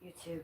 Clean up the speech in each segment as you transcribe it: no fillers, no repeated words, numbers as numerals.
YouTube.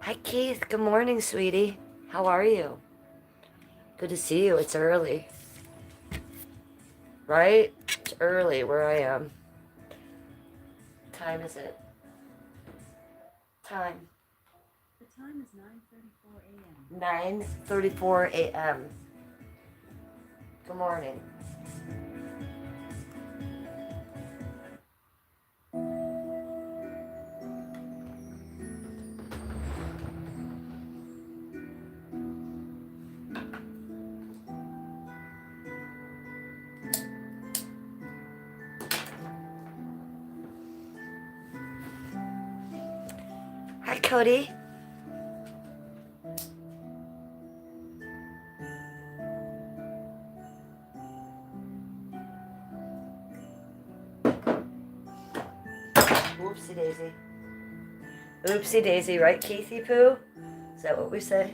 Hi, Keith. Good morning, sweetie. How are you? Good to see you. It's early. Right? It's early where I am. Time is it? Time. The time is 9:34 a.m. 9:34 a.m. Good morning. Hi, Cody. Oopsie daisy. Oopsie daisy, right, Keithy Poo? Is that what we say?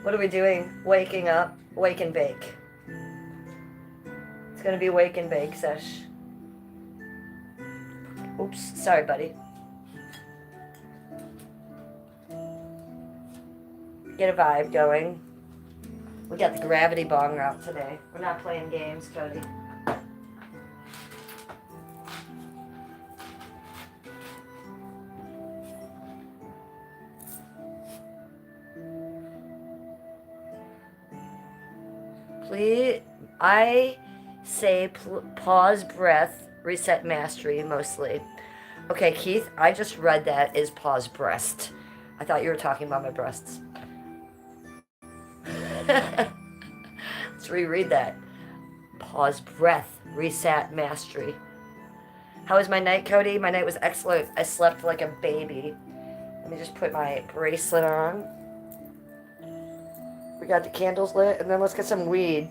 What are we doing? Waking up, wake and bake. It's gonna be wake and bake sesh. Oops, sorry, buddy. Get a vibe going. We got the gravity bong out today. We're not playing games, Cody. Please, I say pause, breath, reset mastery mostly. Okay, Keith, I just read that as pause breast. I thought you were talking about my breasts. Let's reread that. Pause, breath, reset mastery. How was my night, Cody? My night was excellent. I slept like a baby. Let me just put my bracelet on. We got the candles lit, and then let's get some weed.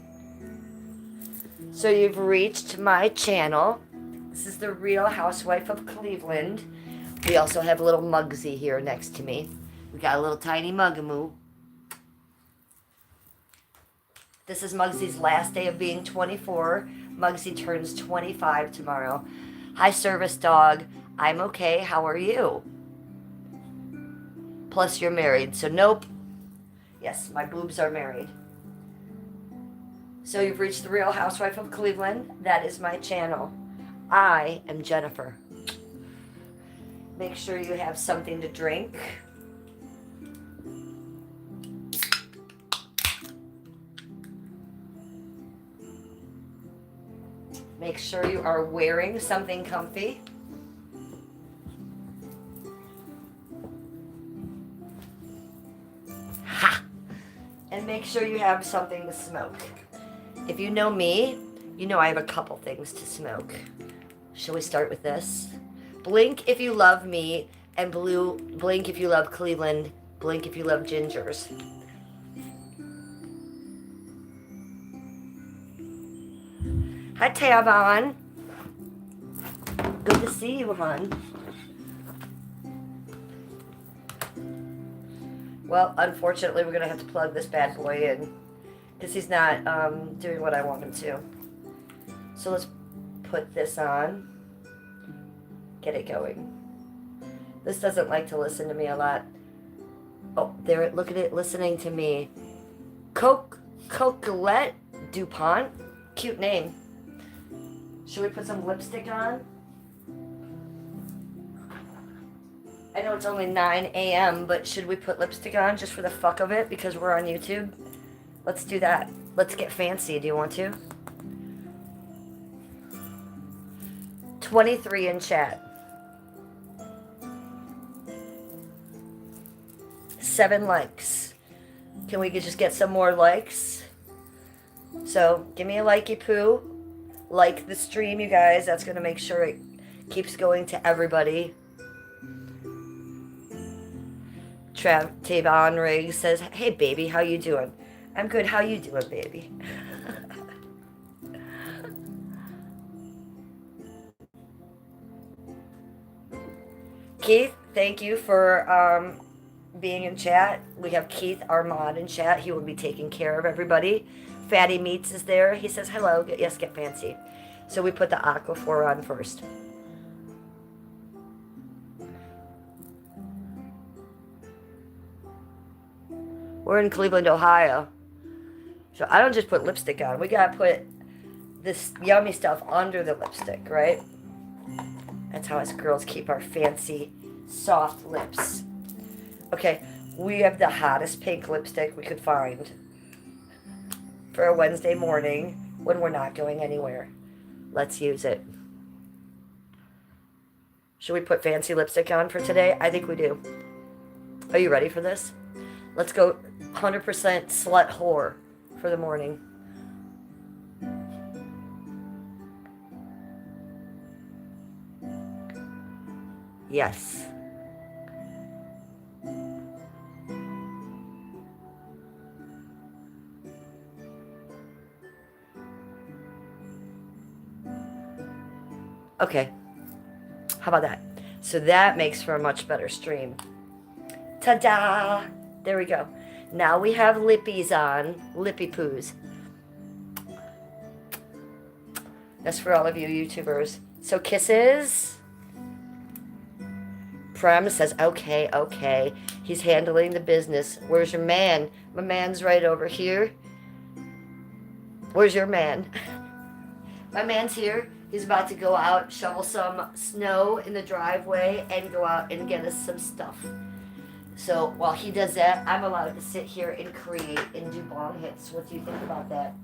So you've reached my channel. This is the Real Housewife of Cleveland. We also have a little Mugsy here next to me. We got a little tiny Mugamoo. This is Mugsy's last day of being 24. Mugsy turns 25 tomorrow. Hi, service dog. I'm okay. How are you? Plus, you're married, so nope. Yes, my boobs are married. So you've reached the Real Housewife of Cleveland. That is my channel. I am Jennifer. Make sure you have something to drink. Make sure you are wearing something comfy. Ha! And make sure you have something to smoke. If you know me, you know I have a couple things to smoke. Shall we start with this? Blink if you love me, and blink if you love Cleveland, blink if you love gingers. Hi, Tavon. Good to see you, hon. Well, unfortunately, we're going to have to plug this bad boy in because he's not doing what I want him to. So let's put this on. Get it going. This doesn't like to listen to me a lot. Oh, there, look at it listening to me. Coquelette DuPont. Cute name. Should we put some lipstick on? I know it's only 9 a.m., but should we put lipstick on just for the fuck of it because we're on YouTube? Let's do that. Let's get fancy. Do you want to? 23 in chat. 7 likes. Can we just get some more likes? So, give me a likey poo. Like the stream, you guys. That's going to make sure it keeps going to everybody. Tavon Riggs says, "Hey, baby, how you doing?" I'm good. How you doing, baby? Keith, thank you for being in chat. We have Keith, our mod, in chat. He will be taking care of everybody. Fatty Meats is there. He says, hello. Yes, get fancy. So we put the Aquaphor on first. We're in Cleveland, Ohio. So I don't just put lipstick on. We got to put this yummy stuff under the lipstick, right? That's how us girls keep our fancy, soft lips. Okay, we have the hottest pink lipstick we could find for a Wednesday morning when we're not going anywhere. Let's use it. Should we put fancy lipstick on for today? I think we do. Are you ready for this? Let's go 100% slut whore for the morning. Yes. Okay. How about that? So that makes for a much better stream. Ta-da! There we go. Now we have lippies on. Lippy poos. That's for all of you YouTubers. So kisses. Prem says, okay, okay. He's handling the business. Where's your man? My man's right over here. Where's your man? My man's here. He's about to go out, shovel some snow in the driveway, and go out and get us some stuff. So while he does that, I'm allowed to sit here and create and do bong hits. What do you think about that?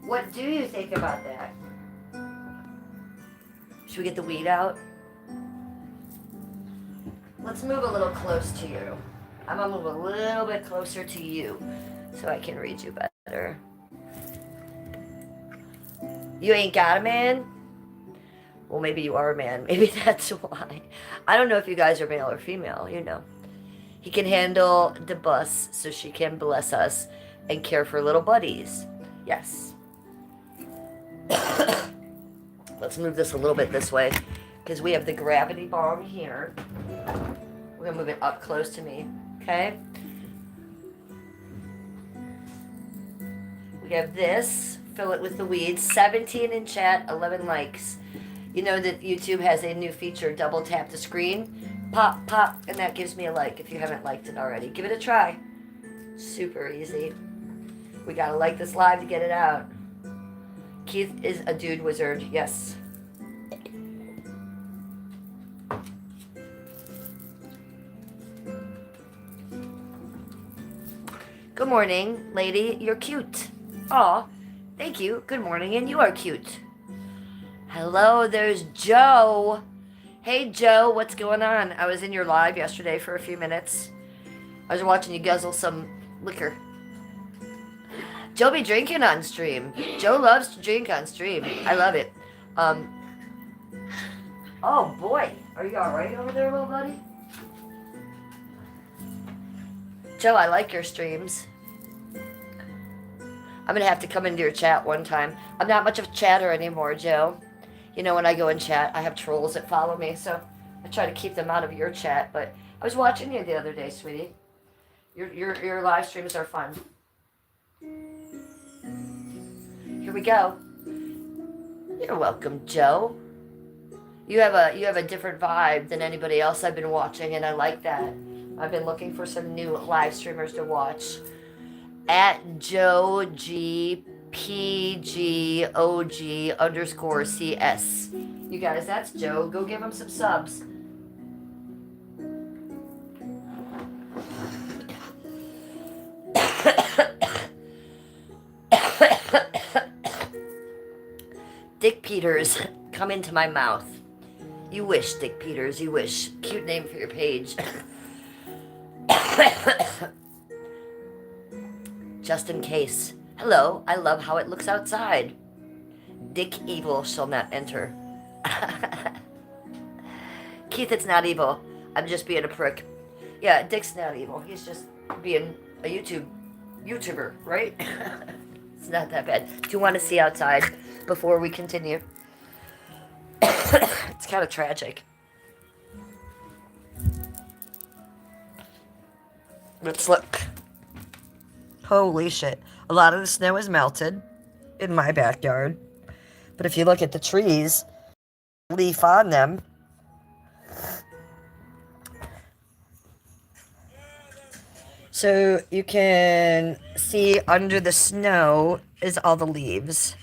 What do you think about that? Should we get the weed out? Let's move a little close to you. I'm going to move a little bit closer to you so I can read you better. You ain't got a man? Well, maybe you are a man. Maybe that's why. I don't know if you guys are male or female, you know. He can handle the bus so she can bless us and care for little buddies. Yes. Let's move this a little bit this way because we have the gravity bomb here. We're going to move it up close to me, okay? We have this. Fill it with the weeds. 17 in chat, 11 likes. You know that YouTube has a new feature, double tap the screen. Pop, pop, and that gives me a like if you haven't liked it already. Give it a try. Super easy. We gotta like this live to get it out. Keith is a dude wizard, yes. Good morning, lady. You're cute. Aw, thank you. Good morning, and you are cute. Hello, there's Joe. Hey, Joe, what's going on? I was in your live yesterday for a few minutes. I was watching you guzzle some liquor. Joe be drinking on stream. Joe loves to drink on stream. I love it. Oh, boy. Are you all right over there, little buddy? Joe, I like your streams. I'm going to have to come into your chat one time. I'm not much of a chatter anymore, Joe. You know, when I go in chat, I have trolls that follow me, so I try to keep them out of your chat. But I was watching you the other day, sweetie. Your live streams are fun. Here we go. You're welcome, Joe. You have a different vibe than anybody else I've been watching, and I like that. I've been looking for some new live streamers to watch. At Joe G PGOG_CS. You guys, that's Joe. Go give him some subs. Peters, come into my mouth. You wish, Dick Peters, you wish. Cute name for your page. Just in case. Hello, I love how it looks outside. Dick evil shall not enter. Keith, it's not evil. I'm just being a prick. Yeah, Dick's not evil. He's just being a YouTuber, right? It's not that bad. Do you want to see outside before we continue? It's kind of tragic. Let's look. Holy shit. A lot of the snow is melted in my backyard. But if you look at the trees, leaf on them. So you can see under the snow is all the leaves.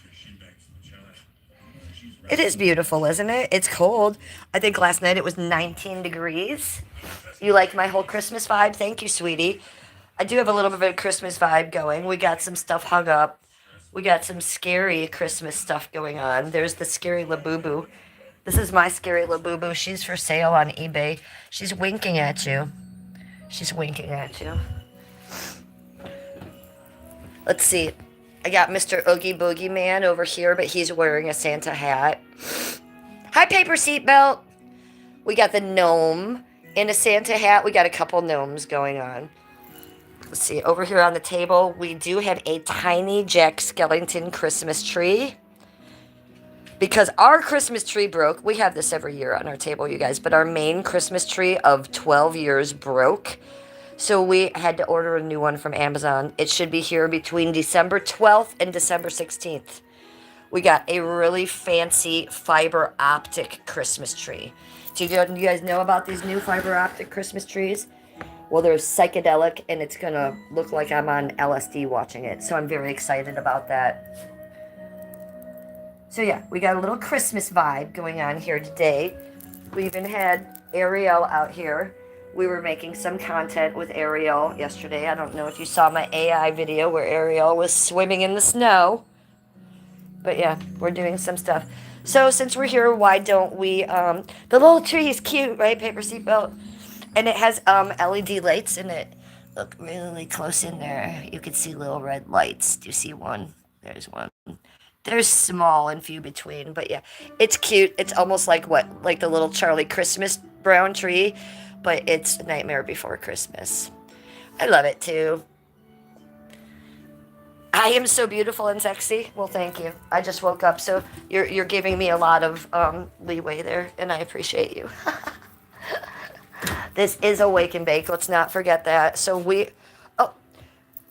It is beautiful, isn't it? It's cold. I think last night it was 19 degrees. You like my whole Christmas vibe? Thank you, sweetie. I do have a little bit of a Christmas vibe going. We got some stuff hung up. We got some scary Christmas stuff going on. There's the scary Labubu. This is my scary Labubu. She's for sale on eBay. She's winking at you. She's winking at you. Let's see. I got Mr. Oogie Boogie Man over here, but he's wearing a Santa hat. Hi, Paper Seatbelt. We got the gnome in a Santa hat. We got a couple gnomes going on. Let's see. Over here on the table, we do have a tiny Jack Skellington Christmas tree. Because our Christmas tree broke. We have this every year on our table, you guys. But our main Christmas tree of 12 years broke. So we had to order a new one from Amazon. It should be here between December 12th and December 16th. We got a really fancy fiber optic Christmas tree. Do you guys know about these new fiber optic Christmas trees? Well, they're psychedelic, and it's going to look like I'm on LSD watching it. So I'm very excited about that. So yeah, we got a little Christmas vibe going on here today. We even had Ariel out here. We were making some content with Ariel yesterday. I don't know if you saw my AI video where Ariel was swimming in the snow. But yeah, we're doing some stuff. So since we're here, why don't we, the little tree is cute, right? Paper seatbelt. And it has LED lights in it. Look really close in there. You can see little red lights. Do you see one? There's one. There's small and few between. But yeah, it's cute. It's almost like what? Like the little Charlie Christmas brown tree. But it's Nightmare Before Christmas. I love it too. I am so beautiful and sexy. Well, thank you. I just woke up, so you're giving me a lot of leeway there, and I appreciate you. This is a wake and bake. Let's not forget that. So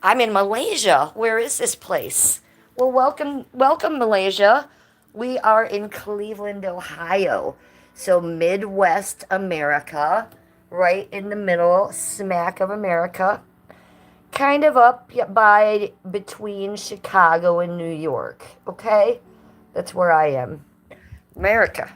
I'm in Malaysia. Where is this place? Well, welcome, Malaysia. We are in Cleveland, Ohio. So Midwest America. Right in the middle, smack of America. Kind of up by between Chicago and New York. Okay? That's where I am. America.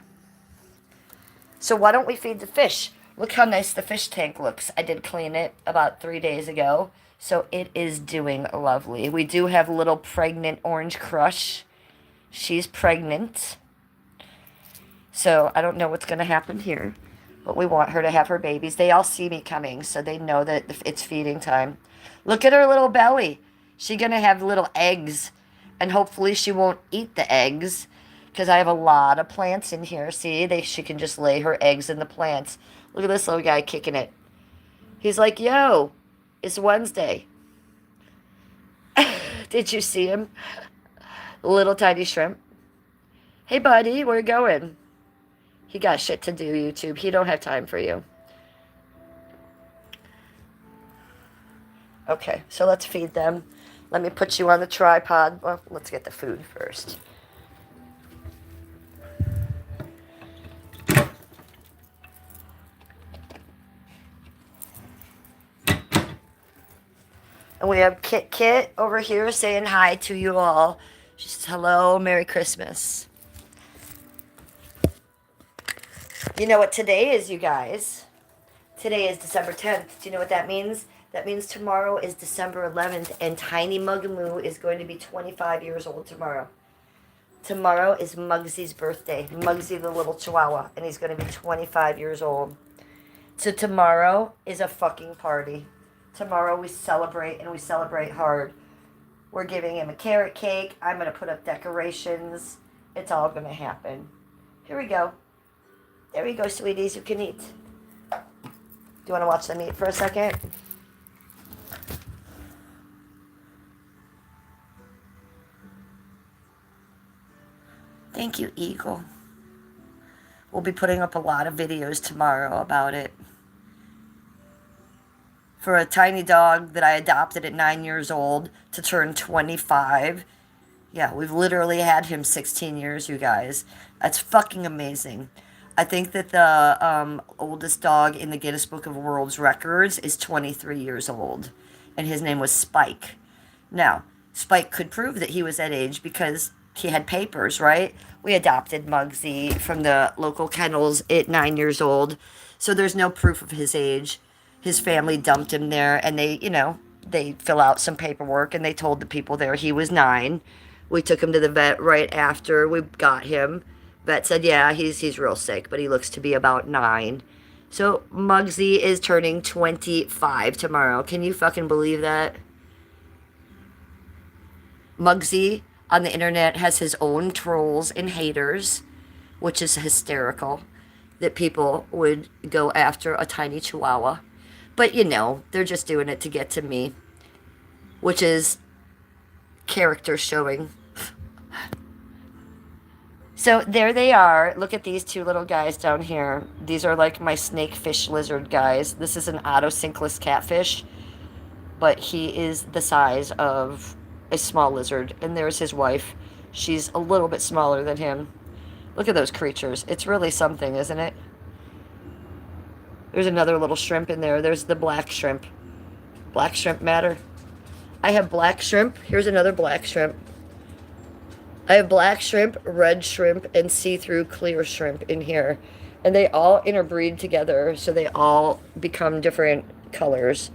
So why don't we feed the fish? Look how nice the fish tank looks. I did clean it about 3 days ago. So it is doing lovely. We do have little pregnant Orange Crush. She's pregnant. So I don't know what's going to happen here. But we want her to have her babies. They all see me coming, so they know that it's feeding time. Look at her little belly. She's going to have little eggs. And hopefully she won't eat the eggs. Because I have a lot of plants in here. See, she can just lay her eggs in the plants. Look at this little guy kicking it. He's like, yo, it's Wednesday. Did you see him? Little tiny shrimp. Hey, buddy, where you going? He got shit to do, YouTube. He don't have time for you. Okay, so let's feed them. Let me put you on the tripod. Well, let's get the food first. And we have Kit Kit over here saying hi to you all. She says, hello, Merry Christmas. You know what today is, you guys? Today is December 10th. Do you know what that means? That means tomorrow is December 11th, and Tiny Mugamoo is going to be 25 years old tomorrow. Tomorrow is Muggsy's birthday. Muggsy the little chihuahua. And he's going to be 25 years old. So tomorrow is a fucking party. Tomorrow we celebrate, and we celebrate hard. We're giving him a carrot cake. I'm going to put up decorations. It's all going to happen. Here we go. There we go, sweeties. You can eat. Do you want to watch them eat for a second? Thank you, Eagle. We'll be putting up a lot of videos tomorrow about it. For a tiny dog that I adopted at 9 years old to turn 25. Yeah, we've literally had him 16 years, you guys. That's fucking amazing. I think that the oldest dog in the Guinness Book of World Records is 23 years old. And his name was Spike. Now, Spike could prove that he was that age because he had papers, right? We adopted Muggsy from the local kennels at 9 years old. So there's no proof of his age. His family dumped him there, and they fill out some paperwork, and they told the people there he was 9. We took him to the vet right after we got him. Vet said, yeah, he's real sick, but he looks to be about 9. So Muggsy is turning 25 tomorrow. Can you fucking believe that? Muggsy on the internet has his own trolls and haters, which is hysterical that people would go after a tiny chihuahua. But, they're just doing it to get to me, which is character showing. So there they are. Look at these 2 little guys down here. These are like my snake fish lizard guys. This is an otocinclus catfish, but he is the size of a small lizard. And there's his wife. She's a little bit smaller than him. Look at those creatures. It's really something, isn't it? There's another little shrimp in there. There's the black shrimp. Black shrimp matter. I have black shrimp. Here's another black shrimp. I have black shrimp, red shrimp, and see-through clear shrimp in here. And they all interbreed together, so they all become different colors.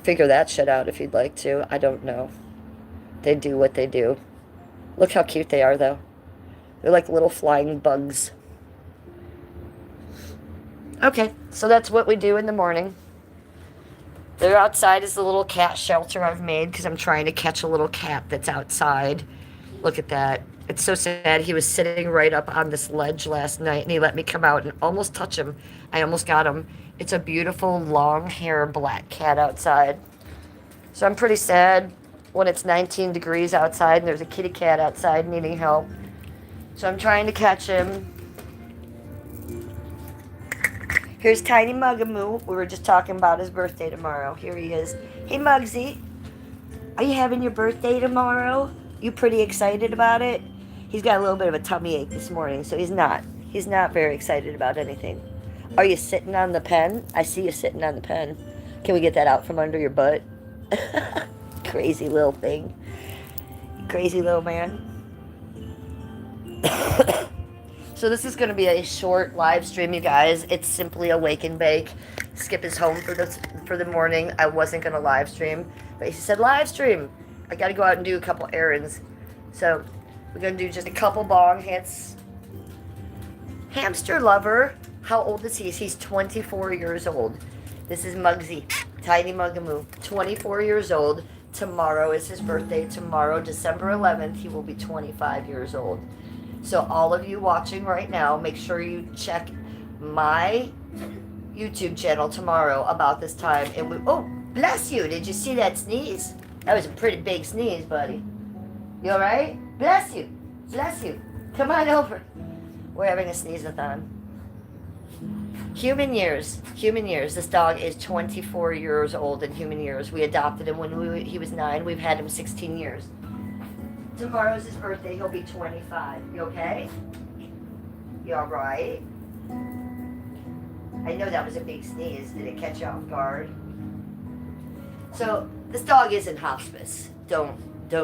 Figure that shit out if you'd like to. I don't know. They do what they do. Look how cute they are, though. They're like little flying bugs. Okay, so that's what we do in the morning. There outside is the little cat shelter I've made because I'm trying to catch a little cat that's outside. Look at that. It's so sad. He was sitting right up on this ledge last night, and he let me come out and almost touch him. I almost got him. It's a beautiful, long hair black cat outside. So I'm pretty sad when it's 19 degrees outside and there's a kitty cat outside needing help. So I'm trying to catch him. Here's Tiny Mugamoo. We were just talking about his birthday tomorrow. Here he is. Hey, Muggsy. Are you having your birthday tomorrow? You pretty excited about it? He's got a little bit of a tummy ache this morning, so he's not very excited about anything. Are you sitting on the pen? I see you sitting on the pen. Can we get that out from under your butt? Crazy little thing. Crazy little man. So this is going to be a short live stream, you guys. It's simply a wake and bake. Skip is home for the morning. I wasn't going to live stream, but he said live stream. I got to go out and do a couple errands. So we're going to do just a couple bong hits. Hamster lover. How old is he? He's 24 years old. This is Muggsy, Tiny Mugamoo, 24 years old. Tomorrow is his birthday. Tomorrow, December 11th, he will be 25 years old. So all of you watching right now, make sure you check my YouTube channel tomorrow about this time. And oh, bless you. Did you see that sneeze? That was a pretty big sneeze, buddy. You all right? Bless you. Bless you. Come on over. We're having a sneeze-a-thon. Human years. This dog is 24 years old in human years. We adopted him when he was 9. We've had him 16 years. Tomorrow's his birthday. He'll be 25. You okay? You all right? I know that was a big sneeze. Did it catch you off guard? So this dog is in hospice. Don't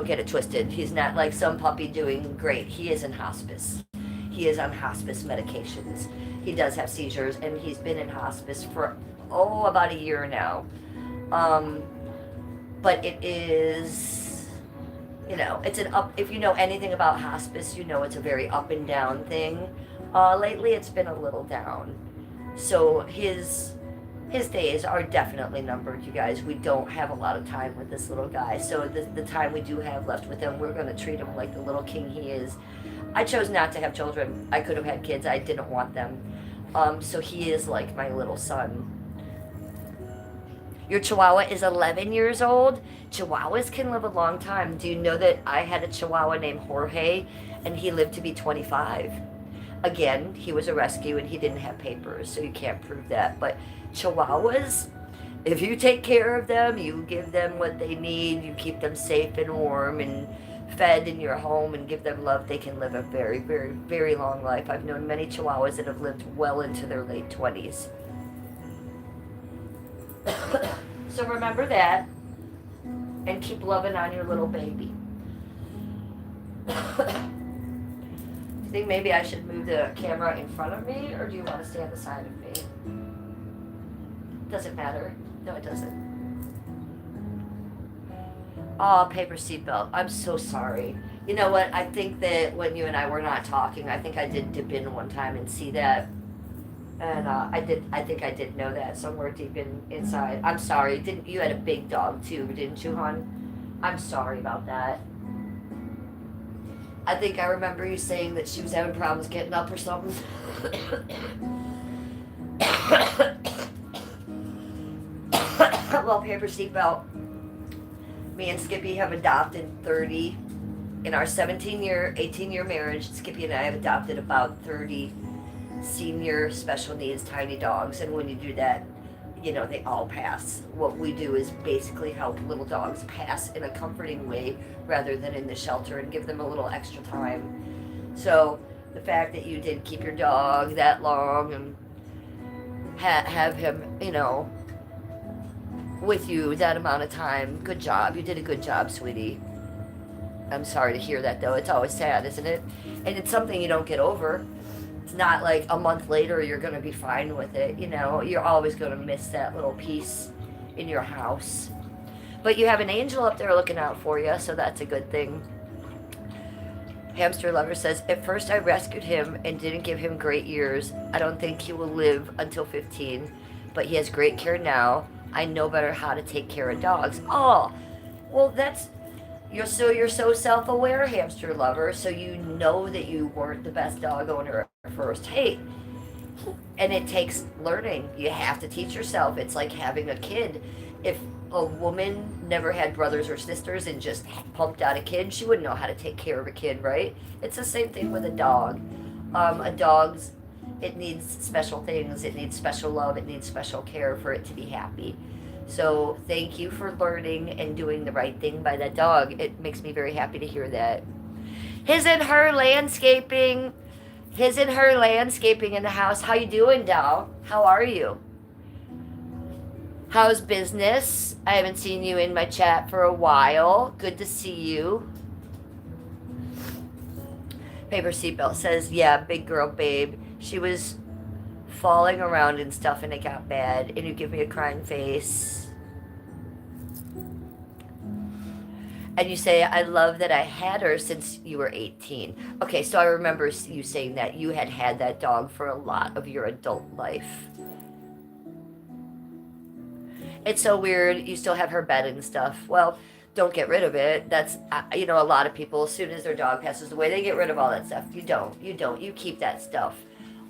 get it twisted. He's not like some puppy doing great. He is in hospice. He is on hospice medications. He does have seizures, and he's been in hospice for about a year now. But it is You know, it's an up. If you know anything about hospice, you know it's a very up and down thing. Lately, it's been a little down. So his days are definitely numbered, you guys. We don't have a lot of time with this little guy. So the time we do have left with him, we're going to treat him like the little king he is. I chose not to have children. I could have had kids. I didn't want them. So he is like my little son. Your Chihuahua is 11 years old. Chihuahuas can live a long time. Do you know that I had a Chihuahua named Jorge and he lived to be 25? Again, he was a rescue and he didn't have papers, so you can't prove that. But Chihuahuas, if you take care of them, you give them what they need, you keep them safe and warm and fed in your home and give them love, they can live a very, very, very long life. I've known many Chihuahuas that have lived well into their late 20s. So remember that and keep loving on your little baby. Do you think maybe I should move the camera in front of me, or do you want to stay on the side of me? Doesn't matter. No, it doesn't. Oh, paper seatbelt. I'm so sorry. You know what? I think that when you and I were not talking, I think I did dip in one time and see that. And I think I did know that somewhere deep inside. I'm sorry. Didn't you had a big dog too, didn't you, hon? I'm sorry about that. I think I remember you saying that she was having problems getting up or something. Well, paper seatbelt. Me and Skippy have adopted 30. In our 18-year marriage, Skippy and I have adopted about 30 senior special needs tiny dogs. And when you do that, you know, they all pass. What we do is basically help little dogs pass in a comforting way rather than in the shelter and give them a little extra time. So the fact that you did keep your dog that long and have him, you know, with you that amount of time, good job. You did a good job, sweetie. I'm sorry to hear that, though. It's always sad, isn't it? And it's something you don't get over. It's not like a month later you're going to be fine with it. You know, you're always going to miss that little piece in your house. But you have an angel up there looking out for you, so that's a good thing. Hamster Lover says, at first I rescued him and didn't give him great years. I don't think he will live until 15, but he has great care now. I know better how to take care of dogs. Oh, well, you're so self-aware, Hamster Lover, so you know that you weren't the best dog owner at first. Hey, and it takes learning. You have to teach yourself. It's like having a kid. If a woman never had brothers or sisters and just pumped out a kid, she wouldn't know how to take care of a kid, right? It's the same thing with a dog. It needs special things. It needs special love. It needs special care for it to be happy. So thank you for learning and doing the right thing by that dog. It makes me very happy to hear that. His and her landscaping in the house. How you doing, doll? How are you? How's business? I haven't seen you in my chat for a while. Good to see you. Paper Seatbelt says, yeah, big girl babe. She was falling around and stuff and it got bad. And you give me a crying face. And you say, I love that I had her since you were 18. Okay, so I remember you saying that you had that dog for a lot of your adult life. It's so weird. You still have her bed and stuff. Well, don't get rid of it. That's, a lot of people, as soon as their dog passes away, they get rid of all that stuff. You don't. You keep that stuff.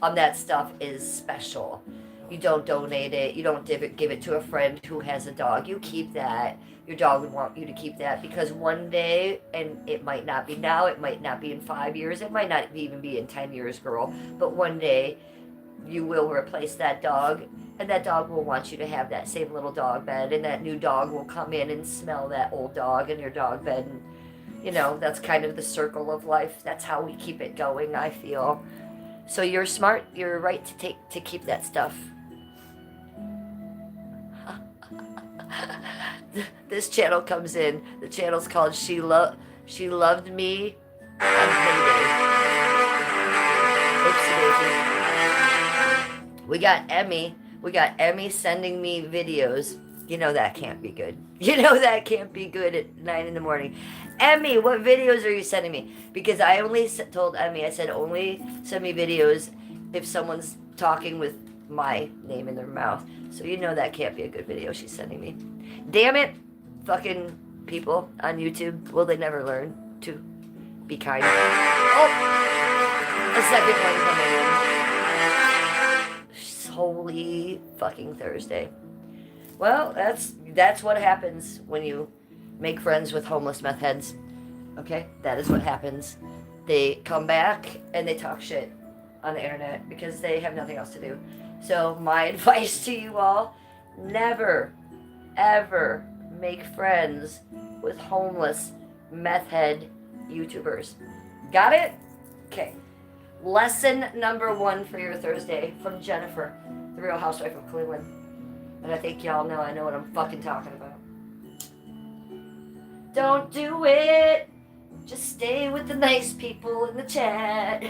That stuff is special. You don't donate it. You don't give it to a friend who has a dog. You keep that. Your dog would want you to keep that because one day, and it might not be now, it might not be in 5 years, it might not even be in 10 years, girl, but one day you will replace that dog, and that dog will want you to have that same little dog bed, and that new dog will come in and smell that old dog in your dog bed, and, that's kind of the circle of life. That's how we keep it going, I feel. So you're smart, you're right to keep that stuff. This channel comes in. The channel's called She Loved Me on Payday. Oopsie daisy. We got Emmy sending me videos. You know that can't be good. You know that can't be good at 9 in the morning. Emmy, what videos are you sending me? Because I only told Emmy, I said only send me videos if someone's talking with my name in their mouth. So you know that can't be a good video she's sending me. Damn it, fucking people on YouTube. Will they never learn to be kind? Oh, a second one coming in. Holy fucking Thursday. Well, that's what happens when you make friends with homeless meth heads. Okay? That is what happens. They come back and they talk shit on the internet because they have nothing else to do. So my advice to you all, never, ever make friends with homeless meth head YouTubers. Got it? Okay. Lesson number 1 for your Thursday from Jennifer, the Real Housewife of Cleveland. And I think y'all know I know what I'm fucking talking about. Don't do it. Just stay with the nice people in the chat.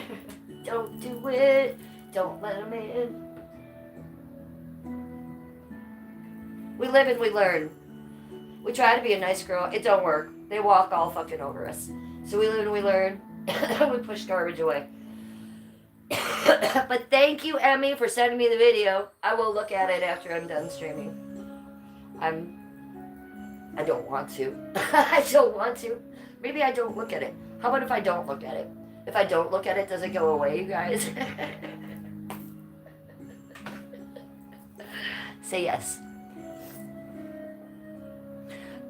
Don't do it. Don't let them in. We live and we learn. We try to be a nice girl. It don't work. They walk all fucking over us. So we live and we learn. We push garbage away. But thank you, Emmy, for sending me the video. I will look at it after I'm done streaming. I don't want to. I don't want to. Maybe I don't look at it. How about if I don't look at it? If I don't look at it, does it go away, you guys? Say yes.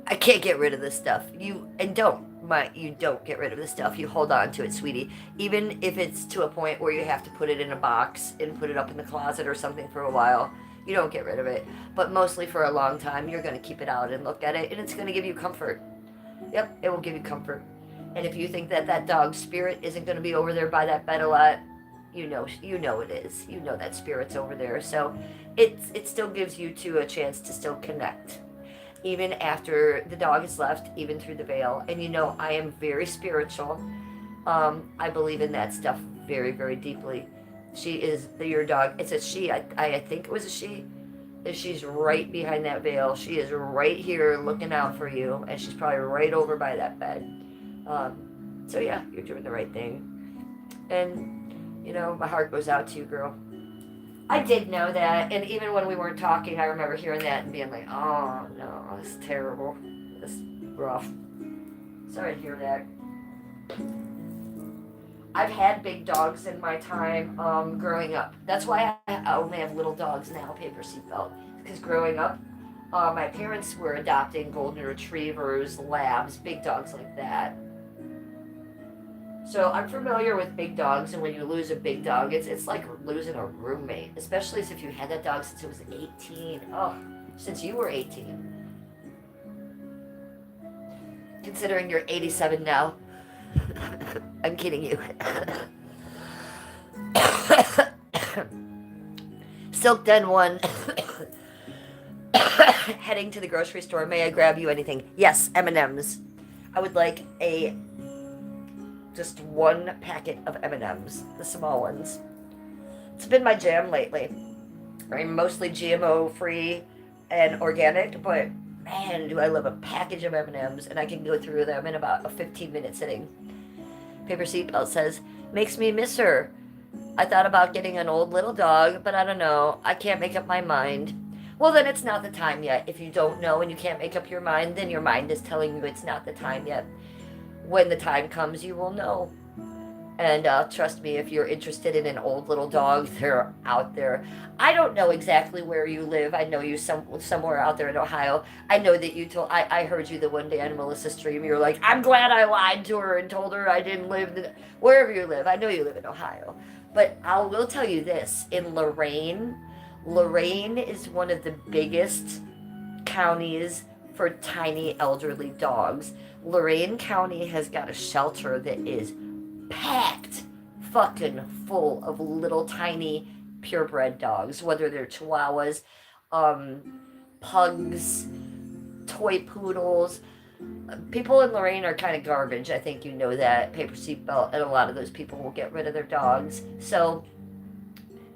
I can't get rid of this stuff. You don't get rid of this stuff. You hold on to it, sweetie. Even if it's to a point where you have to put it in a box and put it up in the closet or something for a while, you don't get rid of it. But mostly for a long time, you're going to keep it out and look at it, and it's going to give you comfort. Yep, it will give you comfort. And if you think that that dog's spirit isn't going to be over there by that bed a lot, you know it is. You know that spirit's over there. So it still gives you two a chance to still connect. Even after the dog is left, even through the veil. And you know, I am very spiritual. I believe in that stuff very, very deeply. She is your dog. It's a she. I think it was a she. She's right behind that veil. She is right here looking out for you. And she's probably right over by that bed. So yeah, you're doing the right thing. And, you know, my heart goes out to you, girl. I did know that, and even when we weren't talking, I remember hearing that and being like, oh, no, it's terrible. It's rough. Sorry to hear that. I've had big dogs in my time growing up. That's why I only have little dogs now, paper seatbelt. Because growing up, my parents were adopting golden retrievers, labs, big dogs like that. So I'm familiar with big dogs, and when you lose a big dog, it's like losing a roommate, especially if you had that dog since it was 18. Oh, since you were 18. Considering you're 87 now. I'm kidding you. Silk Den 1. Heading to the grocery store. May I grab you anything? Yes, M&Ms. I would like just one packet of M&Ms, the small ones. It's been my jam lately. I'm mostly GMO free and organic, but man, do I love a package of M&Ms, and I can go through them in about a 15-minute sitting. Paper Seatbelt says, makes me miss her. I thought about getting an old little dog, but I don't know. I can't make up my mind. Well, then it's not the time yet. If you don't know and you can't make up your mind, then your mind is telling you it's not the time yet. When the time comes, you will know. And trust me, if you're interested in an old little dog, they're out there. I don't know exactly where you live. I know you somewhere out there in Ohio. I know that you told... I heard you the one day on Melissa's stream. You were like, I'm glad I lied to her and told her I didn't live... Wherever you live. I know you live in Ohio. But I will tell you this. In Lorain is one of the biggest counties for tiny elderly dogs. Lorain County has got a shelter that is packed fucking full of little tiny purebred dogs, whether they're chihuahuas, pugs, toy poodles. People in Lorain are kind of garbage. I think you know that. Paper Seatbelt, and a lot of those people will get rid of their dogs. So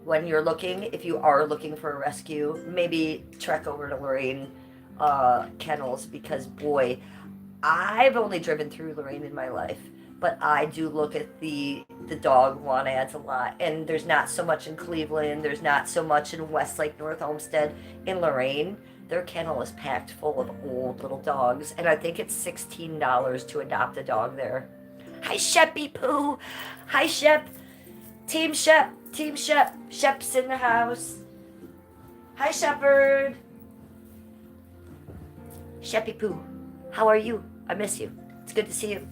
when you're looking, if you are looking for a rescue, maybe trek over to Lorain kennels because, boy, I've only driven through Lorraine in my life, but I do look at the dog want ads a lot. And there's not so much in Cleveland. There's not so much in Westlake, North Olmsted. In Lorraine, their kennel is packed full of old little dogs, and I think it's $16 to adopt a dog there. Hi, Sheppy Poo. Hi, Shep. Team Shep. Team Shep. Shep's in the house. Hi, Shepherd. Sheppy Poo. How are you? I miss you. It's good to see you.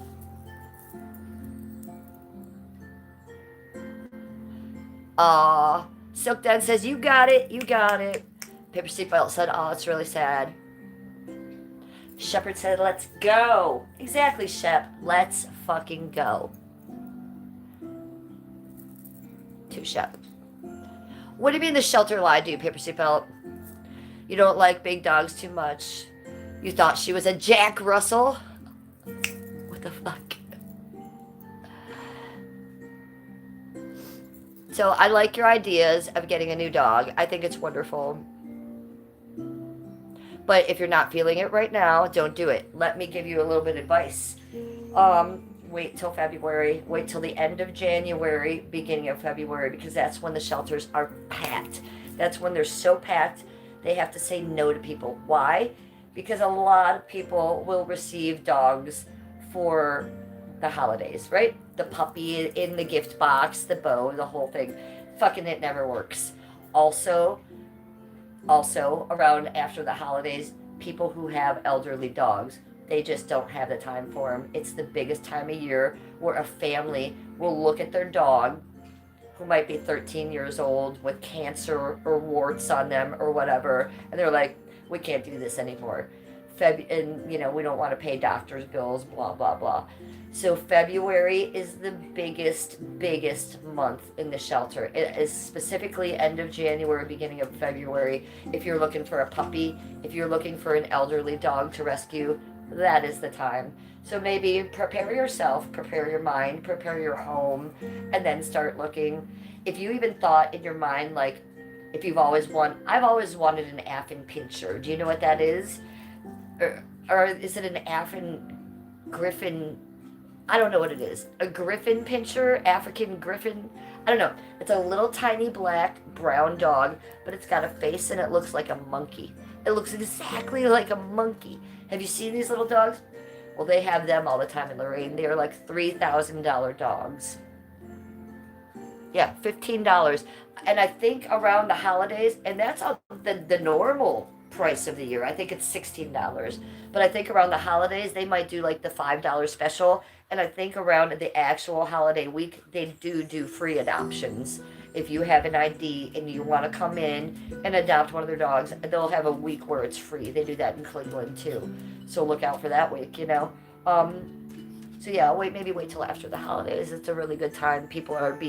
Aw. Silk Dan says, you got it. You got it. Paper Seatbelt said, oh, it's really sad. Shepherd said, let's go. Exactly, Shep. Let's fucking go. To Shep. What do you mean the shelter lied to you, Paper Seatbelt? You don't like big dogs too much. You thought she was a Jack Russell? What the fuck? So I like your ideas of getting a new dog. I think it's wonderful. But if you're not feeling it right now, don't do it. Let me give you a little bit of advice. Wait till February. Wait till the end of January, beginning of February, because that's when the shelters are packed. That's when they're so packed, they have to say no to people. Why? Because a lot of people will receive dogs for the holidays, right? The puppy in the gift box, the bow, the whole thing. Fucking it never works. Also, around after the holidays, people who have elderly dogs, they just don't have the time for them. It's the biggest time of year where a family will look at their dog, who might be 13 years old with cancer or warts on them or whatever, and they're like, we can't do this anymore. And we don't want to pay doctor's bills, blah, blah, blah. So February is the biggest month in the shelter. It is specifically end of January, beginning of February. If you're looking for a puppy, if you're looking for an elderly dog to rescue, that is the time. So maybe prepare yourself, prepare your mind, prepare your home, and then start looking. If you even thought in your mind, like, if I've always wanted an Affin Pinscher. Do you know what that is? Or is it an Affin Griffin? I don't know what it is. A Griffin Pinscher? African Griffin? I don't know. It's a little tiny black brown dog, but it's got a face and it looks like a monkey. It looks exactly like a monkey. Have you seen these little dogs? Well, they have them all the time in Lorraine. They are like $3,000 dogs. Yeah, $15. And I think around the holidays, and that's the normal price of the year. I think it's $16. But I think around the holidays, they might do like the $5 special. And I think around the actual holiday week, they do free adoptions. If you have an ID and you want to come in and adopt one of their dogs, they'll have a week where it's free. They do that in Cleveland too. So look out for that week, So yeah, maybe wait till after the holidays. It's a really good time. People are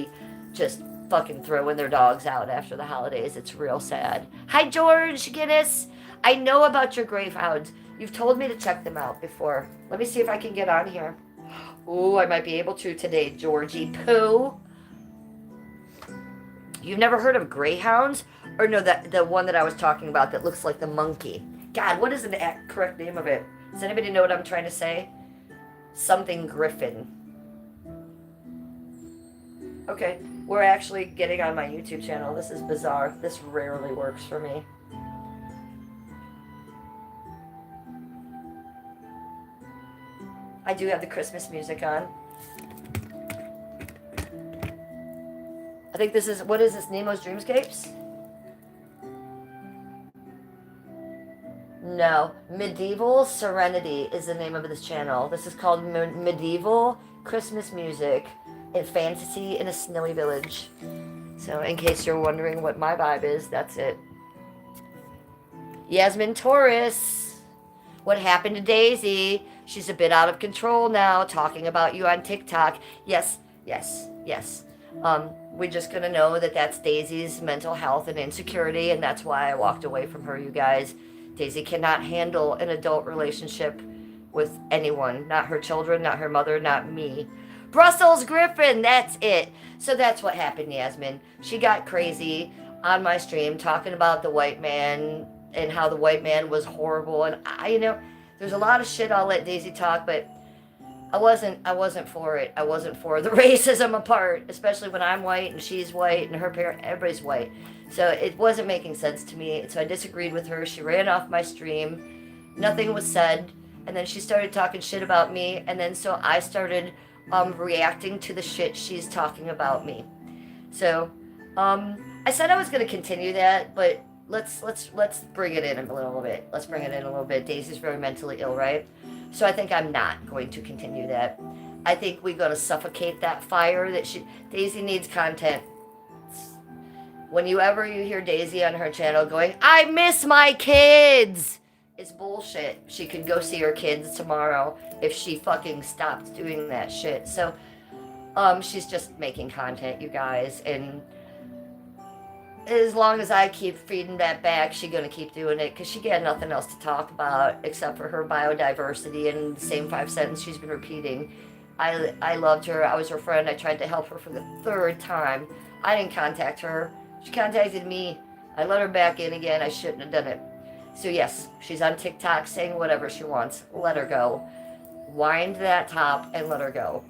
just fucking throwing their dogs out after the holidays. It's real sad. Hi, George Guinness. I know about your greyhounds. You've told me to check them out before. Let me see if I can get on here. Ooh, I might be able to today, Georgie Pooh. You've never heard of greyhounds? Or no, the one that I was talking about that looks like the monkey. God, what is the correct name of it? Does anybody know what I'm trying to say? Something Griffin. Okay, we're actually getting on my YouTube channel. This is bizarre. This rarely works for me. I do have the Christmas music on. I think this is, what is this, Nemo's Dreamscapes? No, Medieval Serenity is the name of this channel. This is called Medieval Christmas Music in Fantasy in a Snowy Village. So in case you're wondering what my vibe is, that's it. Yasmin Torres. What happened to Daisy? She's a bit out of control now, talking about you on TikTok. Yes. We're just going to know that that's Daisy's mental health and insecurity, and that's why I walked away from her, you guys. Daisy cannot handle an adult relationship with anyone. Not her children, not her mother, not me. Brussels Griffin, that's it. So that's what happened, Yasmin. She got crazy on my stream talking about the white man and how the white man was horrible. And there's a lot of shit I'll let Daisy talk, but I wasn't for it. I wasn't for the racism apart, especially when I'm white and she's white and her parent, everybody's white. So it wasn't making sense to me. So I disagreed with her. She ran off my stream. Nothing was said. And then she started talking shit about me. And then so I started reacting to the shit she's talking about me. So I said I was going to continue that, but let's bring it in a little bit. Let's bring it in a little bit. Daisy's very mentally ill, right? So I think I'm not going to continue that. I think we're going to suffocate that fire that Daisy needs content. Whenever you hear Daisy on her channel going, I miss my kids, it's bullshit. She could go see her kids tomorrow if she fucking stopped doing that shit. So she's just making content, you guys, and as long as I keep feeding that back, she's going to keep doing it because she got nothing else to talk about except for her biodiversity and the same 5 sentences she's been repeating. I loved her. I was her friend. I tried to help her for the 3rd time. I didn't contact her. She contacted me. I let her back in again. I shouldn't have done it. So yes, she's on TikTok saying whatever she wants. Let her go. Wind that top and let her go.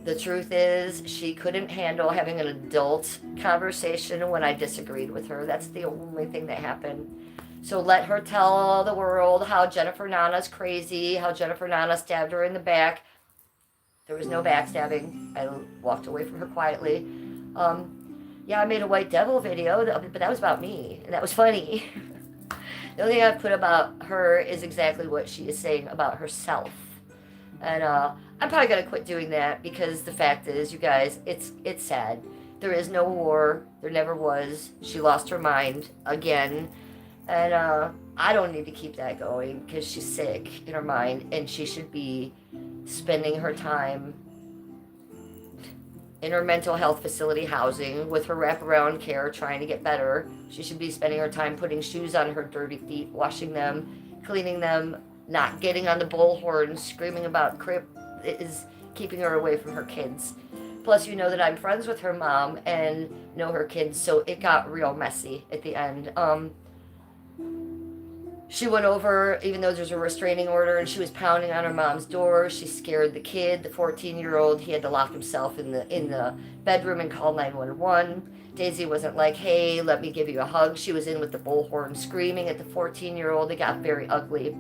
The truth is, she couldn't handle having an adult conversation when I disagreed with her. That's the only thing that happened. So let her tell the world how Jennifer Nana's crazy, how Jennifer Nana stabbed her in the back. There was no backstabbing. I walked away from her quietly. Yeah, I made a White Devil video, but that was about me, and that was funny. The only thing I've put about her is exactly what she is saying about herself. And I'm probably going to quit doing that because the fact is, you guys, it's sad. There is no war. There never was. She lost her mind again. And I don't need to keep that going because she's sick in her mind and she should be spending her time in her mental health facility housing with her wraparound care trying to get better. She should be spending her time putting shoes on her dirty feet, washing them, cleaning them, not getting on the bullhorn, screaming about crip is keeping her away from her kids. Plus, you know that I'm friends with her mom and know her kids, so it got real messy at the end. She went over, even though there's a restraining order, and she was pounding on her mom's door. She scared the kid, the 14-year-old. He had to lock himself in the bedroom and call 911. Daisy wasn't like, hey, let me give you a hug. She was in with the bullhorn screaming at the 14-year-old. It got very ugly.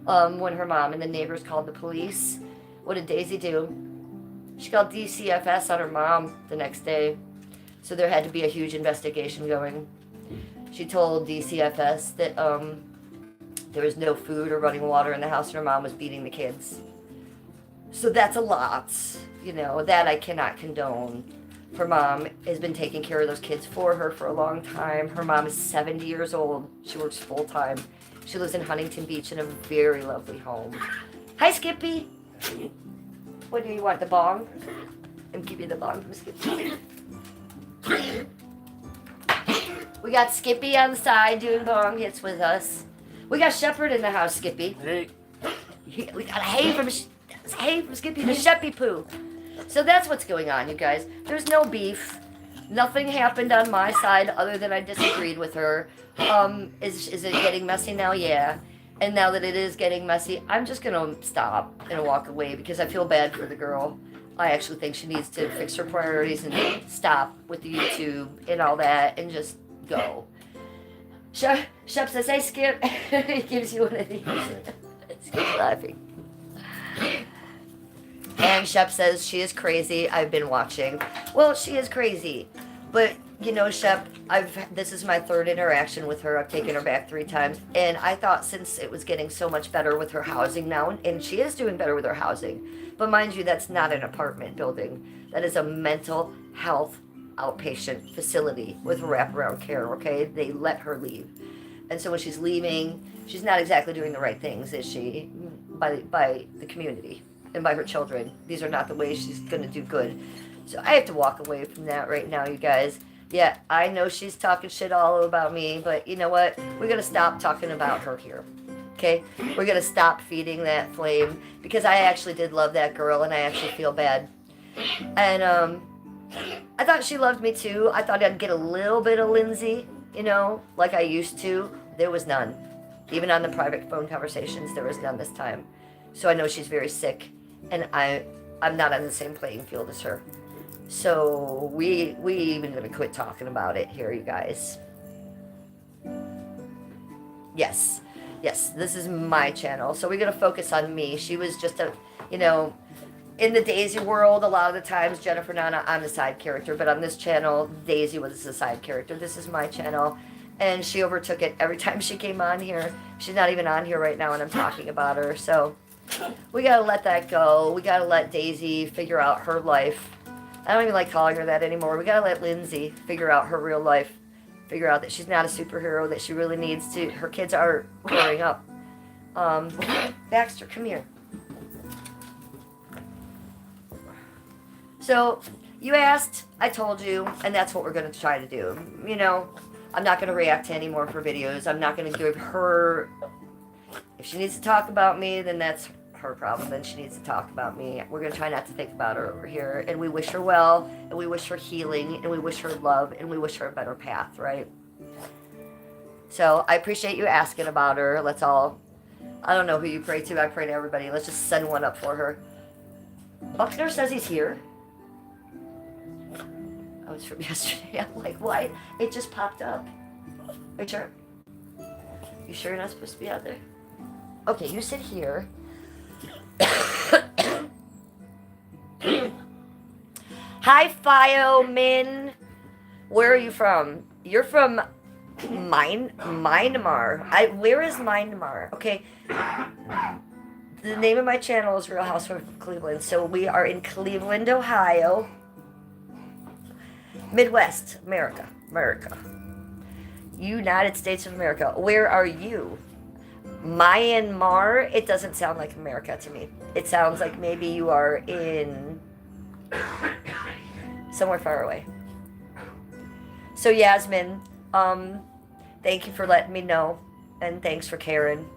When her mom and the neighbors called the police, what did Daisy do? She called DCFS on her mom the next day. So there had to be a huge investigation going. She told DCFS that there was no food or running water in the house and her mom was beating the kids. So that's a lot, that I cannot condone. Her mom has been taking care of those kids for her for a long time. Her mom is 70 years old. She works full time. She lives in Huntington Beach in a very lovely home. Hi, Skippy. What do you want, the bong? I'll give you the bong from Skippy. We got Skippy on the side doing bong hits with us. We got Shepherd in the house, Skippy. Hey. We got hay from Skippy to Sheppy Poo. So that's what's going on, you guys. There's no beef. Nothing happened on my side other than I disagreed with her. Is it getting messy now? Yeah. And now that it is getting messy, I'm just going to stop and walk away because I feel bad for the girl. I actually think she needs to fix her priorities and stop with the YouTube and all that and just go. Shep says, hey, Skip. He gives you one of these. Skip's laughing. And Shep says, she is crazy. I've been watching. Well, she is crazy. But, Shep, this is my 3rd interaction with her. I've taken her back 3 times. And I thought since it was getting so much better with her housing now, and she is doing better with her housing. But mind you, that's not an apartment building. That is a mental health outpatient facility with wraparound care, okay? They let her leave. And so when she's leaving, she's not exactly doing the right things, is she? By the community and by her children. These are not the ways she's going to do good. So I have to walk away from that right now, you guys. Yeah, I know she's talking shit all about me, but you know what? We're going to stop talking about her here. Okay? We're going to stop feeding that flame because I actually did love that girl and I actually feel bad. And I thought she loved me too. I thought I'd get a little bit of Lindsay, like I used to. There was none. Even on the private phone conversations, there was none this time. So I know she's very sick, and I'm not on the same playing field as her. So we even gonna quit talking about it here, you guys. Yes, this is my channel. So we're gonna focus on me. She was just a, you know, in the Daisy world, a lot of the times, Jennifer Nana, I'm the side character, but on this channel, Daisy was the side character. This is my channel, and she overtook it every time she came on here. She's not even on here right now, and I'm talking about her, so we gotta let that go. We gotta let Daisy figure out her life. I don't even like calling her that anymore. We gotta let Lindsay figure out her real life, figure out that she's not a superhero, that she really needs to, her kids are growing up. Baxter, come here. So, you asked, I told you, and that's what we're going to try to do. You know, I'm not going to react to any more of her videos. I'm not going to give her, if she needs to talk about me, then that's her problem. Then she needs to talk about me. We're going to try not to think about her over here. And we wish her well, and we wish her healing, and we wish her love, and we wish her a better path, right? So, I appreciate you asking about her. Let's all, I don't know who you pray to. I pray to everybody. Let's just send one up for her. Buckner says he's here. Oh, it's from yesterday. I'm like, why? It just popped up. Are you sure? You sure you're not supposed to be out there? Okay, you sit here. Hi, Fio Min. Where are you from? You're from Myanmar. Where is Myanmar? Okay. The name of my channel is Real Housewife of Cleveland. So we are in Cleveland, Ohio. Midwest, America. United States of America. Where are you? Myanmar? It doesn't sound like America to me. It sounds like maybe you are in somewhere far away. So Yasmin, thank you for letting me know, and thanks for caring.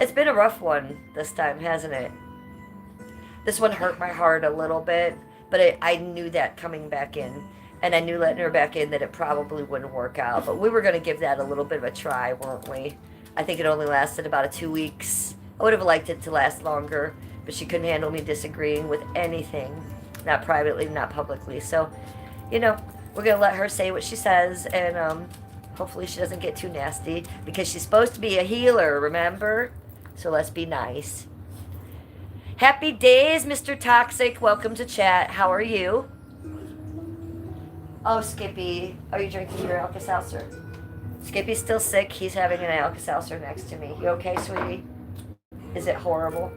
It's been a rough one this time, hasn't it? This one hurt my heart a little bit, but I knew that coming back in. And I knew letting her back in that it probably wouldn't work out. But we were going to give that a little bit of a try, weren't we? I think it only lasted about 2 weeks. I would have liked it to last longer, but she couldn't handle me disagreeing with anything. Not privately, not publicly. So, you know, we're going to let her say what she says, and hopefully she doesn't get too nasty, because she's supposed to be a healer, remember? So let's be nice. Happy days, Mr. Toxic. Welcome to chat. How are you? Oh, Skippy, are you drinking your Alka-Seltzer? Skippy's still sick. He's having an Alka-Seltzer next to me. You okay, sweetie? Is it horrible?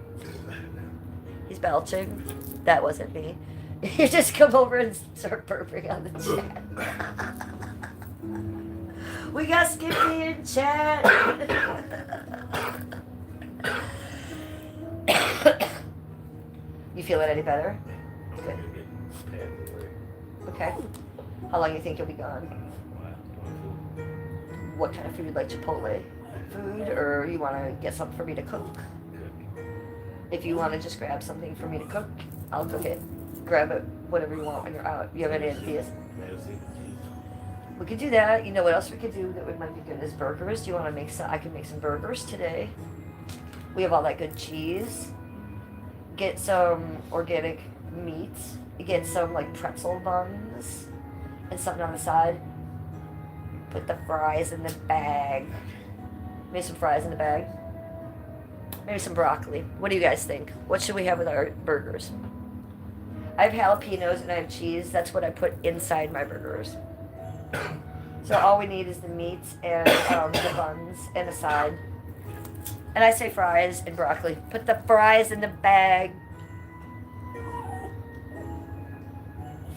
He's belching. That wasn't me. You just come over and start burping on the chat. We got Skippy in chat. You feeling any better? Good. Okay. How long do you think you'll be gone? What kind of food? Like Chipotle food? Or you want to get something for me to cook? If you want to just grab something for me to cook, I'll cook it. Grab it, whatever you want when you're out. You have any ideas? We could do that. You know what else we could do that might be good is burgers. Do you want to make some? I can make some burgers today. We have all that good cheese. Get some organic meat. Get some like pretzel buns. And something on the side. Put the fries in the bag. Maybe some fries in the bag. Maybe some broccoli. What do you guys think? What should we have with our burgers? I have jalapenos and I have cheese. That's what I put inside my burgers. So all we need is the meat and the buns and a side. And I say fries and broccoli. Put the fries in the bag.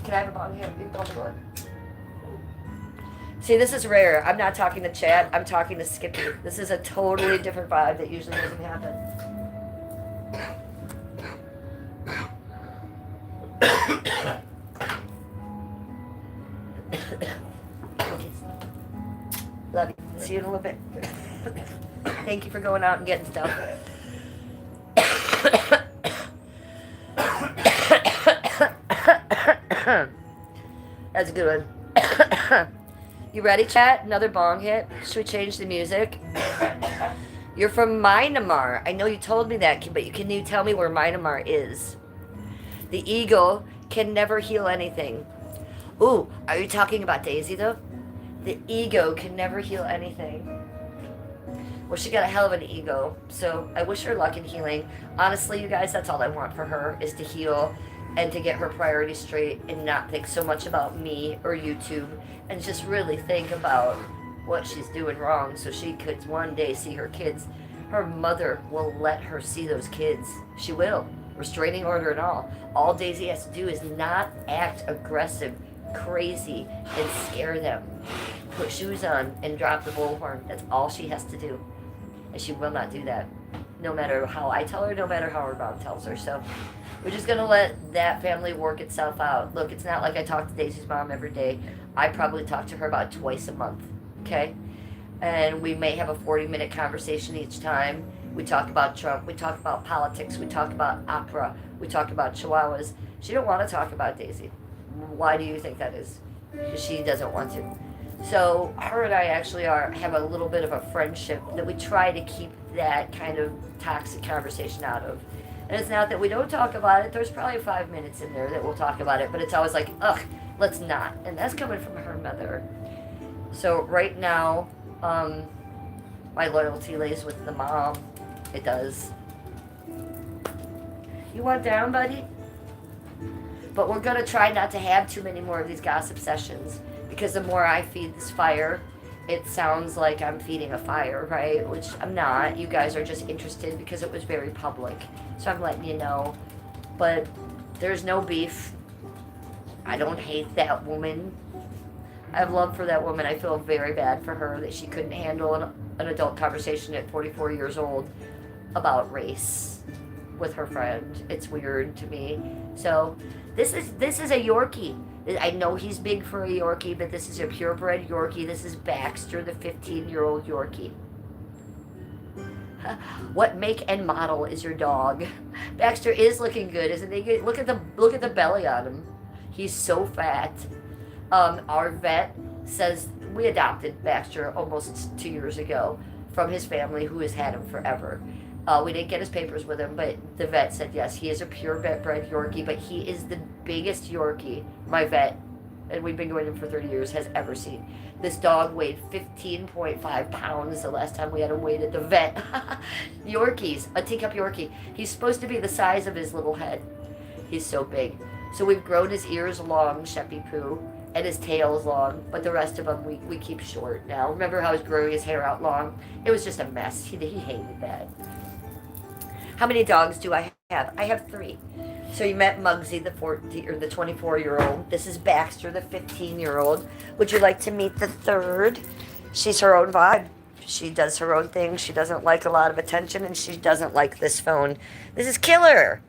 Can I have a bong here? You can go. See, this is rare. I'm not talking to chat. I'm talking to Skippy. This is a totally different vibe that usually doesn't happen. Love you. See you in a little bit. Thank you for going out and getting stuff. That's a good one. You ready, chat? Another bong hit. Should we change the music? You're from Myanmar. I know you told me that, but can you tell me where Myanmar is? The eagle can never heal anything. Ooh, are you talking about Daisy, though? The ego can never heal anything. Well, she got a hell of an ego, so I wish her luck in healing. Honestly, you guys, that's all I want for her, is to heal and to get her priorities straight and not think so much about me or YouTube and just really think about what she's doing wrong so she could one day see her kids. Her mother will let her see those kids. She will. Restraining order and all. All Daisy has to do is not act aggressive, crazy, and scare them. Put shoes on and drop the bullhorn. That's all she has to do. And she will not do that. No matter how I tell her, no matter how her mom tells her. So we're just going to let that family work itself out. Look, it's not like I talk to Daisy's mom every day. I probably talk to her about twice a month. Okay? And we may have a 40-minute conversation each time. We talk about Trump. We talk about politics. We talk about opera. We talk about chihuahuas. She don't want to talk about Daisy. Why do you think that is? Because she doesn't want to. So her and I actually have a little bit of a friendship that we try to keep that kind of toxic conversation out of. And it's not that we don't talk about it. There's probably 5 minutes in there that we'll talk about it, but it's always like, ugh, let's not. And that's coming from her mother. So right now, my loyalty lays with the mom. It does. You want down, buddy? But we're going to try not to have too many more of these gossip sessions, because the more I feed this fire, it sounds like I'm feeding a fire, right? Which I'm not. You guys are just interested because it was very public. So I'm letting you know. But there's no beef. I don't hate that woman. I have love for that woman. I feel very bad for her that she couldn't handle an adult conversation at 44 years old about race with her friend. It's weird to me. So this is a Yorkie. I know he's big for a Yorkie, but this is a purebred Yorkie. This is Baxter, the 15-year-old Yorkie. What make and model is your dog? Baxter is looking good, isn't he? Look at the belly on him. He's so fat. Our vet says we adopted Baxter almost 2 years ago from his family, who has had him forever. We didn't get his papers with him, but the vet said yes, he is a purebred Yorkie, but he is the biggest Yorkie my vet, and we've been going him for 30 years, has ever seen. This dog weighed 15.5 pounds the last time we had him weighed at the vet. Yorkies, a teacup Yorkie. He's supposed to be the size of his little head. He's so big. So we've grown his ears long, Sheppy Poo, and his tail is long, but the rest of him we keep short now. Remember how he was growing his hair out long? It was just a mess. He hated that. How many dogs do I have? I have 3. So you met Muggsy, the 24-year-old. This is Baxter, the 15-year-old. Would you like to meet the 3rd? She's her own vibe. She does her own thing. She doesn't like a lot of attention, and she doesn't like this phone. This is Killer,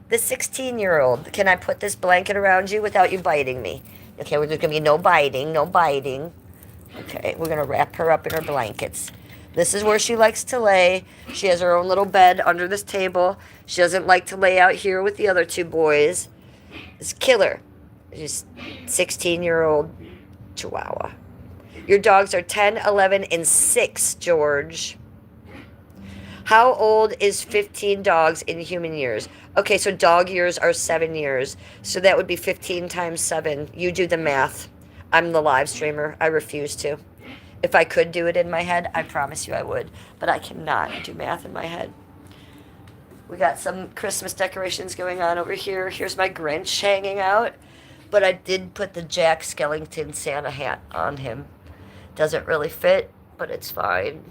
the 16-year-old. Can I put this blanket around you without you biting me? Okay, there's going to be no biting, no biting. Okay, we're going to wrap her up in her blankets. This is where she likes to lay. She has her own little bed under this table. She doesn't like to lay out here with the other 2 boys. It's Killer. She's 16-year-old Chihuahua. Your dogs are 10, 11, and 6, George. How old is 15 dogs in human years? Okay, so dog years are 7 years. So that would be 15 times 7. You do the math. I'm the live streamer. I refuse to. If I could do it in my head, I promise you I would. But I cannot do math in my head. We got some Christmas decorations going on over here. Here's my Grinch hanging out. But I did put the Jack Skellington Santa hat on him. Doesn't really fit, but it's fine.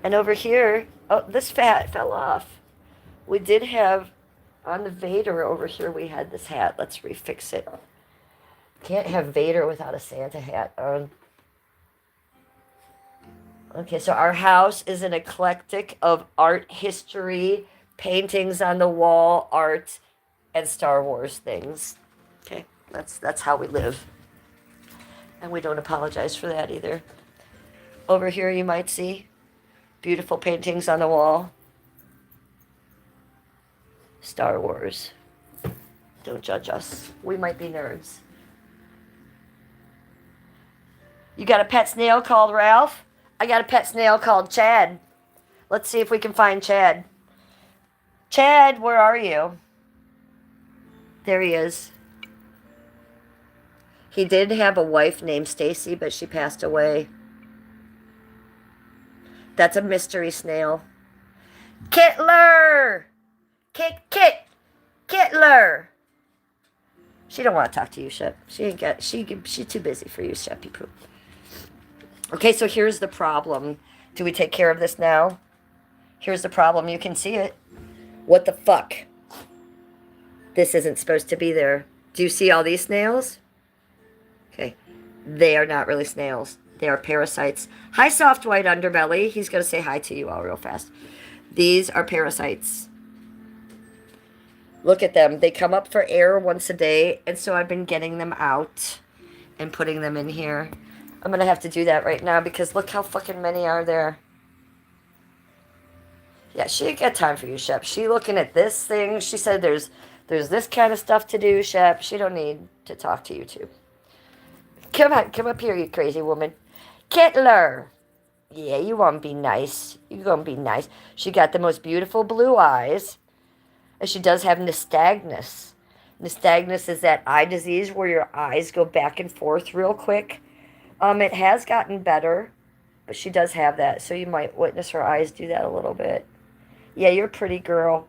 And over here, oh, this hat fell off. We did have, on the Vader over here, we had this hat. Let's refix it. Can't have Vader without a Santa hat on. Okay, so our house is an eclectic of art history, paintings on the wall, art, and Star Wars things. Okay, that's how we live. And we don't apologize for that either. Over here you might see beautiful paintings on the wall. Star Wars. Don't judge us. We might be nerds. You got a pet snail called Ralph? I got a pet snail called Chad. Let's see if we can find Chad. Chad, where are you? There he is. He did have a wife named Stacy, but she passed away. That's a mystery snail. Kittler! Kittler! She don't want to talk to you, Shep. She's too busy for you, Sheppy Poop. Okay, so here's the problem. Do we take care of this now? Here's the problem. You can see it. What the fuck? This isn't supposed to be there. Do you see all these snails? Okay. They are not really snails. They are parasites. Hi, soft white underbelly. He's going to say hi to you all real fast. These are parasites. Look at them. They come up for air once a day, and so I've been getting them out and putting them in here. I'm going to have to do that right now because look how fucking many are there. Yeah, she ain't got time for you, Shep. She looking at this thing. She said there's this kind of stuff to do, Shep. She don't need to talk to you two. Come on, come up here, you crazy woman. Kittler. Yeah, you want to be nice. You gonna be nice. She got the most beautiful blue eyes. And she does have nystagmus. Nystagmus is that eye disease where your eyes go back and forth real quick. It has gotten better, but she does have that, so you might witness her eyes do that a little bit. Yeah, you're a pretty girl.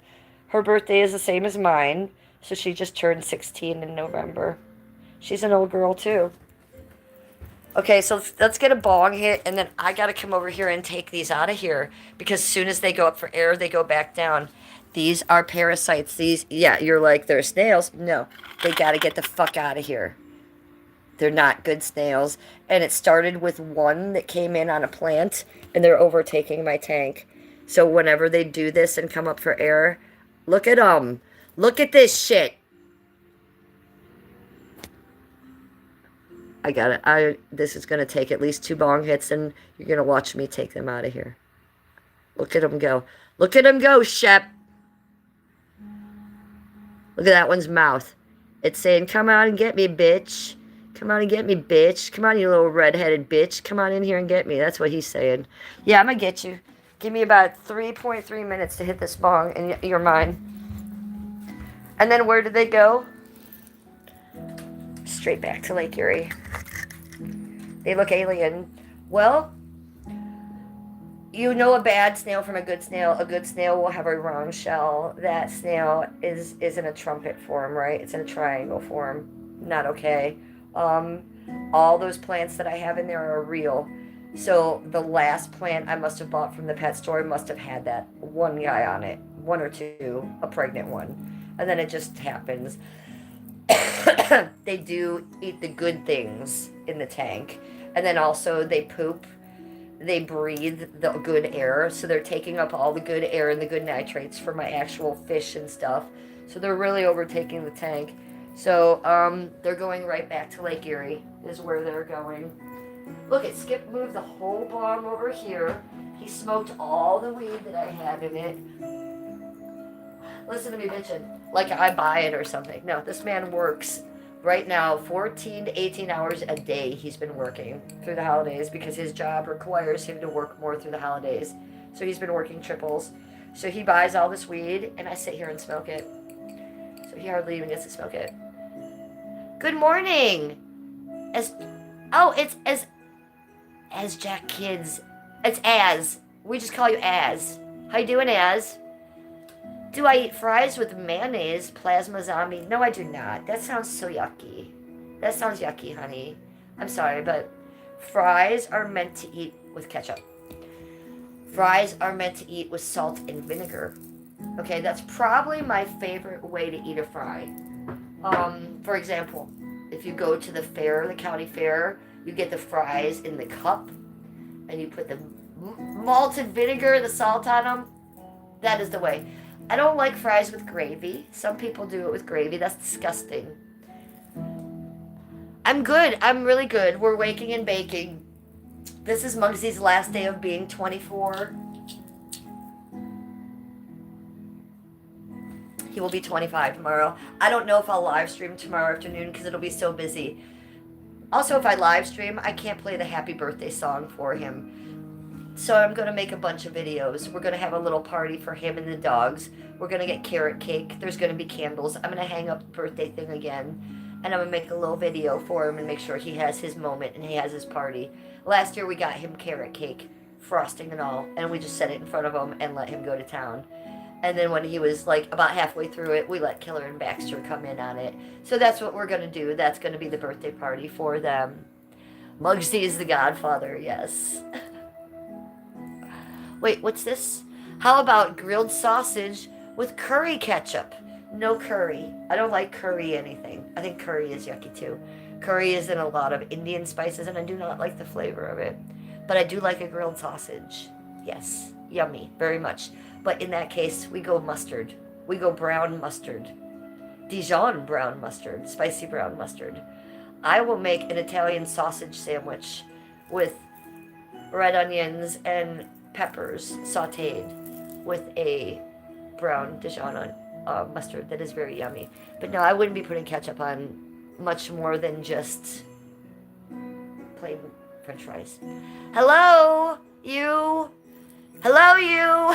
Her birthday is the same as mine, so she just turned 16 in November. She's an old girl, too. Okay, so let's get a bong hit, and then I got to come over here and take these out of here, because as soon as they go up for air, they go back down. These are parasites. These, yeah, you're like, they're snails. No, they got to get the fuck out of here. They're not good snails. And it started with one that came in on a plant, and they're overtaking my tank. So whenever they do this and come up for air, look at them. Look at this shit. I got it. This is going to take at least 2 bong hits, and you're going to watch me take them out of here. Look at them go. Look at them go, Shep. Look at that one's mouth. It's saying, come out and get me, bitch. Come on and get me, bitch. Come on, you little redheaded bitch. Come on in here and get me. That's what he's saying. Yeah, I'm going to get you. Give me about 3.3 minutes to hit this bong, and you're mine. And then where did they go? Straight back to Lake Erie. They look alien. Well, you know a bad snail from a good snail. A good snail will have a round shell. That snail is in a trumpet form, right? It's in a triangle form. Not okay. All those plants that I have in there are real. So the last plant I must have bought from the pet store must have had that one guy on it. 1 or 2, a pregnant one. And then it just happens. They do eat the good things in the tank. And then also they poop. They breathe the good air. So they're taking up all the good air and the good nitrates for my actual fish and stuff. So they're really overtaking the tank. So they're going right back to Lake Erie is where they're going. Look, Skip moved the whole bong over here. He smoked all the weed that I had in it. Listen to me bitching. Like I buy it or something. No, this man works right now 14 to 18 hours a day. He's been working through the holidays because his job requires him to work more through the holidays. So he's been working triples. So he buys all this weed and I sit here and smoke it. So he hardly even gets to smoke it. Good morning. It's as Jack Kids. It's Az. We just call you Az. How you doing, Az? Do I eat fries with mayonnaise, plasma zombie? No, I do not. That sounds so yucky. That sounds yucky, honey. I'm sorry, but fries are meant to eat with ketchup. Fries are meant to eat with salt and vinegar. Okay, that's probably my favorite way to eat a fry. For example, if you go to the fair, the county fair, you get the fries in the cup, and you put the malted vinegar, the salt on them. That is the way. I don't like fries with gravy. Some people do it with gravy. That's disgusting. I'm good. I'm really good. We're waking and baking. This is Muggsy's last day of being 24. He will be 25 tomorrow. I don't know if I'll live stream tomorrow afternoon because it'll be so busy. Also, if I live stream, I can't play the happy birthday song for him. So I'm going to make a bunch of videos. We're going to have a little party for him and the dogs. We're going to get carrot cake. There's going to be candles. I'm going to hang up the birthday thing again. And I'm going to make a little video for him and make sure he has his moment and he has his party. Last year we got him carrot cake, frosting and all. And we just set it in front of him and let him go to town. And then when he was like about halfway through it, we let Killer and Baxter come in on it. So that's what we're going to do. That's going to be the birthday party for them. Muggsy is the godfather, yes. Wait, what's this? How about grilled sausage with curry ketchup? No curry. I don't like curry anything. I think curry is yucky too. Curry is in a lot of Indian spices and I do not like the flavor of it. But I do like a grilled sausage. Yes, yummy, very much. But in that case, we go mustard. We go brown mustard. Dijon brown mustard. Spicy brown mustard. I will make an Italian sausage sandwich with red onions and peppers sauteed with a brown Dijon mustard. That is very yummy. But no, I wouldn't be putting ketchup on much more than just plain French fries. Hello, you. Hello, you.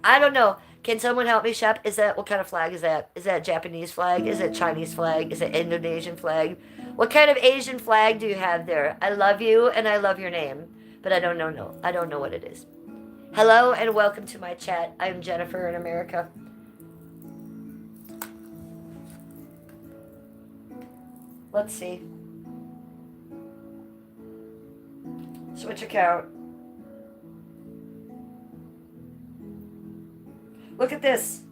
I don't know. Can someone help me, Shep? Is that, what kind of flag is that? Is that Japanese flag? Is it Chinese flag? Is it Indonesian flag? What kind of Asian flag do you have there? I love you and I love your name, but I don't know. No, I don't know what it is. Hello and welcome to my chat. I'm Jennifer in America. Let's see. Switch account. Look at this.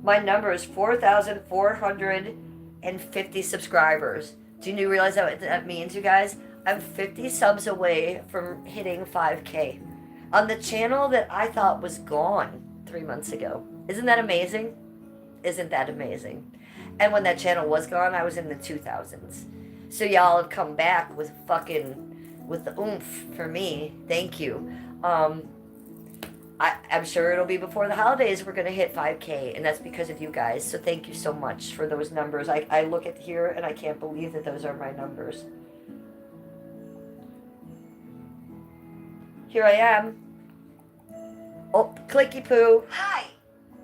My number is 4,450 subscribers. Do you realize what that means, you guys? I'm 50 subs away from hitting 5K on the channel that I thought was gone 3 months ago. Isn't that amazing? Isn't that amazing? And when that channel was gone, I was in the 2000s. So y'all have come back with the oomph for me. Thank you. I'm sure it'll be before the holidays we're going to hit 5K, and that's because of you guys. So thank you so much for those numbers. I look at here, and I can't believe that those are my numbers. Here I am. Oh, clicky poo. Hi,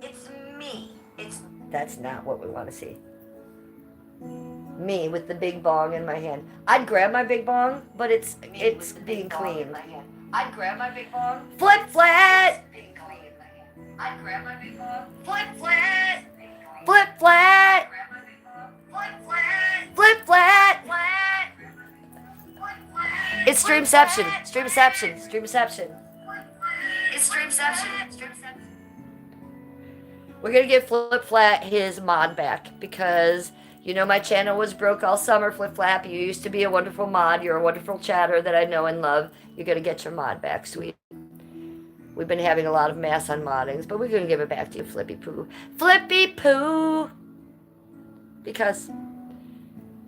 it's me. That's not what we want to see. Me with the big bong in my hand. I'd grab my big bong, but it's being cleaned. I'd grab my big bong. Flip flat! I'd grab my big bong. Flip flat! Flip flat! Flip flat! Flip flat! It's Streamception. Streamception. Streamception. It's Streamception. We're going to give Flip Flat his mod back because, you know, my channel was broke all summer, Flip Flap. You used to be a wonderful mod. You're a wonderful chatter that I know and love. You're going to get your mod back, sweet. We've been having a lot of mass unmoddings, but we're going to give it back to you, Flippy Poo. Flippy Poo! Because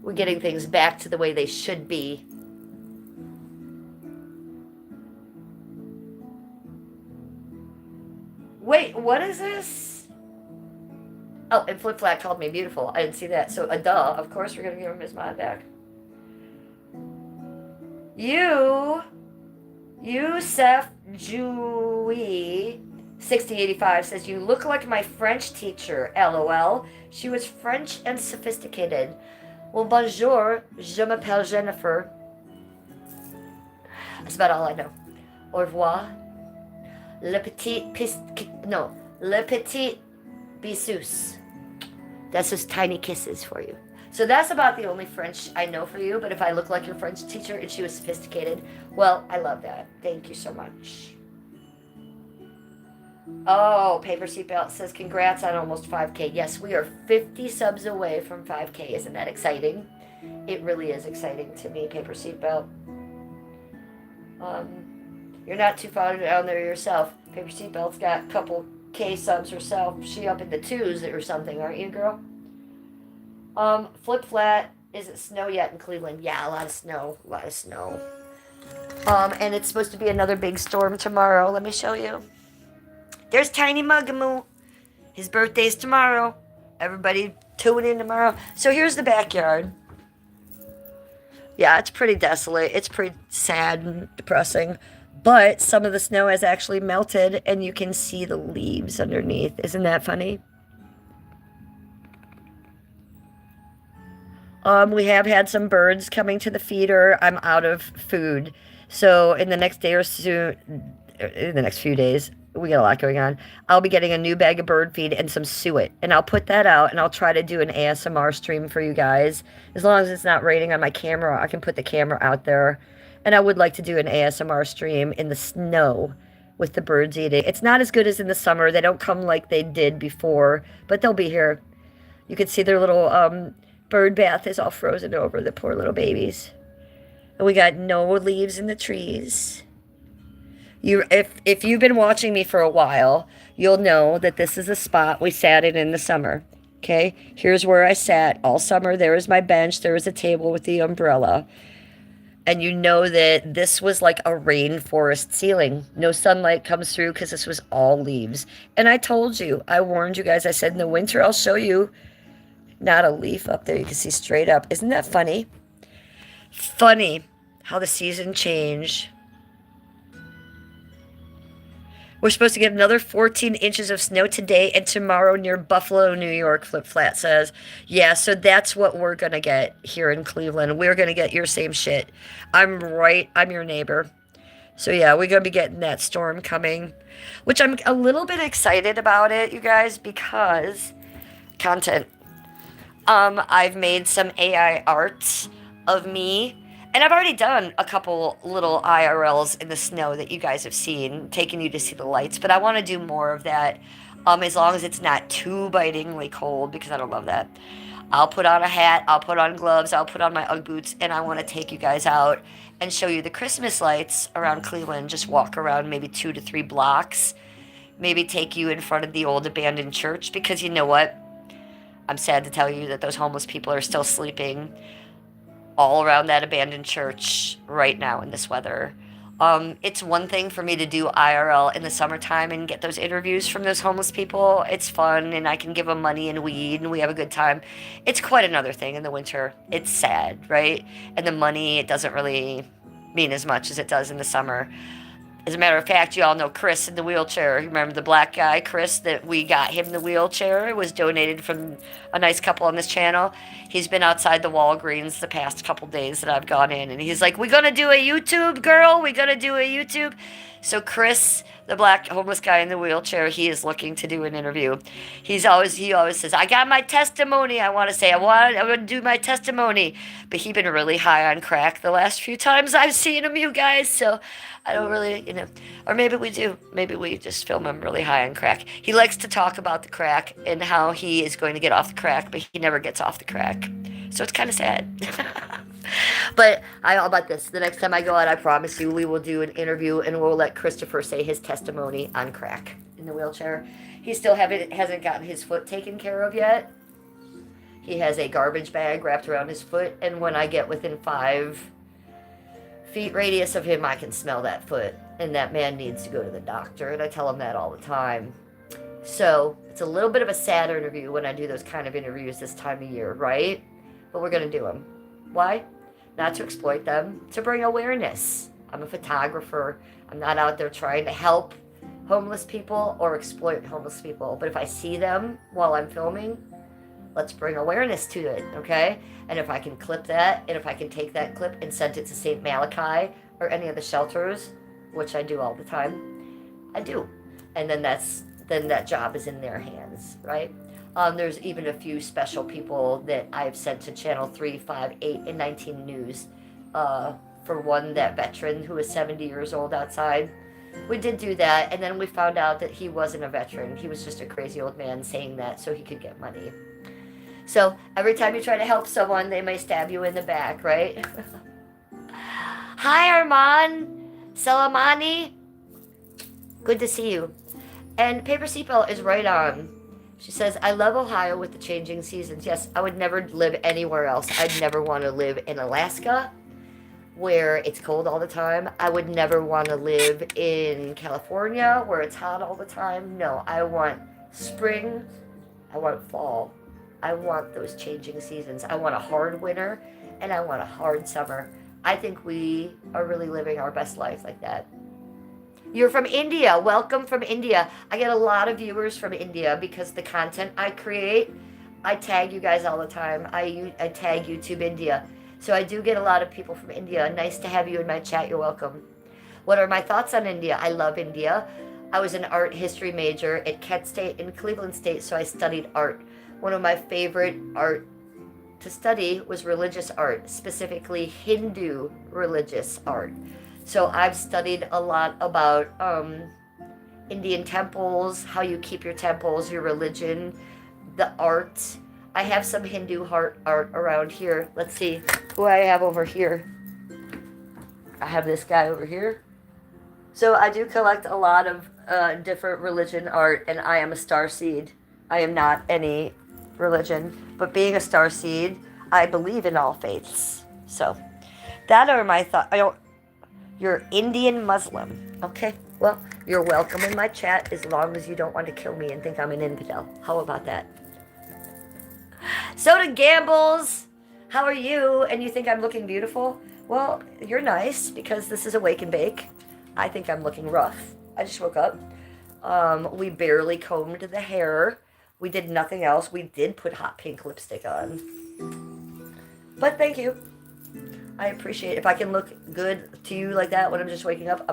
we're getting things back to the way they should be. Wait, what is this? Oh, and Flip Flat called me beautiful. I didn't see that. So, duh, of course we're going to give him his mod back. Youssef Jewy 6085 says, you look like my French teacher, LOL. She was French and sophisticated. Well, bonjour, je m'appelle Jennifer. That's about all I know. Au revoir. Le petit bisous. That's just tiny kisses for you. So that's about the only French I know for you. But if I look like your French teacher and she was sophisticated, well, I love that. Thank you so much. Oh, Paper Seatbelt says, congrats on almost 5K. Yes, we are 50 subs away from 5K. Isn't that exciting? It really is exciting to me, Paper Seatbelt. You're not too far down there yourself. Paper Seatbelt's got a couple K subs herself. She up in the 2s or something, aren't you, girl? Flip Flat, is it snow yet in Cleveland? Yeah, a lot of snow. And it's supposed to be another big storm tomorrow. Let me show you. There's Tiny Mugamoo. His birthday's tomorrow. Everybody tune in tomorrow. So here's the backyard. Yeah, it's pretty desolate. It's pretty sad and depressing. But some of the snow has actually melted and you can see the leaves underneath. Isn't that funny? We have had some birds coming to the feeder. I'm out of food. So in the next day or soon, in the next few days, we got a lot going on. I'll be getting a new bag of bird feed and some suet. And I'll put that out and I'll try to do an ASMR stream for you guys. As long as it's not raining on my camera, I can put the camera out there. And I would like to do an ASMR stream in the snow with the birds eating. It's not as good as in the summer. They don't come like they did before, but they'll be here. You can see their little bird bath is all frozen over, the poor little babies. And we got no leaves in the trees. If you've been watching me for a while, you'll know that this is a spot we sat in the summer. Okay, here's where I sat all summer. There is my bench. There is a table with the umbrella. And you know that this was like a rainforest ceiling. No sunlight comes through because this was all leaves. And I told you, I warned you guys. I said in the winter, I'll show you. Not a leaf up there. You can see straight up. Isn't that funny? Funny how the season changed. We're supposed to get another 14 inches of snow today and tomorrow near Buffalo, New York, Flip Flat says. Yeah, so that's what we're going to get here in Cleveland. We're going to get your same shit. I'm your neighbor. So yeah, we're going to be getting that storm coming, which I'm a little bit excited about it, you guys, because content. I've made some AI arts of me. And I've already done a couple little IRLs in the snow that you guys have seen, taking you to see the lights. But I want to do more of that, as long as it's not too bitingly cold, because I don't love that. I'll put on a hat, I'll put on gloves, I'll put on my Ugg boots, and I want to take you guys out and show you the Christmas lights around Cleveland. Just walk around maybe 2 to 3 blocks. Maybe take you in front of the old abandoned church, because you know what? I'm sad to tell you that those homeless people are still sleeping all around that abandoned church right now in this weather. It's one thing for me to do IRL in the summertime and get those interviews from those homeless people. It's fun and I can give them money and weed and we have a good time. It's quite another thing in the winter. It's sad, right? And the money, it doesn't really mean as much as it does in the summer. As a matter of fact, you all know Chris in the wheelchair. Remember the black guy, Chris, that we got him the wheelchair? It was donated from a nice couple on this channel. He's been outside the Walgreens the past couple days that I've gone in. And he's like, we going to do a YouTube, girl? We going to do a YouTube? So Chris, the black homeless guy in the wheelchair, he is looking to do an interview. He always says, I got my testimony. I want to do my testimony. But he's been really high on crack the last few times I've seen him, you guys. So I don't really, or maybe we do. Maybe we just film him really high on crack. He likes to talk about the crack and how he is going to get off the crack, but he never gets off the crack. So it's kind of sad. But how about this? The next time I go out, I promise you, we will do an interview and we'll let Christopher say his testimony on crack in the wheelchair. He still hasn't gotten his foot taken care of yet. He has a garbage bag wrapped around his foot, and when I get within 5 feet radius of him, I can smell that foot, and that man needs to go to the doctor, and I tell him that all the time. So it's a little bit of a sad interview when I do those kind of interviews this time of year, right? But we're going to do them. Why? Not to exploit them, to bring awareness. I'm a photographer. I'm not out there trying to help homeless people or exploit homeless people. But if I see them while I'm filming, let's bring awareness to it, okay? And if I can clip that, and if I can take that clip and send it to St. Malachi or any of the shelters, which I do all the time, I do. And then that job is in their hands, right? There's even a few special people that I've sent to Channel 3, 5, 8, and 19 News. For one, that veteran who was 70 years old outside. We did do that, and then we found out that he wasn't a veteran. He was just a crazy old man saying that so he could get money. So every time you try to help someone, they may stab you in the back, right? Hi, Armand. Salamani. Good to see you. And Paper Seatbelt is right on. She says, I love Ohio with the changing seasons. Yes, I would never live anywhere else. I'd never want to live in Alaska, where it's cold all the time. I would never want to live in California, where it's hot all the time. No, I want spring. I want fall. I want those changing seasons. I want a hard winter, and I want a hard summer. I think we are really living our best life like that. You're from India. Welcome from India. I get a lot of viewers from India because the content I create, I tag you guys all the time. I tag YouTube India. So I do get a lot of people from India. Nice to have you in my chat. You're welcome. What are my thoughts on India? I love India. I was an art history major at Kent State in Cleveland State, so I studied art. One of my favorite art to study was religious art, specifically Hindu religious art. So I've studied a lot about Indian temples, how you keep your temples, your religion, the art. I have some Hindu art around here. Let's see who I have over here. I have this guy over here. So I do collect a lot of different religion art, and I am a starseed. I am not any religion, but being a starseed, I believe in all faiths. So that are my thoughts. You're Indian Muslim. Okay, well, you're welcome in my chat as long as you don't want to kill me and think I'm an infidel. How about that? Soda Gambles, how are you? And you think I'm looking beautiful? Well, you're nice because this is a wake and bake. I think I'm looking rough. I just woke up. We barely combed the hair. We did nothing else. We did put hot pink lipstick on. But thank you. I appreciate it. If I can look good to you like that when I'm just waking up,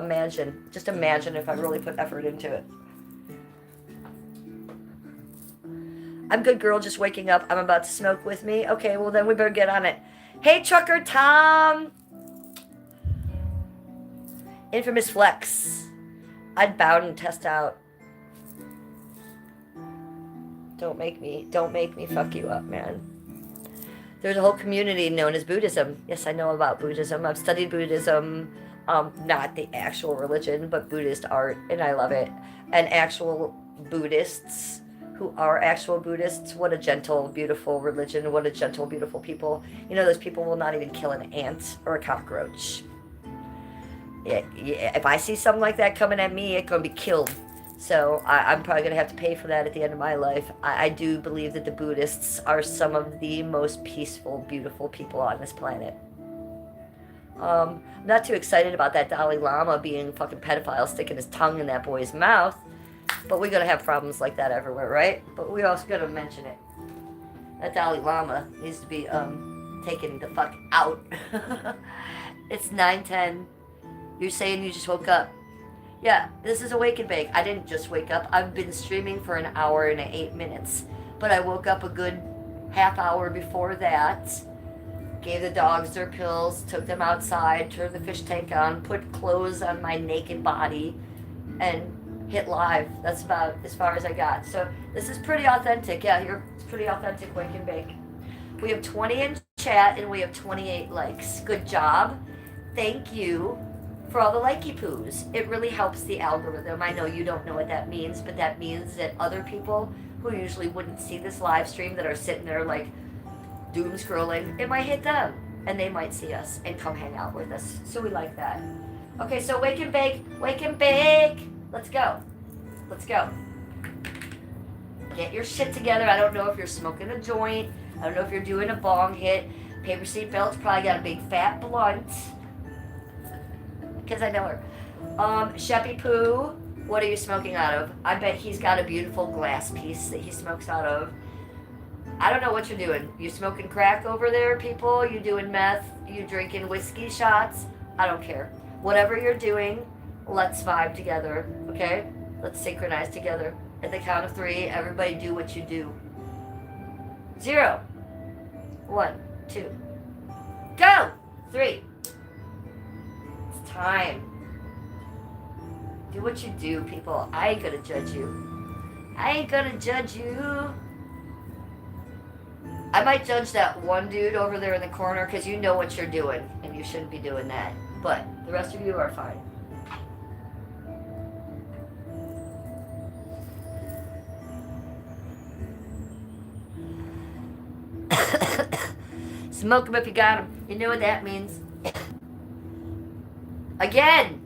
just imagine if I really put effort into it. I'm good, girl, just waking up. I'm about to smoke with me. Okay, well then we better get on it. Hey, Trucker Tom. Infamous Flex. I'd bound and test out. Don't make me fuck you up, man. There's a whole community known as Buddhism. Yes, I know about Buddhism. I've studied Buddhism, not the actual religion, but Buddhist art, and I love it. And actual Buddhists who are actual Buddhists, what a gentle, beautiful religion, what a gentle, beautiful people. You know, those people will not even kill an ant or a cockroach. Yeah, if I see something like that coming at me, it's going to be killed. So I'm probably going to have to pay for that at the end of my life. I do believe that the Buddhists are some of the most peaceful, beautiful people on this planet. I'm not too excited about that Dalai Lama being a fucking pedophile sticking his tongue in that boy's mouth. But we're going to have problems like that everywhere, right? But we also got to mention it. That Dalai Lama needs to be taken the fuck out. It's 9:10. You're saying you just woke up. Yeah, this is a wake and bake. I didn't just wake up. I've been streaming for an hour and 8 minutes. But I woke up a good half hour before that. Gave the dogs their pills, took them outside, turned the fish tank on, put clothes on my naked body, and hit live. That's about as far as I got. So this is pretty authentic. Yeah, it's pretty authentic wake and bake. We have 20 in chat and we have 28 likes. Good job. Thank you for all the likey poos. It really helps the algorithm. I know you don't know what that means, but that means that other people who usually wouldn't see this live stream that are sitting there like doom scrolling, it might hit them and they might see us and come hang out with us. So we like that. Okay, so wake and bake, wake and bake. Let's go. Let's go. Get your shit together. I don't know if you're smoking a joint. I don't know if you're doing a bong hit. Paper Seat Belt's probably got a big fat blunt. Because I know her. Sheppy Poo, what are you smoking out of? I bet he's got a beautiful glass piece that he smokes out of. I don't know what you're doing. You smoking crack over there, people? You doing meth? You drinking whiskey shots? I don't care. Whatever you're doing, let's vibe together, okay? Let's synchronize together. At the count of 3, everybody do what you do. 0, 1, 2, go! 3. It's time. Do what you do, people. I ain't gonna judge you. I ain't gonna judge you. I might judge that one dude over there in the corner because you know what you're doing and you shouldn't be doing that. But the rest of you are fine. Smoke them if you got them. You know what that means. Again.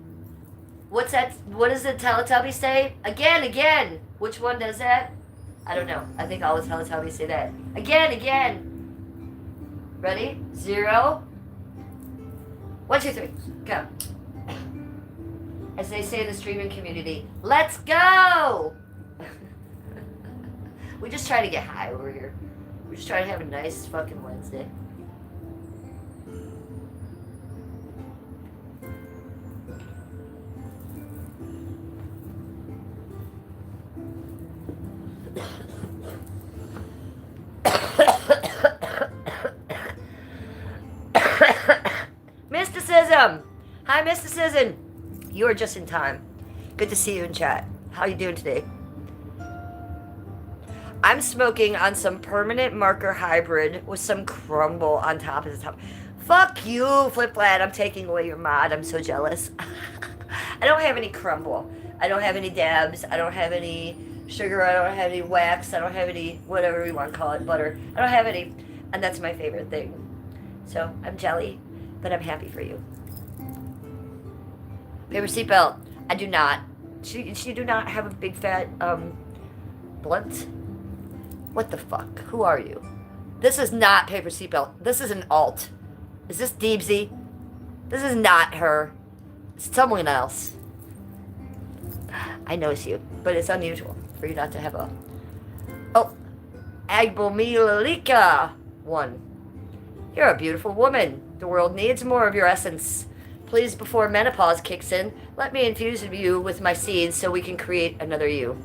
What's that? What does the Teletubby say? Again, again. Which one does that? I don't know. I think all the Teletubbies say that. Again, again. Ready? 0. 1, 2, 3. Go. As they say in the streaming community, let's go! We just try to get high over here. We just try to have a nice fucking Wednesday. Mysticism! Hi, Mysticism! You are just in time. Good to see you in chat. How are you doing today? I'm smoking on some permanent marker hybrid with some crumble on top of the top. Fuck you, Flip Flat. I'm taking away your mod. I'm so jealous. I don't have any crumble. I don't have any dabs. I don't have any sugar. I don't have any wax. I don't have any whatever you want to call it, butter. I don't have any. And that's my favorite thing. So I'm jelly, but I'm happy for you. Paper seatbelt. I do not. She do not have a big fat blunt. What the fuck? Who are you? This is not Paper seatbelt. This is an alt. Is this Deebsy? This is not her. It's someone else. I notice you, but it's unusual for you not to have a. Oh, Agbomilika 1. You're a beautiful woman. The world needs more of your essence. Please, before menopause kicks in, let me infuse you with my seeds so we can create another you.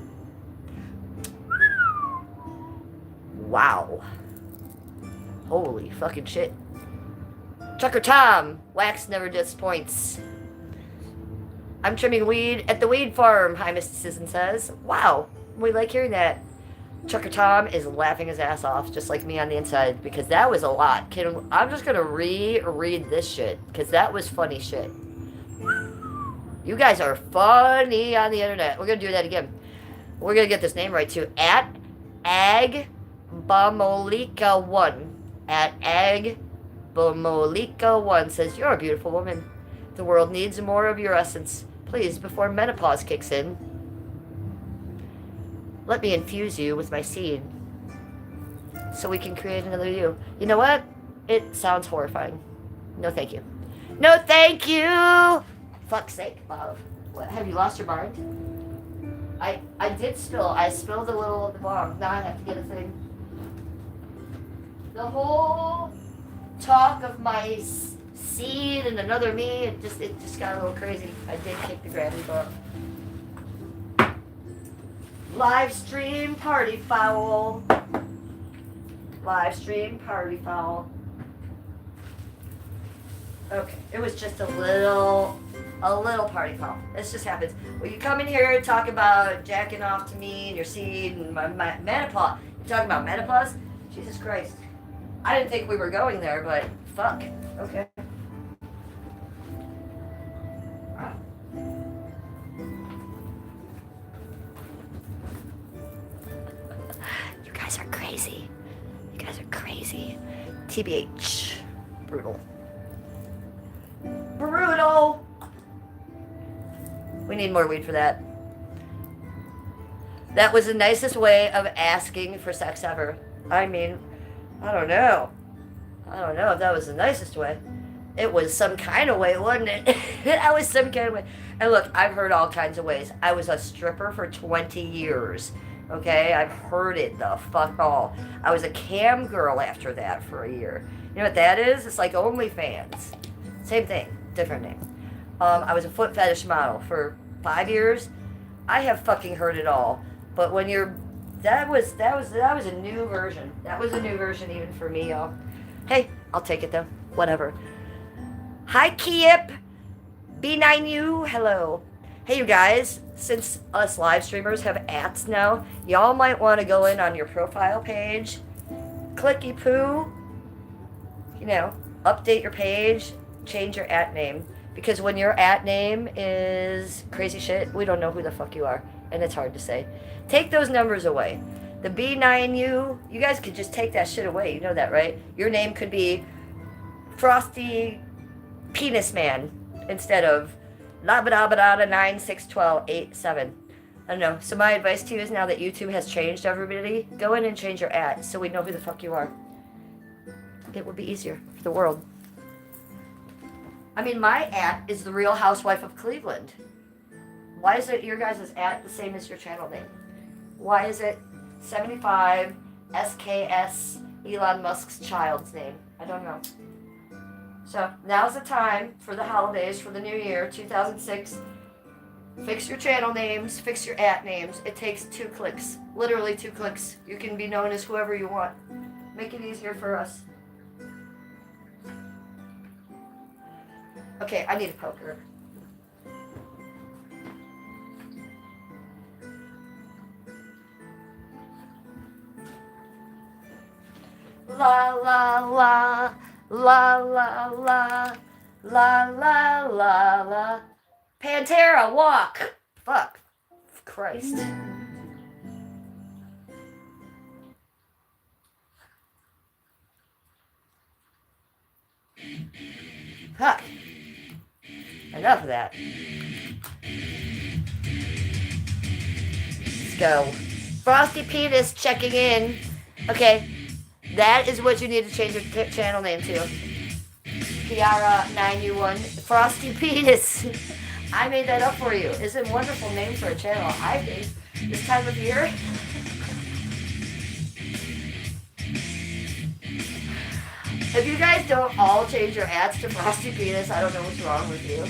Wow. Holy fucking shit. Trucker Tom, wax never disappoints. I'm trimming weed at the weed farm, High Mysticism says. Wow, we like hearing that. Trucker Tom is laughing his ass off, just like me on the inside, because that was a lot. I'm just going to reread this shit, because that was funny shit. You guys are funny on the internet. We're going to do that again. We're going to get this name right, too. At Agbomolika1. At Agbomolika1 says, you're a beautiful woman. The world needs more of your essence. Please, before menopause kicks in, let me infuse you with my seed so we can create another you. You know what? It sounds horrifying. No, thank you. No, thank you! Fuck's sake, love. What, have you lost your mind? I did spill. I spilled a little of the bomb. Now I have to get a thing. The whole talk of my seed and another me, it just got a little crazy. I did kick the gravity bomb. Live stream party foul. Live stream party foul. Okay, it was just a little party foul. This just happens. Well, you come in here and talk about jacking off to me and your seed and my menopause. You talking about menopause? Jesus Christ. I didn't think we were going there, but fuck. Okay. You guys are crazy. You guys are crazy. TBH. Brutal. Brutal! We need more weed for that. That was the nicest way of asking for sex ever. I mean, I don't know. I don't know if that was the nicest way. It was some kind of way, wasn't it? That was some kind of way. And look, I've heard all kinds of ways. I was a stripper for 20 years. Okay? I've heard it the fuck all. I was a cam girl after that for a year. You know what that is? It's like OnlyFans. Same thing. Different name. I was a foot fetish model for 5 years. I have fucking heard it all. But when you're... That was a new version. That was a new version even for me, y'all. Hey, I'll take it though. Whatever. Hi, Kiep. B9U. Hello. Hey, you guys. Since us live streamers have ats now, y'all might want to go in on your profile page. Clicky poo. You know, update your page. Change your at name. Because when your at name is crazy shit, we don't know who the fuck you are. And it's hard to say. Take those numbers away. The B9U, you guys could just take that shit away. You know that, right? Your name could be Frosty Penis Man instead of Labadabadada 961287. I don't know. So my advice to you is now that YouTube has changed everybody, go in and change your at so we know who the fuck you are. It would be easier for the world. I mean, my @ is the Real Housewife of Cleveland. Why is it your guys' @ the same as your channel name? Why is it 75 SKS Elon Musk's child's name? I don't know. So now's the time for the holidays, for the new year, 2006. Fix your channel names, fix your @ names. It takes 2 clicks, literally 2 clicks. You can be known as whoever you want. Make it easier for us. Okay, I need a poker. La la la, la la la, la la la la. Pantera, walk! Fuck. Christ. Fuck. Enough of that. Let's go. Frosty Penis checking in. Okay. That is what you need to change your channel name to. Kiara9U1. Frosty Penis. I made that up for you. It's a wonderful name for a channel, I think. This time of year. If you guys don't all change your @ to Frosty Penis, I don't know what's wrong with you.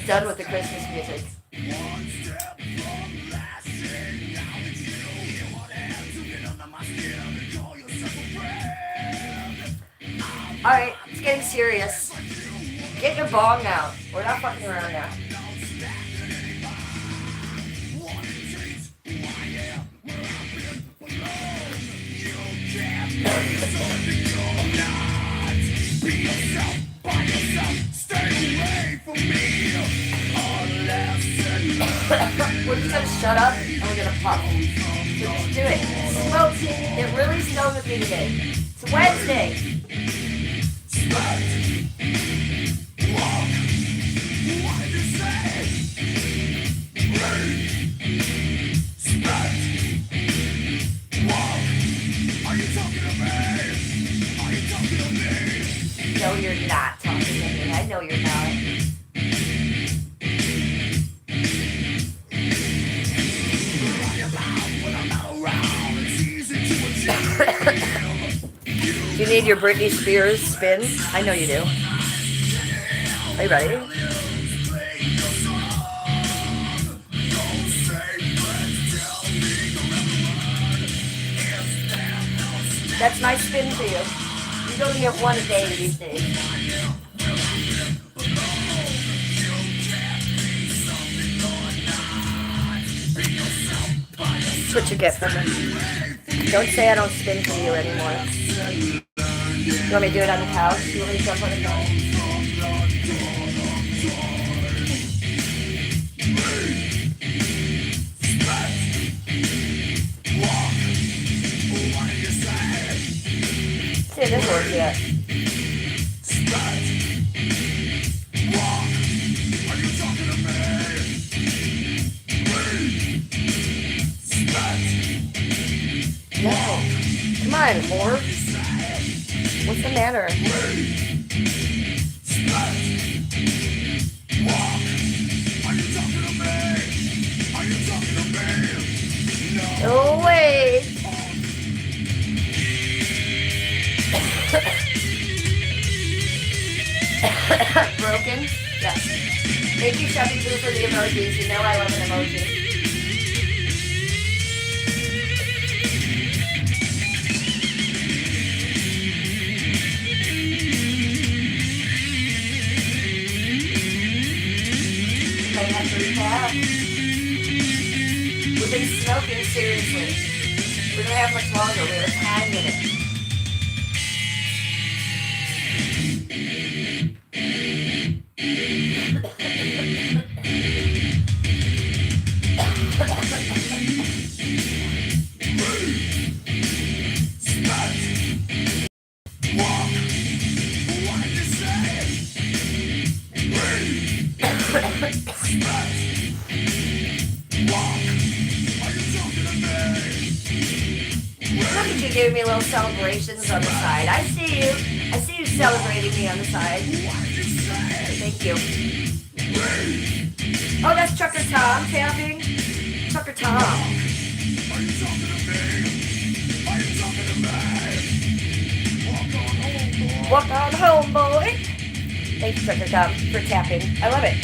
Done with the Christmas music. Alright, it's getting serious. Get your bong out. We're not fucking around now. We're just gonna shut up and we're gonna puff. So just do it. Smoke. It really snowed with me today. It's Wednesday. No, you're not talking to me. I know you're not. You need your Britney Spears spin? I know you do. Are you ready? That's my spin for you. You only get one a day these days. That's what you get from it. Don't say I don't spin for you anymore. You want me to do it on the couch? You want me to jump on the couch? See if this works yet. No. Come on, whore. What's the matter? Oh, wait. Broken? Yes. Thank you, Chevy Boo, for the emojis. You know I love an emoji. We've been smoking seriously. We don't have much longer. We have 9 minutes. Are you talking to me? giving me little celebrations on the side. I see you. I see you celebrating me on the side. Thank you. Oh, that's Trucker Tom tapping. Trucker Tom. Walk on home, boy. Thanks, Trucker Tom, for tapping. I love it.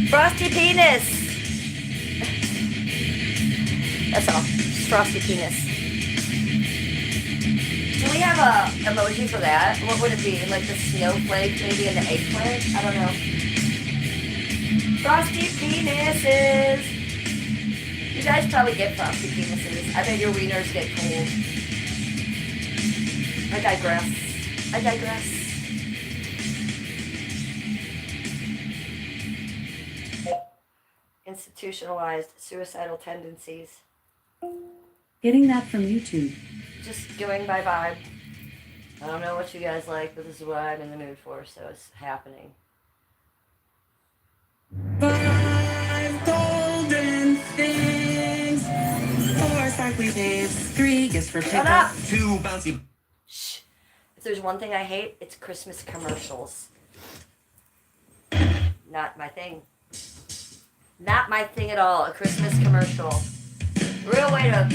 Frosty penis. That's all. Just frosty penis. Do we have a emoji for that? What would it be? Like the snowflake, maybe, and the eggplant? I don't know. Frosty penises. You guys probably get frosty penises. I bet your wieners get cold. I digress. I digress. Institutionalized suicidal tendencies. Getting that from YouTube. Just going by vibe. I don't know what you guys like, but this is what I'm in the mood for, so it's happening. 5 golden things. 4 sparkly babes. 3 gifts for Shut up! pickup. 2 bouncy. Shh. If there's one thing I hate, it's Christmas commercials. Not my thing. Not my thing at all. A Christmas commercial. Real way to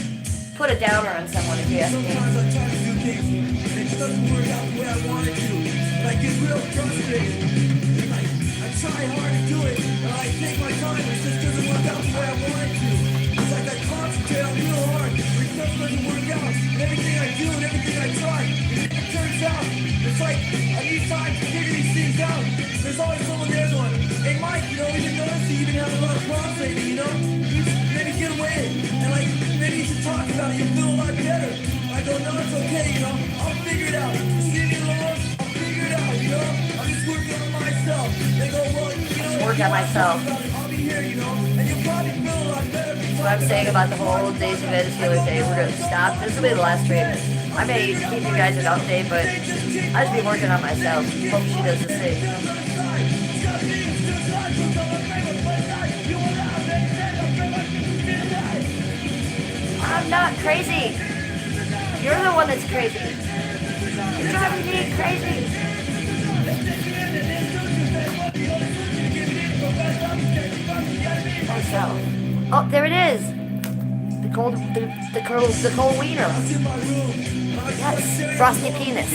put a downer on someone, if you ask me. Sometimes I try to do things, and it doesn't work out the way I want it to. And I get real frustrated. And I try hard to do it, and I take my time, and it just doesn't work out the way I want it to. It's like I concentrate on real hard, but it just doesn't work out. And everything I do and everything I try, it turns out, it's like I need time to figure these things out. There's always someone there going, hey Mike, you know, we didn't notice you even have a lot of problems lately, you know? You should maybe get away, and like, maybe you should talk about it, you'll feel a lot better. I go, no, it's okay, you know, I'll figure it out. Just leave me alone, I'll figure it out, you know? I'm just working on myself. They go, well, you know, Work on myself. I'll be here, you know, and you'll probably feel a lot better. What I'm saying about the whole Days of Ed's the other day, we're going to stop. This will be the last stream. I may keep you guys an update, but I'll just be working on myself. Hope she does the same. I'm not crazy. You're the one that's crazy. You're driving me crazy. Myself. Oh, there it is. The cold wiener. Yes, frosty penis.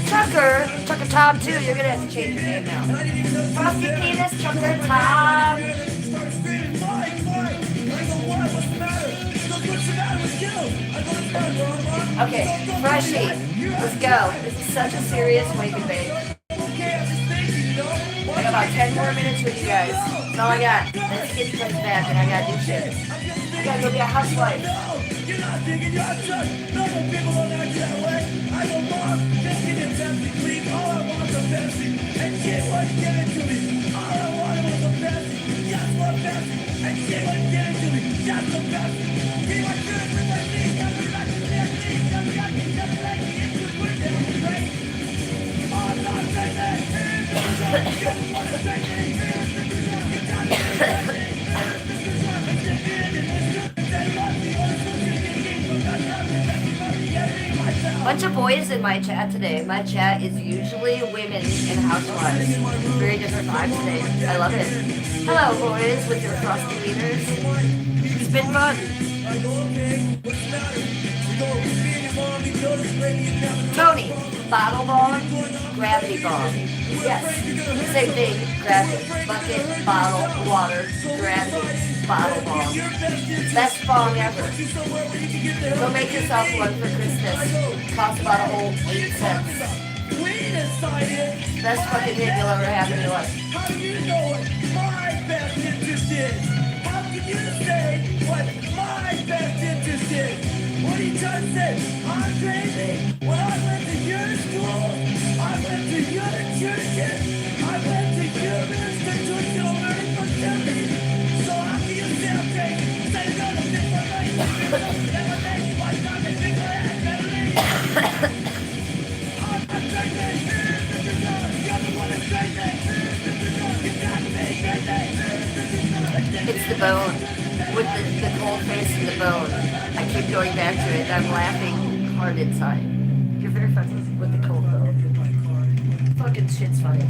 Trucker Tom too. You're gonna have to change your name now. Frosty penis, Trucker Tom. Okay, Freshie, let's go. This is such a serious wake and bake. I got about 10 more minutes with you guys. That's all I got. Then Skitty comes back and I gotta do shit. I gotta go be a housewife. You're not thinking you're just normal people don't act that way. I go, Mom, just get it Pepsi, please. All I want is a Pepsi. And she wouldn't give it to me. All I wanted was a Pepsi. Just one Pepsi. And she wouldn't give it to me. Just a Pepsi. Be my good with my knees. Just be my good with my knees. Just be my good with my knees. Just be my good with my knees. I'm not crazy. Bunch of boys in my chat today. My chat is usually women and housewives. Very different vibe today. I love it. Hello, boys, with your frosty wieners. It's been fun. Tony, bottle bomb, gravity bomb. Yes, same thing. Gravity, bucket, bottle, water, gravity, bottle bomb. Best bomb ever. Go make yourself one for Christmas. Costs about a whole 8 cents. Best fucking hit you'll ever have in your life. How do you know what my best interest is? How can you say what my best interest is? What he just said, I'm crazy. When I went to your school, I went to your churches, I went to your institutional learning facilities. So how can you say I'm crazy? Say no to this for me. Never make my time and think I had better leave. bone. With the cold face and the bone. I keep going back to it. I'm laughing hard inside. You're very funny with the cold bone. Fucking shit's funny.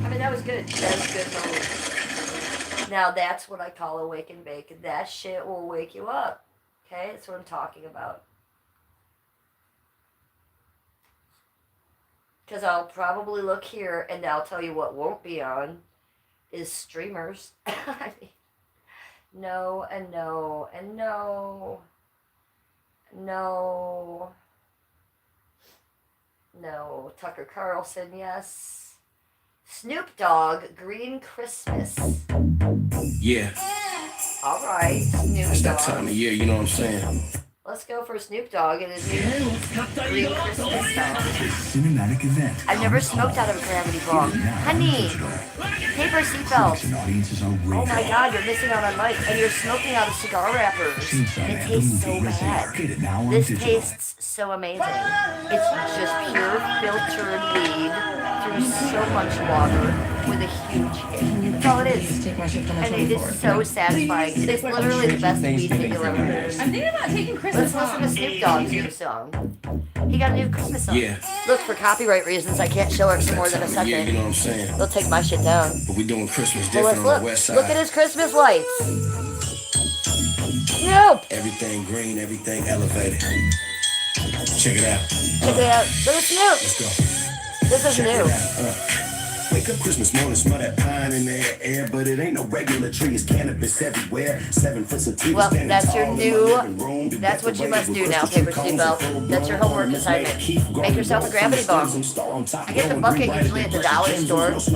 I mean, that was good. That was good moment. Now that's what I call a wake and bake. That shit will wake you up. Okay? That's what I'm talking about. Because I'll probably look here and I'll tell you what won't be on is streamers. I mean, no and no and no. No. No. Tucker Carlson, yes. Snoop Dogg, Green Christmas. Yeah. All right, Snoop It's that Dogg. time of year, you know what I'm saying? Let's go for Snoop Dogg and his new Green Christmas song. Cinematic event. I've never smoked out of a gravity bong. Honey, paper seatbelt. Audiences are Oh my God, you're missing out on life, and you're smoking out of cigar wrappers. It tastes so bad. This tastes so amazing. It's just pure filtered weed through so much water with a huge hit. That's all it is. And it is so satisfying. It is literally the best weed thing you'll ever hear. I'm thinking about taking Christmas Let's listen to Snoop Dogg's new song. He got a new Christmas song. Yeah. Look, for copyright reasons, I can't show it for more than a Time of year, you second. know what I'm saying? They'll take my shit down. But we doing Christmas Well, different let's on the west look. side. Look at his Christmas lights. Snoop! Everything green, everything elevated. Check it out. Check it out. Look at Snoop. Let's go. This is Check new. it out. Wake up Christmas morning, smell that pine in the air, but it ain't no regular tree, it's cannabis everywhere. 7 foot sativa Well, standing that's your tall in my new- living room. That's what you must do now, Crystal Paper tree Seatbelt. cones and That's your homework assignment. Make yourself a gravity bomb. I get the bucket usually at the dollar store. It's just a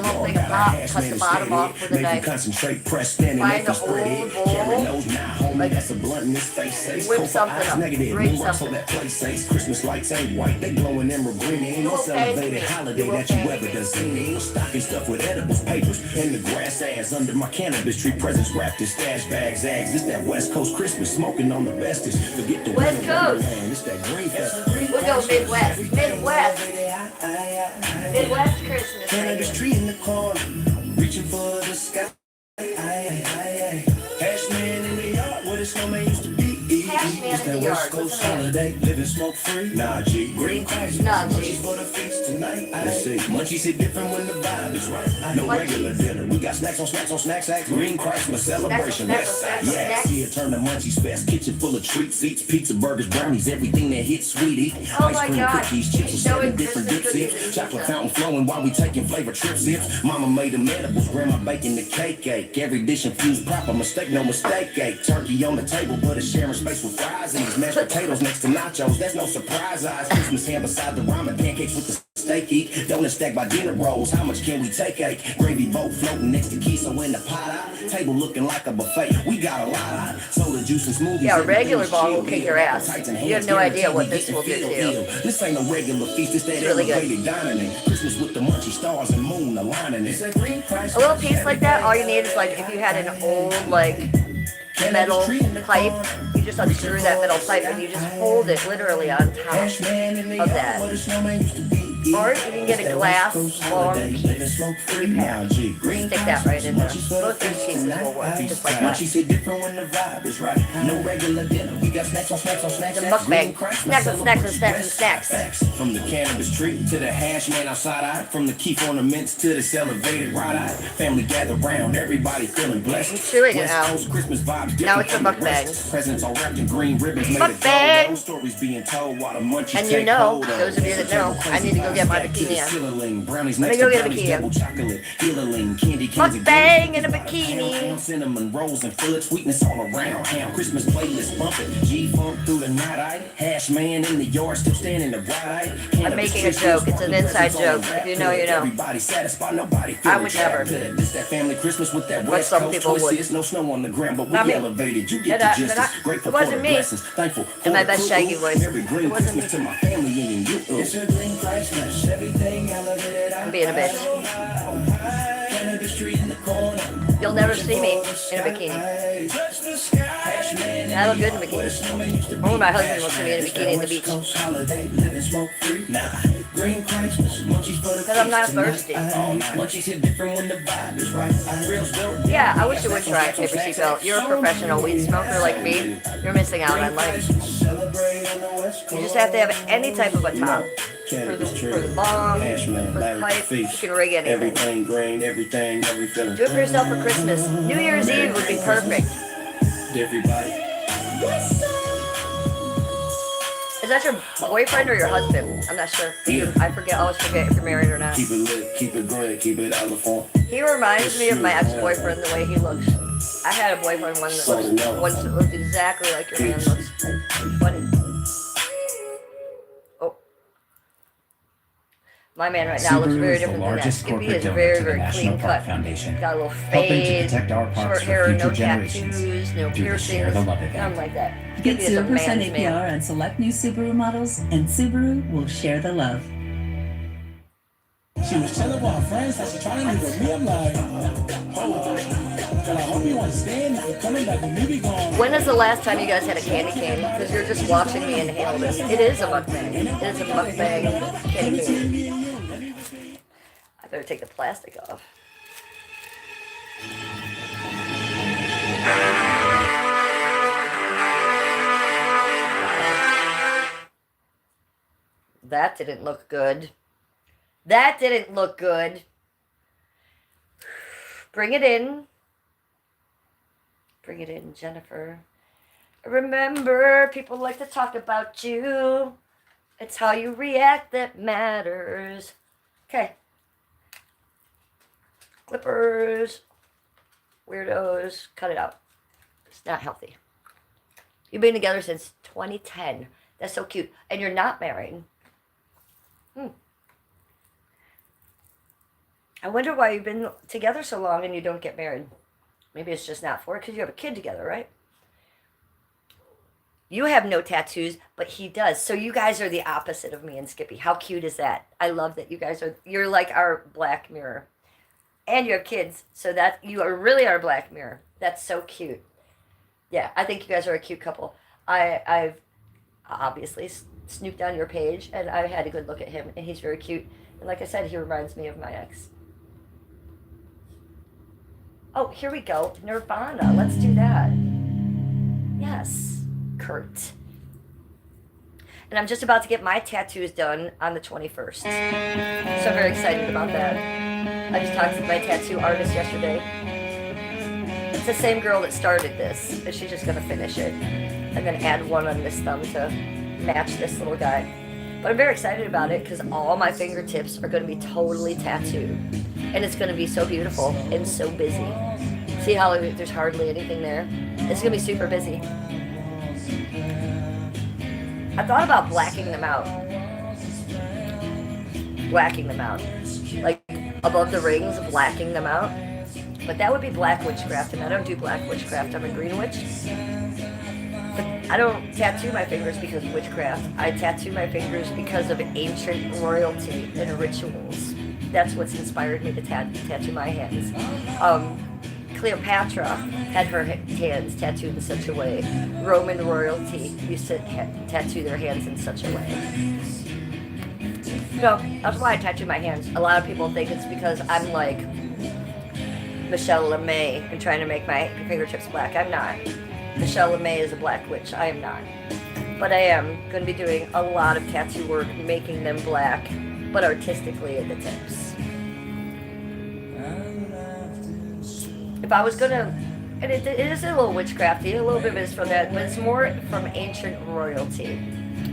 little thing of pop. Cut the bottom off with a knife. Concentrate, press, stand, and Find make the them spread old it. bowl. Carry nose, now, homie, Like, that's a blunt in this face. Says whip cold for something eyes, up. negative. Break Moonwalk, so something. that place says Christmas lights ain't white, they glowing emerald green. Ain't no You will pay celebrated me. holiday You will that you pay ever me. done seen. Ain't no stocking stuff with edibles, papers, and the grass ass under my cannabis tree. Presents wrapped in stash bags, zags. This that West Coast Christmas, smoking on the bestest. Forget the West winter Coast. wonderland. It's that green fest. We'll go Midwest. Midwest. Midwest Christmas. Cannabis baby. tree in the corner, reaching for the sky. Hashman in the yard where the snowman used to be. Hashman It's in that the West yard. Coast What's the name? holiday, living smoke free. Nah, G, green Christ. Nah, G. Munchies for the feast tonight. Let's see. Munchies hit different when the vibe is right. No Munchies. regular dinner. We got snacks on snacks on snacks. Green Christmas celebration. Snacks on West snacks side. on Yeah, snacks. here turn the Munchies fest. Kitchen full of treats, eats, pizza, burgers, brownies, everything that hits sweet. Eat Oh ice my cream, God. cookies, chips, He's and 7 showing different Christmas dip cookies sips. and Chocolate pizza. fountain flowing while we taking flavor trip sips. Mama made them edibles, grandma baking the cake. Every dish infused proper, mistake, no mistake. Turkey on the table, but it's sharing space with fries. And these mashed potatoes next to nachos, that's no surprise. Eyes, Christmas ham beside the ramen, pancakes with the steak. Eat donuts stacked by dinner rolls. How much can we take? Gravy boat floating next to queso in the pot. Table looking like a buffet. We got a lot. Soda juice and smoothies. Yeah, a regular everything's ball will chill. kick your ass. Appetites and You have hands no idea guaranteed what we this getting will do to filled you. ill. This ain't a regular feast, it's that It's really good. elevated dining. Christmas with the munchy stars and moon aligning it. A little piece like that, all you need is like if you had an old like metal pipe, you just unscrew that metal pipe and you just hold it literally on top of that. Or you can get a glass long piece, 3-pack. Stick that right in there. Both these pieces will work, just like that. Munchies hit different when the vibe is right. No regular dinner, we got snacks on snacks on snacks. The mukbang. Snacks and snacks and snacks and snacks. From the cannabis tree to the hash man outside eye, from the keep ornaments to this elevated ride eye. Family gather round, everybody feeling blessed. I'm chewing it West now. Coast Christmas vibes Now different it's a from the mukbang. rest. Presents all wrapped in green ribbons made of Mukbang. gold. Stories being told while the munchies And you take know, hold of. those of you that know, I need to go get my bikini on. Brownies Let me next go to get a brownies, bikini. double chocolate, healing, candy canes and Mukbang in a Ham, bikini. cinnamon rolls and full of sweetness all around. Ham Christmas playlist bumping. G-funk through the night. Hash man in the yard still standing the bright. I'm making a joke. It's an inside joke. If you know, you know. Everybody satisfied, nobody I would never. This that family Christmas with that But West some Coast people twist. would. It's no snow on the ground, but we Not me. elevated. You get And the gist. Grateful it wasn't for the me. blessings. Thankful for In my the best food. shaggy voice. Merry green It wasn't Christmas me. to my family and you. It's a green Christmas, everything elevated. I'm being a bitch. Cannabis tree in the corner. You'll never see me in a bikini. Touch the sky. I look good in a bikini. Only my husband looks at me in a bikini in the beach. Because I'm not thirsty. Yeah, I wish you would try a paper seatbelt. You're a professional weed smoker like me. You're missing out on life. You just have to have any type of a top. For the bong, for the pipe, you can rig anything. Everything green, everything. Do it for yourself for Christmas. New Year's Eve would be perfect. Everybody. Is that your boyfriend or your husband? I'm not sure. I always forget if you're married or not. Keep it lit, keep it green, keep it out of form. He reminds me of my ex-boyfriend the way he looks. I had a boyfriend once that looked exactly like your man looks. Funny. Oh. My man right now looks very different than that. Skippy is very, very clean cut. Got a little fade, short hair, no tattoos, no piercings, nothing like that. Get Skippy is a 0% man's APR man. on select new Subaru models, and Subaru will share the love. She was telling all her friends that she's trying to leave with me. I'm like, oh, but I hope you understand. You're coming back with me be gone. When is the last time you guys had a candy cane? Because you're just watching me inhale this. It is a mukbang. It is a mukbang candy cane. I better take the plastic off. That didn't look good. That didn't look good. Bring it in. Bring it in, Jennifer. Remember, people like to talk about you. It's how you react that matters. Okay. Clippers. Weirdos. Cut it out. It's not healthy. You've been together since 2010. That's so cute. And you're not married. I wonder why you've been together so long and you don't get married. Maybe it's just not for it because you have a kid together, right? You have no tattoos, but he does. So you guys are the opposite of me and Skippy. How cute is that? I love that you guys are, you're like our Black Mirror. And you have kids, so that you are really our Black Mirror. That's so cute. Yeah, I think you guys are a cute couple. I've obviously snooped on your page, and I had a good look at him, and he's very cute. And like I said, he reminds me of my ex. Oh, here we go. Nirvana. Let's do that. Yes, Kurt. And I'm just about to get my tattoos done on the 21st. So I'm very excited about that. I just talked to my tattoo artist yesterday. It's the same girl that started this, but she's just going to finish it. And then add one on this thumb to match this little guy. But I'm very excited about it because all my fingertips are going to be totally tattooed. And it's going to be so beautiful and so busy. See how there's hardly anything there? It's going to be super busy. I thought about blacking them out. Blacking them out. Like above the rings, blacking them out. But that would be black witchcraft, and I don't do black witchcraft. I'm a green witch. But I don't tattoo my fingers because of witchcraft. I tattoo my fingers because of ancient royalty and rituals. That's what's inspired me to tattoo my hands. Cleopatra had her hands tattooed in such a way. Roman royalty used to tattoo their hands in such a way. So that's why I tattoo my hands. A lot of people think it's because I'm like Michelle LeMay and trying to make my fingertips black. I'm not. Michelle LeMay is a black witch. I am not. But I am going to be doing a lot of tattoo work, making them black, but artistically at the tips. If I was going to, and it is a little witchcrafty, a little bit of it is from that, but it's more from ancient royalty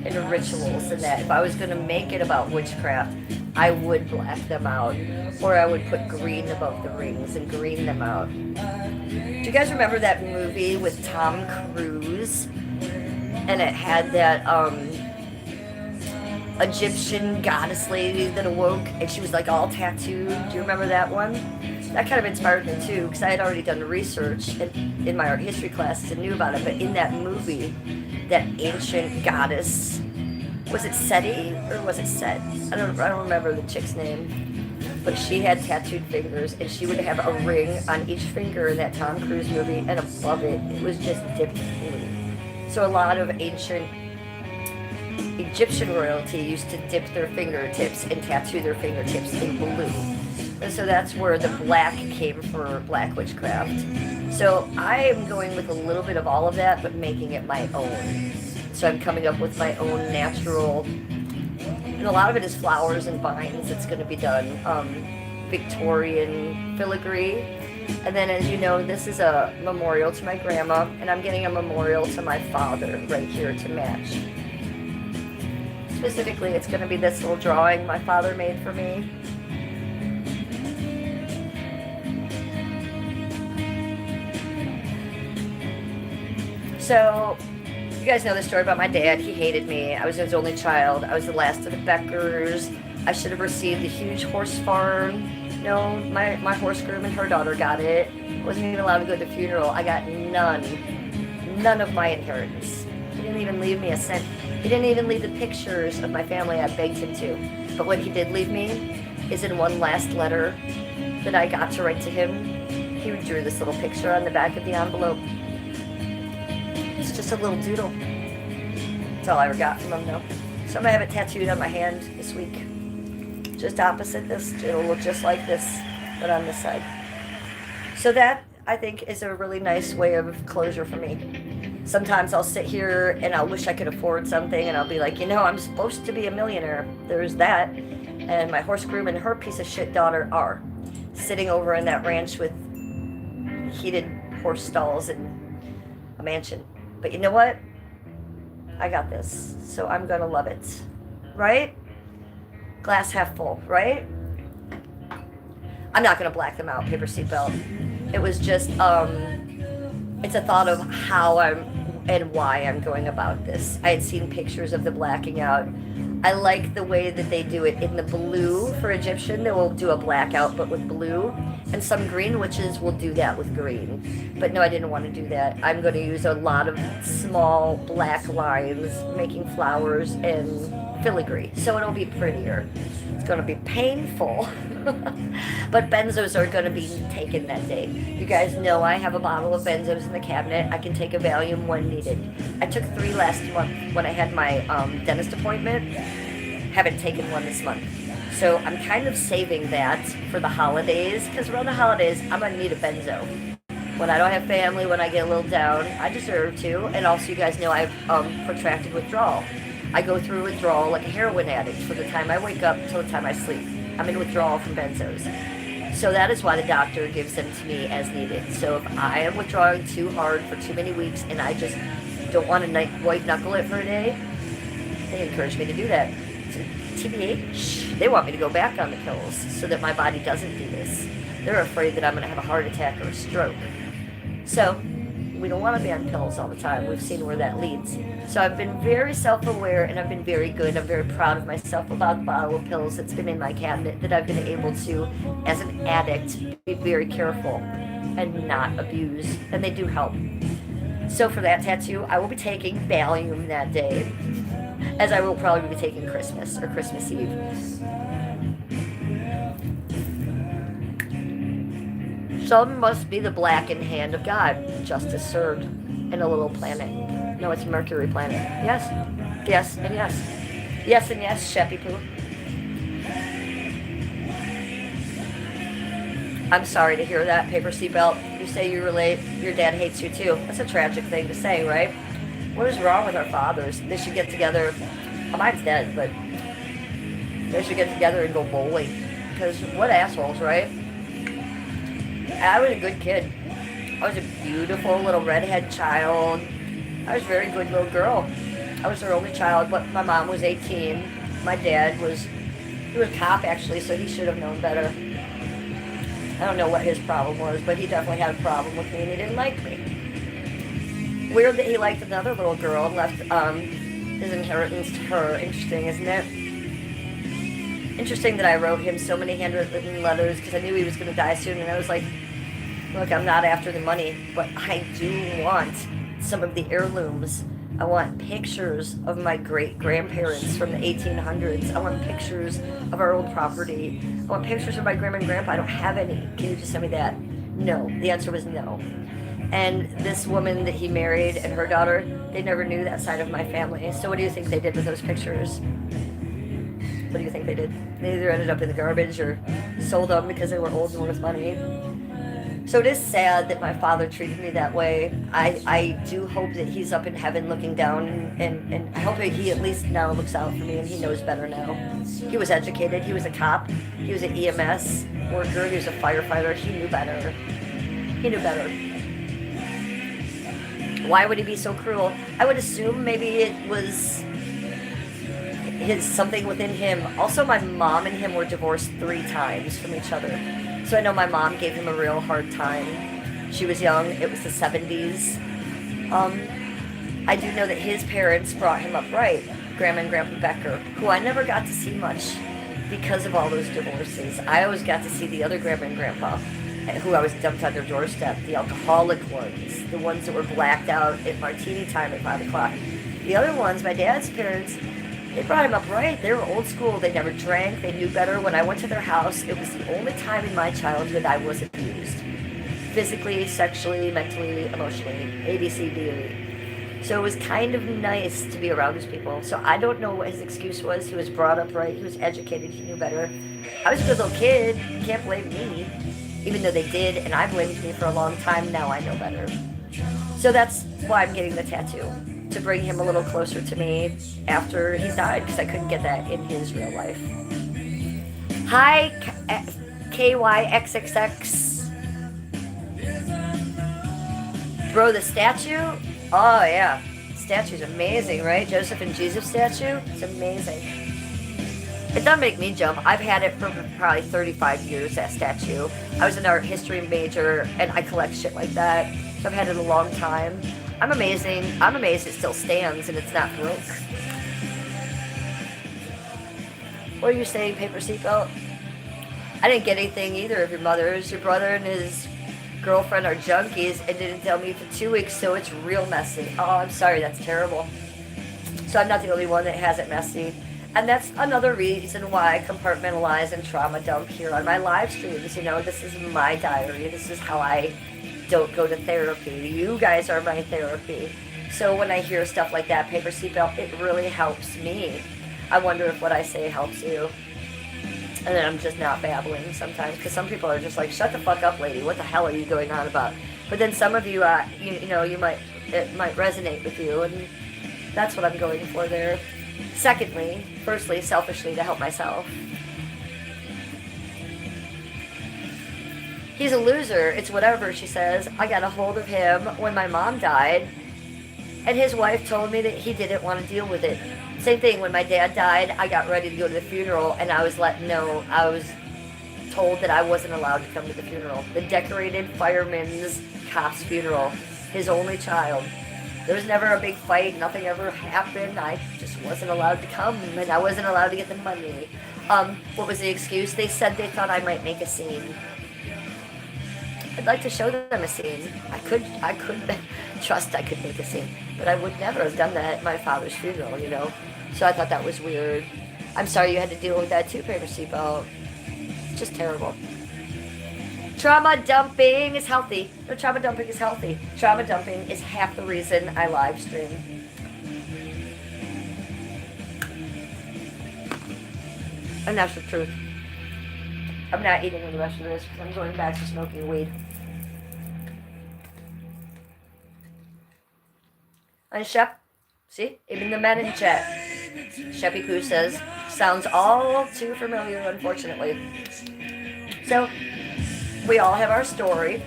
and rituals and that. If I was going to make it about witchcraft, I would black them out, or I would put green above the rings and green them out. Do you guys remember that movie with Tom Cruise? And it had that Egyptian goddess lady that awoke, and she was like all tattooed. Do you remember that one? That kind of inspired me too, because I had already done research in my art history classes and knew about it. But in that movie, that ancient goddess, was it Seti or was it Set? I don't remember the chick's name. but she had tattooed fingers, and she would have a ring on each finger in that Tom Cruise movie, and above it, it was just dipped blue. So a lot of ancient Egyptian royalty used to dip their fingertips and tattoo their fingertips in blue. And so that's where the black came for black witchcraft. So I am going with a little bit of all of that, but making it my own. So I'm coming up with my own natural, and a lot of it is flowers and vines. It's going to be done Victorian filigree. And then, as you know, this is a memorial to my grandma, and I'm getting a memorial to my father right here to match. Specifically, it's going to be this little drawing my father made for me. So, you guys know the story about my dad. He hated me. I was his only child. I was the last of the Beckers. I should have received the huge horse farm. No, my horse groom and her daughter got it. Wasn't even allowed to go to the funeral. I got none of my inheritance. He didn't even leave me a cent. He didn't even leave the pictures of my family. I begged him to. But what he did leave me is in one last letter that I got to write to him. He drew this little picture on the back of the envelope. It's just a little doodle. That's all I ever got from him, though. So I'm going to have it tattooed on my hand this week. Just opposite this. It'll look just like this, but on this side. So that, I think, is a really nice way of closure for me. Sometimes I'll sit here and I'll wish I could afford something, and I'll be like, you know, I'm supposed to be a millionaire. There's that. And my horse groom and her piece of shit daughter are sitting over in that ranch with heated horse stalls and a mansion. But you know what? I got this. So I'm going to love it. Right? Glass half full, right? I'm not going to black them out, paper seatbelt. It was just, it's a thought of how I'm and why I'm going about this. I had seen pictures of the blacking out. I like the way that they do it in the blue. For Egyptian, they will do a blackout, but with blue. And some green witches will do that with green. But no, I didn't want to do that. I'm going to use a lot of small black lines, making flowers and filigree. So it'll be prettier. It's going to be painful. But benzos are going to be taken that day. You guys know I have a bottle of benzos in the cabinet. I can take a Valium when needed. I took 3 last month when I had my dentist appointment. Haven't taken one this month. So I'm kind of saving that for the holidays, because around the holidays, I'm going to need a benzo. When I don't have family, when I get a little down, I deserve to. And also, you guys know I have protracted withdrawal. I go through withdrawal like a heroin addict from the time I wake up till the time I sleep. I'm in withdrawal from benzos. So that is why the doctor gives them to me as needed. So if I am withdrawing too hard for too many weeks and I just don't want to white knuckle it for a day, they encourage me to do that. So TBH, they want me to go back on the pills so that my body doesn't do this. They're afraid that I'm going to have a heart attack or a stroke. So we don't want to be on pills all the time. We've seen where that leads. So I've been very self-aware, and I've been very good. I'm very proud of myself about the bottle of pills that's been in my cabinet, that I've been able to, as an addict, be very careful and not abuse. And they do help. So for that tattoo, I will be taking Valium that day, as I will probably be taking Christmas or Christmas Eve. Some must be the blackened hand of God, justice served, in a little planet. No, it's Mercury planet. Yes, yes, and yes. Yes, and yes, Sheppy Poo. I'm sorry to hear that, Paper Seatbelt. You say you relate, your dad hates you too. That's a tragic thing to say, right? What is wrong with our fathers? They should get together. Oh, mine's dead, but they should get together and go bowling. Because what assholes, right? I was a good kid. I was a beautiful little redhead child. I was a very good little girl. I was their only child, but my mom was 18. My dad he was a cop actually, so he should have known better. I don't know what his problem was, but he definitely had a problem with me and he didn't like me. Weird that he liked another little girl and left his inheritance to her. Interesting, isn't it? Interesting that I wrote him so many handwritten letters because I knew he was going to die soon, and I was like, look, I'm not after the money, but I do want some of the heirlooms. I want pictures of my great-grandparents from the 1800s. I want pictures of our old property. I want pictures of my grandma and grandpa. I don't have any. Can you just send me that? No. The answer was no. And this woman that he married and her daughter, they never knew that side of my family. So what do you think they did with those pictures? What do you think they did? They either ended up in the garbage or sold them because they were old and worth money. So it is sad that my father treated me that way. I do hope that he's up in heaven looking down, and I hope that he at least now looks out for me and he knows better now. He was educated. He was a cop. He was an EMS worker. He was a firefighter. He knew better. He knew better. Why would he be so cruel? I would assume maybe it was something within him. Also, my mom and him were divorced 3 times from each other. So I know my mom gave him a real hard time. She was young. It was the 70s. I do know that his parents brought him up right, Grandma and Grandpa Becker, who I never got to see much because of all those divorces. I always got to see the other Grandma and Grandpa, who I was dumped on their doorstep, the alcoholic ones, the ones that were blacked out at martini time at 5 o'clock. The other ones, my dad's parents, they brought him up right. They were old school. They never drank. They knew better. When I went to their house, it was the only time in my childhood I was abused. Physically, sexually, mentally, emotionally, A, B, C, D, E. So it was kind of nice to be around his people. So I don't know what his excuse was. He was brought up right. He was educated. He knew better. I was a good little kid. You can't blame me. Even though they did, and I blamed me for a long time, now I know better. So that's why I'm getting the tattoo. To bring him a little closer to me after he died, because I couldn't get that in his real life. Hi, KYXXX. Bro, the statue? Oh, yeah. Statue's amazing, right? Joseph and Jesus statue? It's amazing. It doesn't make me jump. I've had it for probably 35 years, that statue. I was an art history major, and I collect shit like that. So I've had it a long time. I'm amazed it still stands and it's not broke. What are you saying, paper seatbelt? I didn't get anything either of your mothers. Your brother and his girlfriend are junkies and didn't tell me for 2 weeks, so it's real messy. Oh, I'm sorry, that's terrible. So I'm not the only one that has it messy. And that's another reason why I compartmentalize and trauma dump here on my live streams. You know, this is my diary. This is how I don't go to therapy. You guys are my therapy. So when I hear stuff like that, paper seatbelt, it really helps me. I wonder if what I say helps you. And then I'm just not babbling sometimes, because some people are just like, shut the fuck up, lady. What the hell are you going on about? But then some of you, it might resonate with you, and that's what I'm going for there. Firstly, selfishly, to help myself. He's a loser. It's whatever, she says. I got a hold of him when my mom died, and his wife told me that he didn't want to deal with it. Same thing, when my dad died, I got ready to go to the funeral, and I was told that I wasn't allowed to come to the funeral. The decorated fireman's cop's funeral. His only child. There was never a big fight. Nothing ever happened. I just wasn't allowed to come, and I wasn't allowed to get the money. What was the excuse? They said they thought I might make a scene. I'd like to show them a scene. I could trust I could make a scene, but I would never have done that at my father's funeral, you know? So I thought that was weird. I'm sorry you had to deal with that too, paper seatbelt. It's just terrible. Trauma dumping is healthy. No, trauma dumping is healthy. Trauma dumping is half the reason I live stream. And that's the truth. I'm not eating the rest of this because I'm going back to smoking weed. And Shep, see? Even the men in chat. Sheppy Poo says, sounds all too familiar, unfortunately. So, we all have our story.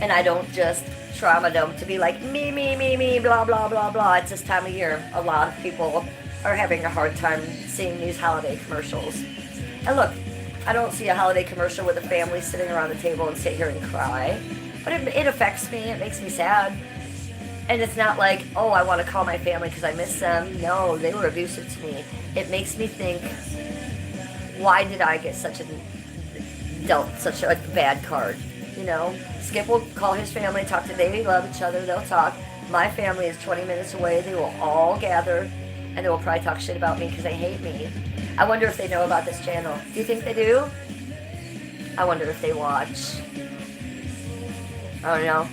And I don't just trauma dump to be like, me, blah, blah, blah, blah. It's this time of year. A lot of people are having a hard time seeing these holiday commercials. And look, I don't see a holiday commercial with a family sitting around the table and sit here and cry. But it affects me. It makes me sad. And it's not like, oh, I want to call my family because I miss them. No, they were abusive to me. It makes me think, why did I get dealt such a bad card? You know, Skip will call his family, talk to Davey, love each other, they'll talk. My family is 20 minutes away. They will all gather, and they will probably talk shit about me because they hate me. I wonder if they know about this channel. Do you think they do? I wonder if they watch. I don't know.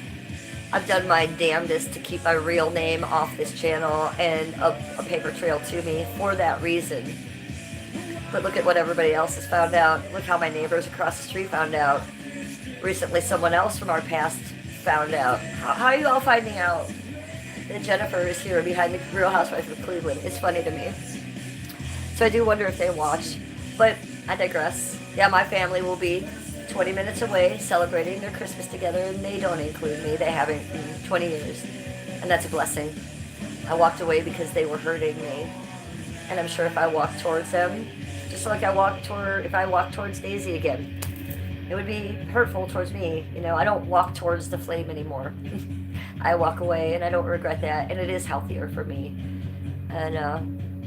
I've done my damnedest to keep my real name off this channel and a paper trail to me for that reason. But look at what everybody else has found out. Look how my neighbors across the street found out. Recently, someone else from our past found out. How are you all finding out that Jennifer is here behind the Real Housewife of Cleveland? It's funny to me. So I do wonder if they watch. But I digress. Yeah, my family will be 20 minutes away celebrating their Christmas together, and they don't include me. They haven't in 20 years. And that's a blessing. I walked away because they were hurting me. And I'm sure if I walked towards them, just like if I walked towards Daisy again, it would be hurtful towards me. You know, I don't walk towards the flame anymore. I walk away, and I don't regret that, and it is healthier for me. And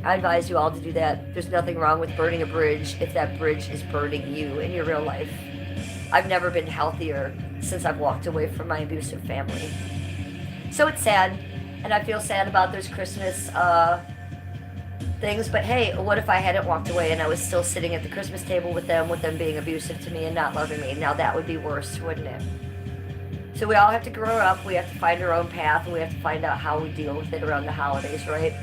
I advise you all to do that. There's nothing wrong with burning a bridge if that bridge is burning you in your real life. I've never been healthier since I've walked away from my abusive family. So it's sad, and I feel sad about those Christmas things, but hey, what if I hadn't walked away and I was still sitting at the Christmas table with them being abusive to me and not loving me? Now that would be worse, wouldn't it? So we all have to grow up, we have to find our own path, and we have to find out how we deal with it around the holidays, right?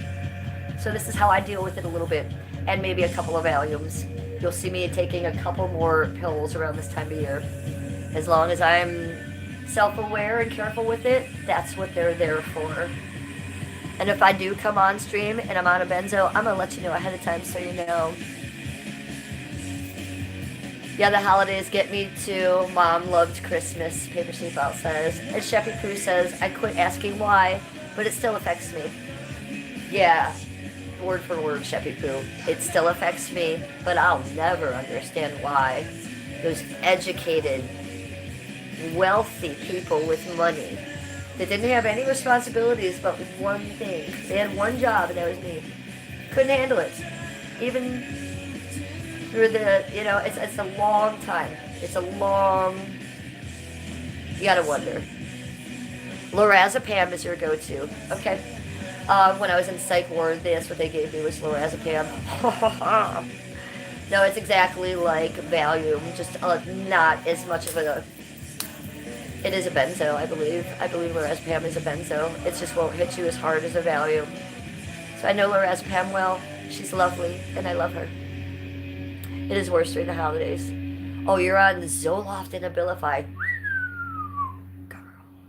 So this is how I deal with it a little bit, and maybe a couple of Valiums. You'll see me taking a couple more pills around this time of year. As long as I'm self-aware and careful with it, that's what they're there for. And if I do come on stream and I'm on a benzo, I'm going to let you know ahead of time so you know. Yeah, the holidays get me too. Mom loved Christmas, Paper Seatbelt says. And Sheppy Poo says, I quit asking why, but it still affects me. Yeah, word for word, Sheppy Poo. It still affects me, but I'll never understand why those educated, wealthy people with money that didn't have any responsibilities but one thing. They had one job, and that was me. Couldn't handle it. Even through the, you know, it's a long time. It's a long, you gotta wonder. Lorazepam is your go-to. Okay. When I was in psych ward, that's what they gave me was Lorazepam. No, it's exactly like Valium, just not as much of a... It is a benzo, I believe. I believe Lorazepam is a benzo. It just won't hit you as hard as a Valium. So I know Lorazepam well. She's lovely, and I love her. It is worse during the holidays. Oh, you're on Zoloft and Abilify. Girl,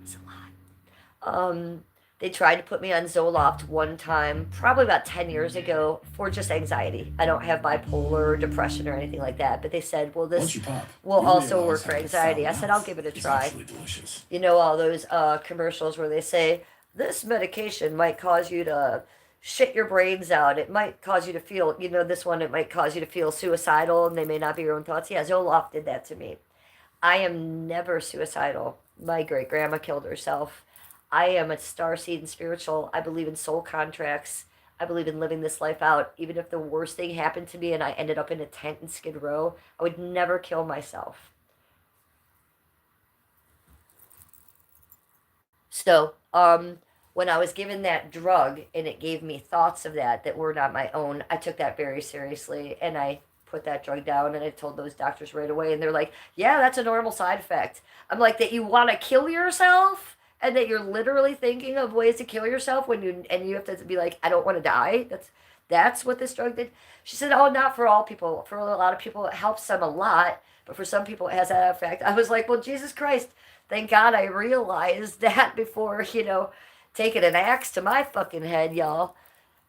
it's a lot. They tried to put me on Zoloft one time, probably about 10 years ago, for just anxiety. I don't have bipolar or depression or anything like that, but they said, well, this will also work for anxiety. I said, I'll give it a try. You know all those commercials where they say, this medication might cause you to shit your brains out. It might cause you to feel, you know, this one, it might cause you to feel suicidal, and they may not be your own thoughts. Yeah, Zoloft did that to me. I am never suicidal. My great-grandma killed herself. I am a starseed and spiritual. I believe in soul contracts. I believe in living this life out. Even if the worst thing happened to me and I ended up in a tent in Skid Row, I would never kill myself. So, when I was given that drug and it gave me thoughts of that were not my own, I took that very seriously, and I put that drug down, and I told those doctors right away, and they're like, yeah, that's a normal side effect. I'm like, that you want to kill yourself? And that you're literally thinking of ways to kill yourself and you have to be like, I don't want to die. That's what this drug did. She said, oh, not for all people. For a lot of people, it helps them a lot. But for some people, it has that effect. I was like, well, Jesus Christ, thank God I realized that before, you know, taking an axe to my fucking head, y'all.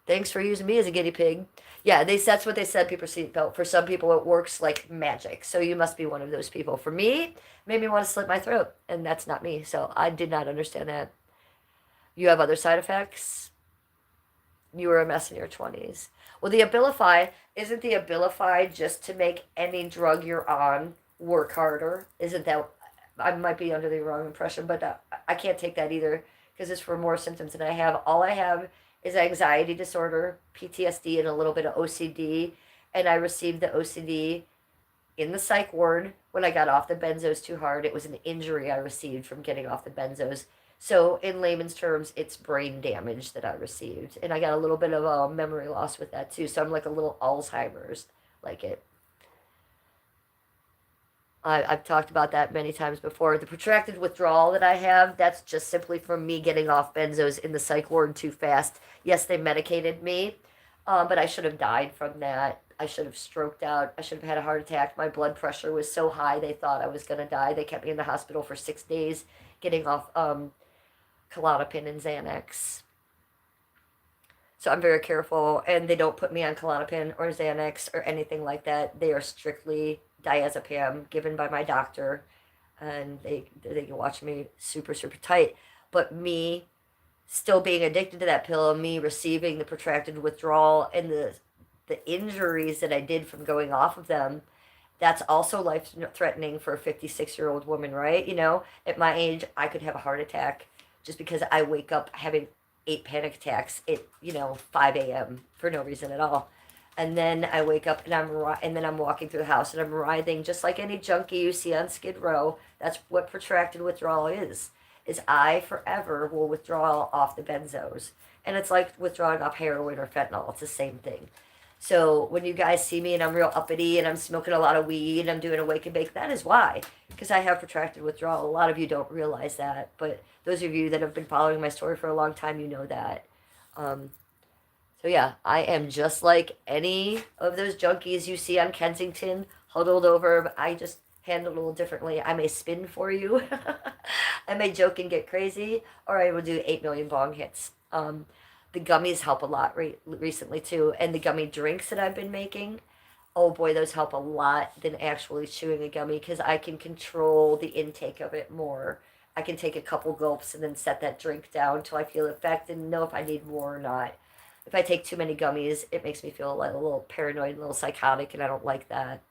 Thanks for using me as a guinea pig. Yeah, that's what they said, Paper Seatbelt. For some people, it works like magic. So you must be one of those people. For me, it made me want to slit my throat. And that's not me. So I did not understand that. You have other side effects? You were a mess in your 20s. Well, the Abilify, isn't the Abilify just to make any drug you're on work harder? Isn't that... I might be under the wrong impression, but I can't take that either. Because it's for more symptoms than I have. All I have is anxiety disorder, PTSD, and a little bit of OCD. And I received the OCD in the psych ward when I got off the benzos too hard. It was an injury I received from getting off the benzos. So in layman's terms, it's brain damage that I received. And I got a little bit of memory loss with that too. So I'm like a little Alzheimer's like it. I've talked about that many times before. The protracted withdrawal that I have, that's just simply from me getting off benzos in the psych ward too fast. Yes, they medicated me, but I should have died from that. I should have stroked out. I should have had a heart attack. My blood pressure was so high they thought I was going to die. They kept me in the hospital for 6 days getting off Klonopin and Xanax. So I'm very careful, and they don't put me on Klonopin or Xanax or anything like that. They are strictly diazepam given by my doctor, and they can watch me super tight. But me still being addicted to that pill, and me receiving the protracted withdrawal and the injuries that I did from going off of them, that's also life threatening for a 56-year-old woman, right? You know, at my age, I could have a heart attack just because I wake up having 8 panic attacks at 5 a.m. for no reason at all. And then I wake up and I'm walking through the house and I'm writhing just like any junkie you see on Skid Row. That's what protracted withdrawal is I forever will withdraw off the benzos. And it's like withdrawing off heroin or fentanyl. It's the same thing. So when you guys see me and I'm real uppity and I'm smoking a lot of weed and I'm doing a wake and bake, that is why. Because I have protracted withdrawal. A lot of you don't realize that. But those of you that have been following my story for a long time, you know that. So yeah, I am just like any of those junkies you see on Kensington, huddled over. But I just handle it a little differently. I may spin for you. I may joke and get crazy. Or I will do 8 million bong hits. The gummies help a lot recently too. And the gummy drinks that I've been making, oh boy, those help a lot than actually chewing a gummy because I can control the intake of it more. I can take a couple gulps and then set that drink down till I feel effect and know if I need more or not. If I take too many gummies, it makes me feel like a little paranoid, a little psychotic, and I don't like that.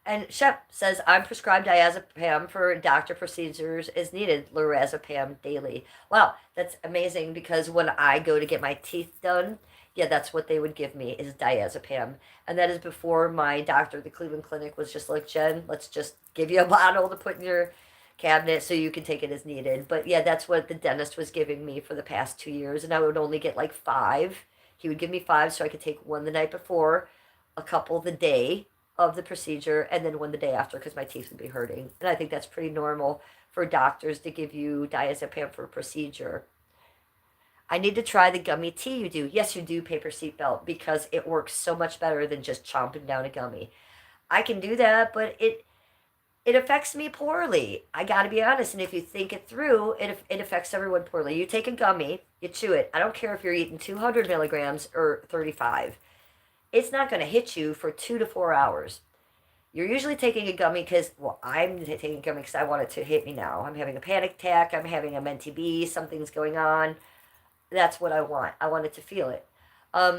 And Shep says, I'm prescribed diazepam for doctor procedures as needed, lorazepam daily. Wow, that's amazing because when I go to get my teeth done, yeah, that's what they would give me is diazepam. And that is before my doctor, the Cleveland Clinic, was just like, Jen, let's just give you a bottle to put in your cabinet so you can take it as needed. But yeah, that's what the dentist was giving me for the past 2 years. And I would only get like 5. He would give me 5 so I could take one the night before, a couple the day of the procedure, and then one the day after because my teeth would be hurting. And I think that's pretty normal for doctors to give you diazepam for a procedure. I need to try the gummy tea you do. Yes, you do, paper seatbelt, because it works so much better than just chomping down a gummy. I can do that, but it affects me poorly. I got to be honest. And if you think it through, it affects everyone poorly. You take a gummy, you chew it. I don't care if you're eating 200 milligrams or 35. It's not going to hit you for 2 to 4 hours. You're usually taking a gummy because, well, I'm taking a gummy because I want it to hit me now. I'm having a panic attack. I'm having a mentee B. Something's going on. That's what I want. I want it to feel it.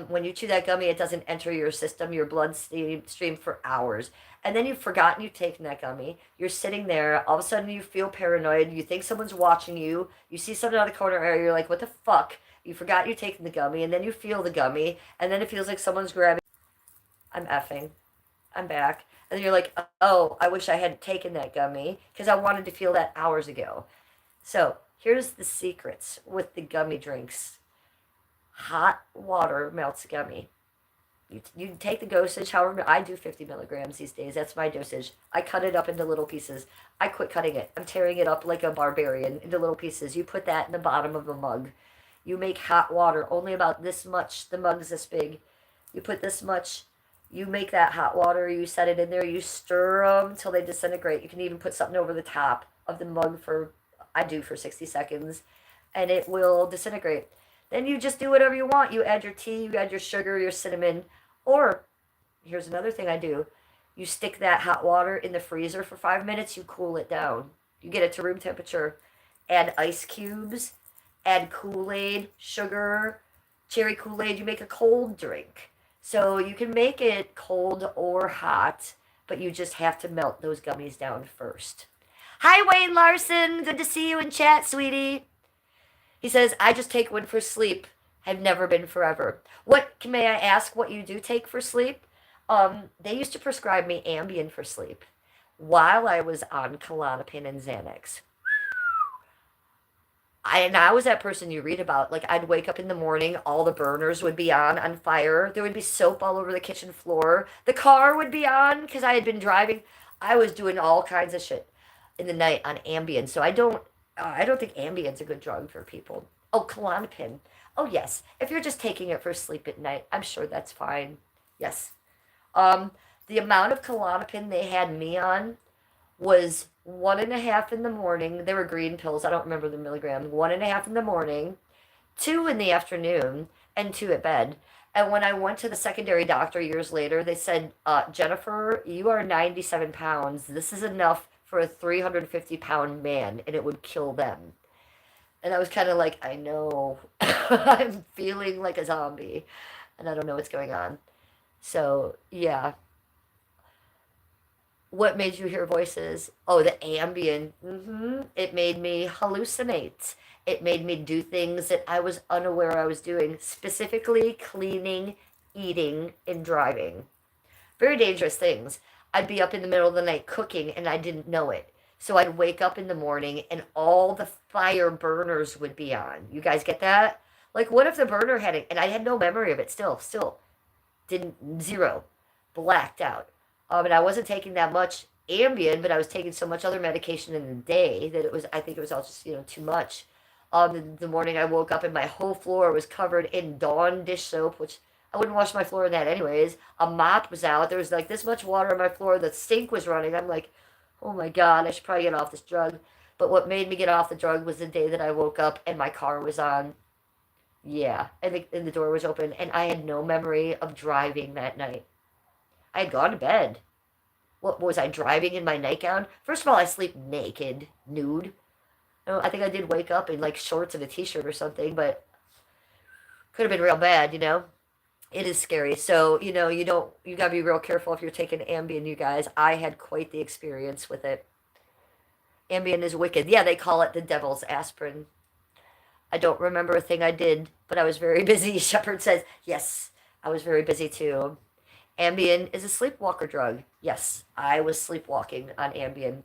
When you chew that gummy, it doesn't enter your system, your bloodstream for hours. And then you've forgotten you've taken that gummy. You're sitting there. All of a sudden, you feel paranoid. You think someone's watching you. You see something out of the corner area. You're like, what the fuck? You forgot you're taking the gummy. And then you feel the gummy. And then it feels like someone's grabbing. I'm effing. I'm back. And then you're like, oh, I wish I hadn't taken that gummy because I wanted to feel that hours ago. So here's the secrets with the gummy drinks. Hot water melts a gummy. You take the dosage, however, I do 50 milligrams these days. That's my dosage. I cut it up into little pieces. I quit cutting it. I'm tearing it up like a barbarian into little pieces. You put that in the bottom of a mug. You make hot water, only about this much. The mug's this big. You put this much. You make that hot water. You set it in there. You stir them till they disintegrate. You can even put something over the top of the mug for 60 seconds. And it will disintegrate. Then you just do whatever you want. You add your tea, you add your sugar, your cinnamon. Or, here's another thing I do. You stick that hot water in the freezer for 5 minutes. You cool it down. You get it to room temperature. Add ice cubes. Add Kool-Aid, sugar, cherry Kool-Aid. You make a cold drink. So you can make it cold or hot, but you just have to melt those gummies down first. Hi, Wayne Larson. Good to see you in chat, sweetie. He says, I just take one for sleep. Have never been forever. May I ask what you do take for sleep? They used to prescribe me Ambien for sleep. while I was on Klonopin and Xanax. I was that person you read about. Like, I'd wake up in the morning, all the burners would be on fire. There would be soap all over the kitchen floor. The car would be on because I had been driving. I was doing all kinds of shit in the night on Ambien. So I don't think Ambien's a good drug for people. Oh, Klonopin. Oh, yes. If you're just taking it for sleep at night, I'm sure that's fine. Yes. The amount of Klonopin they had me on was 1.5 in the morning. They were green pills. I don't remember the milligram. 1.5 in the morning, 2 in the afternoon, and 2 at bed. And when I went to the secondary doctor years later, they said, Jennifer, you are 97 pounds. This is enough for a 350-pound man, and it would kill them. And I was kind of like, I know. I'm feeling like a zombie, and I don't know what's going on. So, yeah. What made you hear voices? Oh, the Ambien. It made me hallucinate. It made me do things that I was unaware I was doing, specifically cleaning, eating, and driving. Very dangerous things. I'd be up in the middle of the night cooking and I didn't know it. So I'd wake up in the morning and all the fire burners would be on. You guys get that? Like, what if the burner had it? And I had no memory of it still. Didn't, zero. Blacked out. And I wasn't taking that much Ambien, but I was taking so much other medication in the day that I think it was all just, too much. The morning I woke up and my whole floor was covered in Dawn dish soap, which I wouldn't wash my floor in that anyways. A mop was out. There was like this much water on my floor. The sink was running. I'm like, oh my God, I should probably get off this drug. But what made me get off the drug was the day that I woke up and my car was on. Yeah, and the door was open, and I had no memory of driving that night. I had gone to bed. What was I driving in my nightgown? First of all, I sleep naked, nude. I think I did wake up in like shorts and a t-shirt or something, but could have been real bad, It is scary. So, you gotta be real careful if you're taking Ambien, you guys. I had quite the experience with it. Ambien is wicked. Yeah, they call it the devil's aspirin. I don't remember a thing I did, but I was very busy. Shepard says, yes, I was very busy too. Ambien is a sleepwalker drug. Yes, I was sleepwalking on Ambien.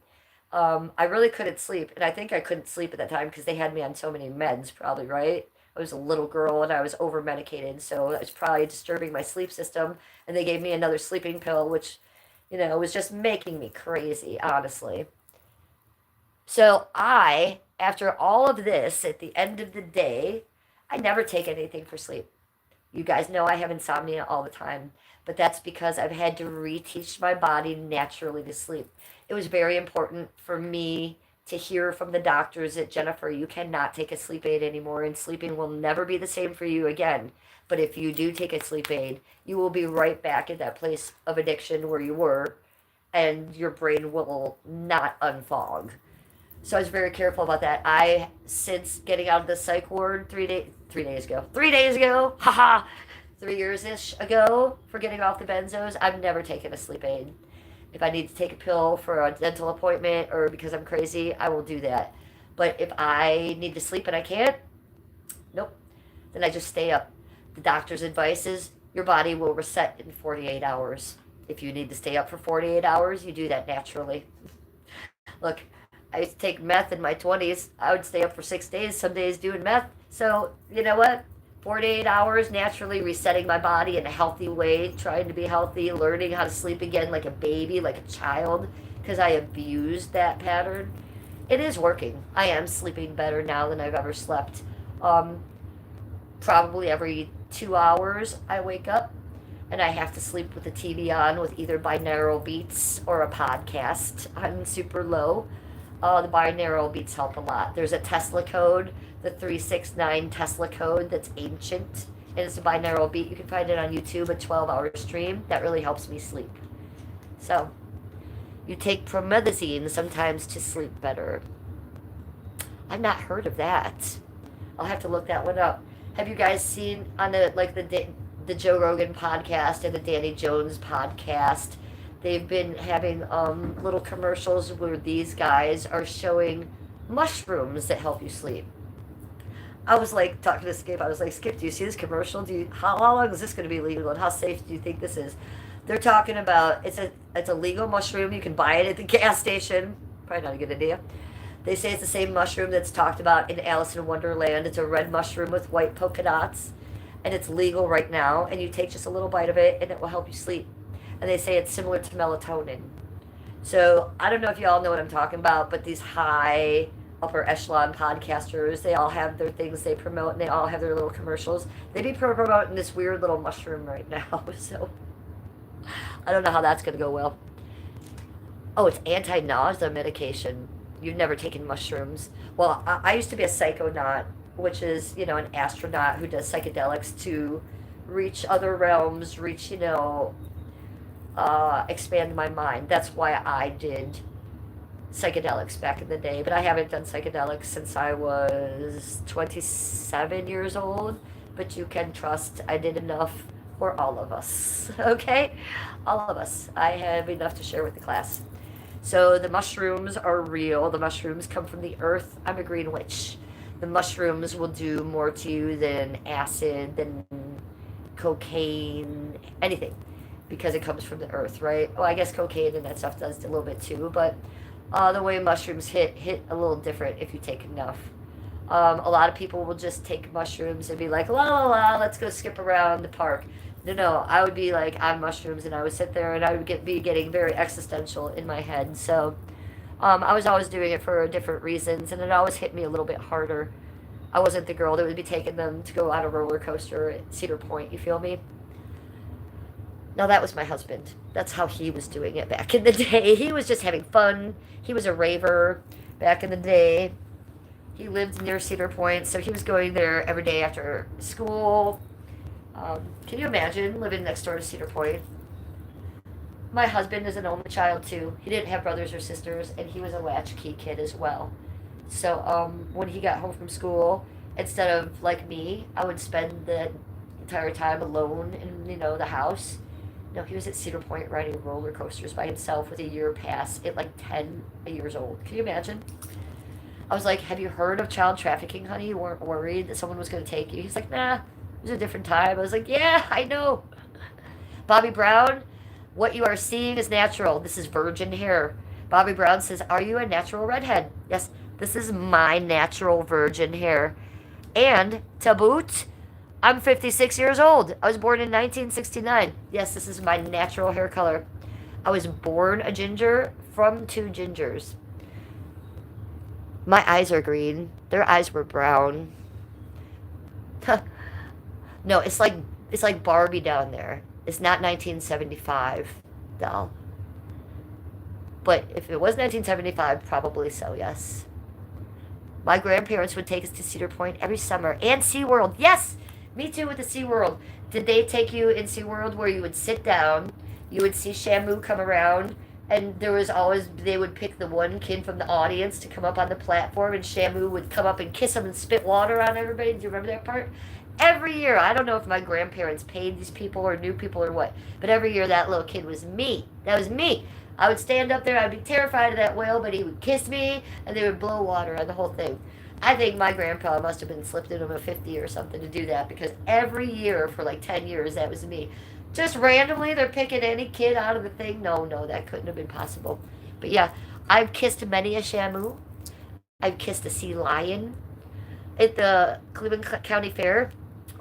I really couldn't sleep, and I think I couldn't sleep at that time because they had me on so many meds, probably, right? I was a little girl and I was over medicated, so that was probably disturbing my sleep system. And they gave me another sleeping pill, which, was just making me crazy, honestly. So after all of this, at the end of the day, I never take anything for sleep. You guys know I have insomnia all the time, but that's because I've had to reteach my body naturally to sleep. It was very important for me to hear from the doctors that, Jennifer, you cannot take a sleep aid anymore, and sleeping will never be the same for you again. But if you do take a sleep aid, you will be right back at that place of addiction where you were, and your brain will not unfog. So I was very careful about that. Since getting out of the psych ward 3 days ago, haha, 3 years-ish ago, for getting off the benzos, I've never taken a sleep aid. If I need to take a pill for a dental appointment or because I'm crazy, I will do that. But if I need to sleep and I can't, nope, then I just stay up. The doctor's advice is your body will reset in 48 hours. If you need to stay up for 48 hours, you do that naturally. Look, I used to take meth in my 20s. I would stay up for 6 days, some days doing meth. So, you know what? 48 hours, naturally resetting my body in a healthy way, trying to be healthy, learning how to sleep again like a baby, like a child, because I abused that pattern. It is working. I am sleeping better now than I've ever slept. Probably every 2 hours I wake up, and I have to sleep with the TV on with either binaural beats or a podcast on super low. The binaural beats help a lot. There's a Tesla code, the 369 Tesla code, that's ancient, and it's a binaural beat. You can find it on YouTube, a 12-hour stream. That really helps me sleep. So, you take promethazine sometimes to sleep better. I've not heard of that. I'll have to look that one up. Have you guys seen on the Joe Rogan podcast and the Danny Jones podcast? They've been having little commercials where these guys are showing mushrooms that help you sleep. I was like talking to Skip. I was like, Skip, do you see this commercial? How long is this going to be legal, and how safe do you think this is? They're talking about it's a legal mushroom. You can buy it at the gas station. Probably not a good idea. They say it's the same mushroom that's talked about in Alice in Wonderland. It's a red mushroom with white polka dots, and it's legal right now. And you take just a little bite of it, and it will help you sleep. And they say it's similar to melatonin. So I don't know if you all know what I'm talking about, but these high upper echelon podcasters, they all have their things they promote, and they all have their little commercials. They be promoting this weird little mushroom right now. So I don't know how that's going to go well. Oh, it's anti-nausea medication. You've never taken mushrooms. Well, I used to be a psychonaut, which is, an astronaut who does psychedelics to reach other realms, expand my mind. That's why I did psychedelics back in the day. But I haven't done psychedelics since I was 27 years old. But you can trust I did enough for all of us. Okay? All of us. I have enough to share with the class. So the mushrooms are real. The mushrooms come from the earth. I'm a green witch. The mushrooms will do more to you than acid, than cocaine, anything, because it comes from the earth, right? Well, I guess cocaine and that stuff does a little bit too, but the way mushrooms hit a little different if you take enough. A lot of people will just take mushrooms and be like, la la la, let's go skip around the park. No, I would be like on mushrooms, and I would sit there and I would be getting very existential in my head. So I was always doing it for different reasons, and it always hit me a little bit harder. I wasn't the girl that would be taking them to go on a roller coaster at Cedar Point, you feel me? Now that was my husband. That's how he was doing it back in the day. He was just having fun. He was a raver back in the day. He lived near Cedar Point, so he was going there every day after school. Can you imagine living next door to Cedar Point? My husband is an only child too. He didn't have brothers or sisters, and he was a latchkey kid as well. So when he got home from school, instead of like me, I would spend the entire time alone in the house. No, he was at Cedar Point riding roller coasters by himself with a year pass at like 10 years old. Can you imagine? I was like, have you heard of child trafficking, honey? You weren't worried that someone was going to take you? He's like, nah, it was a different time. I was like, yeah, I know. Bobby Brown, what you are seeing is natural. This is virgin hair. Bobby Brown says, are you a natural redhead? Yes, this is my natural virgin hair. And to boot, I'm 56 years old. I was born in 1969. Yes, this is my natural hair color. I was born a ginger from two gingers. My eyes are green. Their eyes were brown. No, it's like Barbie down there. It's not 1975, doll. But if it was 1975, probably so, yes. My grandparents would take us to Cedar Point every summer. And SeaWorld. Yes! Me too with the SeaWorld. Did they take you in SeaWorld where you would sit down, you would see Shamu come around, and there was always, they would pick the one kid from the audience to come up on the platform, and Shamu would come up and kiss him and spit water on everybody. Do you remember that part? Every year, I don't know if my grandparents paid these people or knew people or what, but every year that little kid was me. That was me. I would stand up there, I'd be terrified of that whale, but he would kiss me, and they would blow water on the whole thing. I think my grandpa must have been slipped into a 50 or something to do that, because every year for like 10 years, that was me. Just randomly, they're picking any kid out of the thing. No, that couldn't have been possible. But yeah, I've kissed many a Shamu. I've kissed a sea lion at the Cleveland County Fair.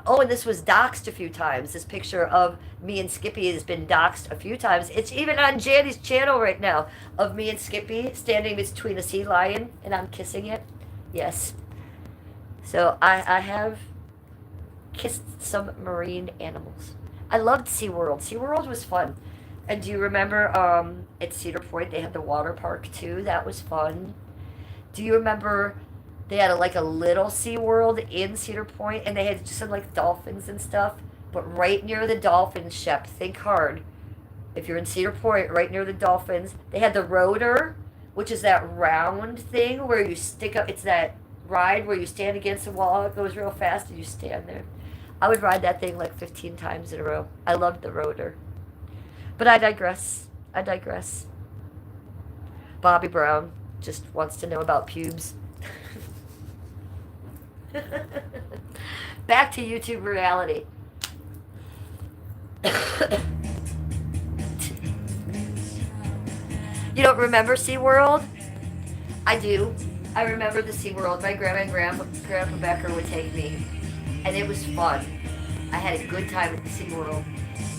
Oh, and this was doxed a few times. This picture of me and Skippy has been doxed a few times. It's even on Janny's channel right now, of me and Skippy standing between a sea lion, and I'm kissing it. Yes. So I have kissed some marine animals. I loved SeaWorld. SeaWorld was fun. And do you remember at Cedar Point they had the water park too? That was fun. Do you remember they had a little SeaWorld in Cedar Point, and they had some like dolphins and stuff? But right near the dolphins, Shep, think hard. If you're in Cedar Point, right near the dolphins, they had the rotor, which is that round thing where you stick up. It's that ride where you stand against the wall, it goes real fast, and you stand there. I would ride that thing like 15 times in a row. I loved the rotor. But I digress. Bobby Brown just wants to know about pubes. Back to YouTube reality. You don't remember SeaWorld? I do. I remember the SeaWorld. My grandma and Grandpa Becker would take me, and it was fun. I had a good time at the SeaWorld.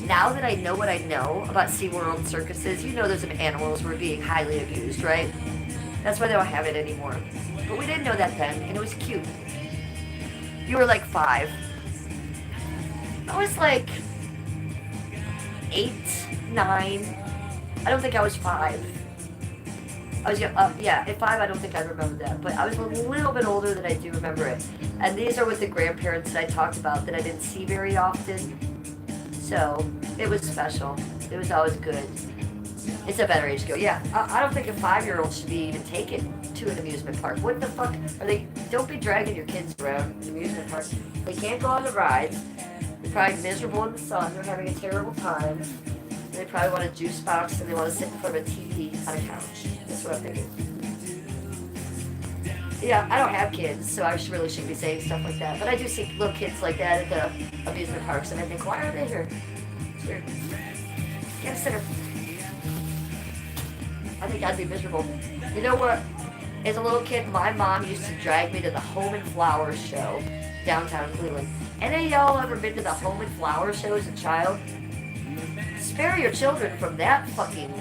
Now that I know what I know about SeaWorld circuses, you know those animals were being highly abused, right? That's why they don't have it anymore. But we didn't know that then, and it was cute. You were like 5. I was like 8, 9. I don't think I was 5. I was at 5. I don't think I remember that, but I was a little bit older than I do remember it. And these are with the grandparents that I talked about that I didn't see very often. So it was special. It was always good. It's a better age to go. Yeah, I don't think a 5-year-old should be even taken to an amusement park. What the fuck are they? Don't be dragging your kids around an amusement park. They can't go on the rides. They're probably miserable in the sun. They're having a terrible time. They probably want a juice box and they want to sit in front of a TV on a couch. That's what I'm thinking. Yeah, I don't have kids, so I really shouldn't be saying stuff like that. But I do see little kids like that at the amusement parks, and I think, why are they here? It's weird. Get a sitter. I think I'd be miserable. You know what? As a little kid, my mom used to drag me to the Home and Flower show downtown Cleveland. Any of y'all ever been to the Home and Flower show as a child? Spare your children from that fucking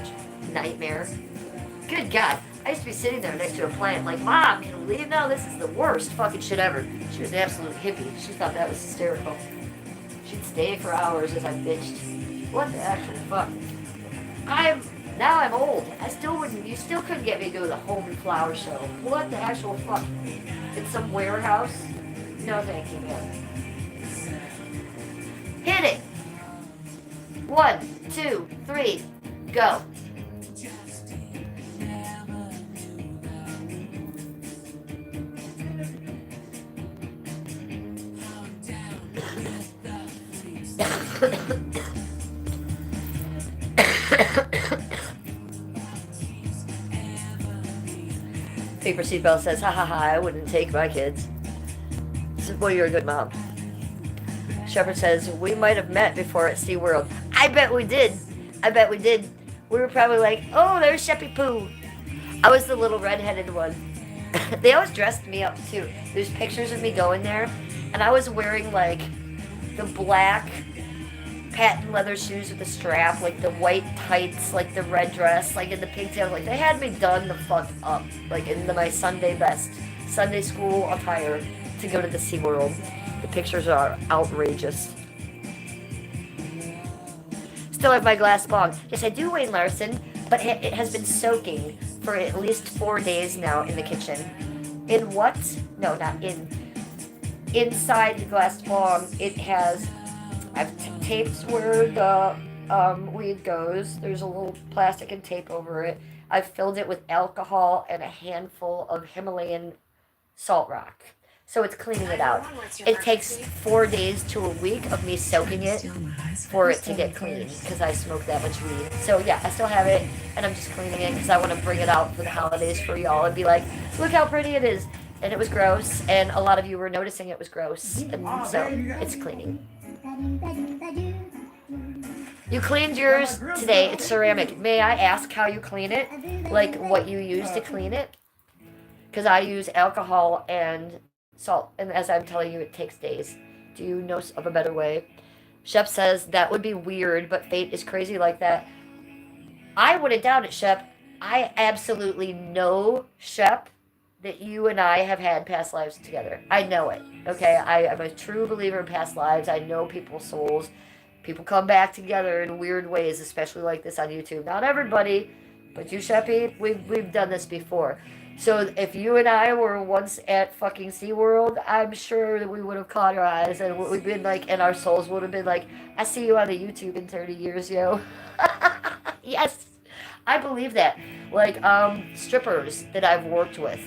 nightmare. Good God. I used to be sitting there next to a plant like, Mom, can we leave now? This is the worst fucking shit ever. She was an absolute hippie. She thought that was hysterical. She'd stay for hours as I bitched. What the actual fuck? Now I'm old. You still couldn't get me to go to the Home and Flower show. What the actual fuck? In some warehouse? No thank you, man. Hit it! 1, 2, 3, go. Paper Seatbelt says, ha ha ha, I wouldn't take my kids. Well, you're a good mom. Shepard says, we might have met before at SeaWorld. I bet we did. We were probably like, oh, there's Sheppy Poo. I was the little redheaded one. They always dressed me up, too. There's pictures of me going there, and I was wearing, like, the black patent leather shoes with the strap, like the white tights, like the red dress, like in the pigtail. Like, they had me done the fuck up, like in my Sunday best, Sunday school attire to go to the SeaWorld. The pictures are outrageous. Still have my glass bong. Yes, I do, Wayne Larson, but it has been soaking for at least 4 days now in the kitchen. In what? No, not in. Inside the glass bong, it has... I've taped where the weed goes. There's a little plastic and tape over it. I've filled it with alcohol and a handful of Himalayan salt rock. So it's cleaning it out. It takes 4 days to a week of me soaking it for it to get clean because I smoke that much weed. So yeah, I still have it and I'm just cleaning it because I want to bring it out for the holidays for y'all and be like, look how pretty it is. And it was gross, and a lot of you were noticing it was gross, and so it's cleaning. You cleaned yours today. It's ceramic. May I ask how you clean it? Like what you use to clean it? Because I use alcohol and salt. And as I'm telling you, it takes days. Do you know of a better way? Shep says that would be weird, but fate is crazy like that. I wouldn't doubt it, Shep. I absolutely know, Shep, that you and I have had past lives together. I know it. Okay, I'm a true believer in past lives. I know people's souls. People come back together in weird ways, especially like this on YouTube. Not everybody, but you, Sheppy, we've done this before. So if you and I were once at fucking SeaWorld, I'm sure that we would have caught our eyes and we've been like, and our souls would have been like, I see you on the YouTube in 30 years, yo. Yes, I believe that. Like strippers that I've worked with.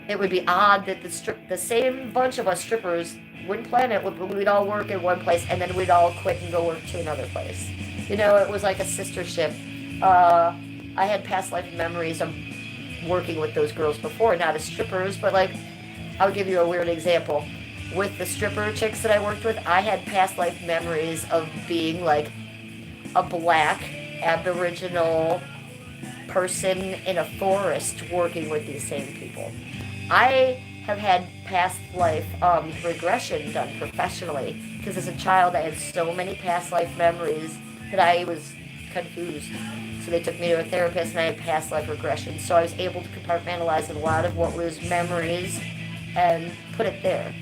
It would be odd that the same bunch of us strippers wouldn't plan it. We'd all work in one place and then we'd all quit and go work to another place. You know, it was like a sistership. I had past life memories of working with those girls before, not as strippers, but like, I'll give you a weird example. With the stripper chicks that I worked with, I had past life memories of being like a black Aboriginal person in a forest working with these same people. I have had past life regression done professionally because as a child I had so many past life memories that I was confused. So they took me to a therapist and I had past life regression. So I was able to compartmentalize a lot of what was memories and put it there.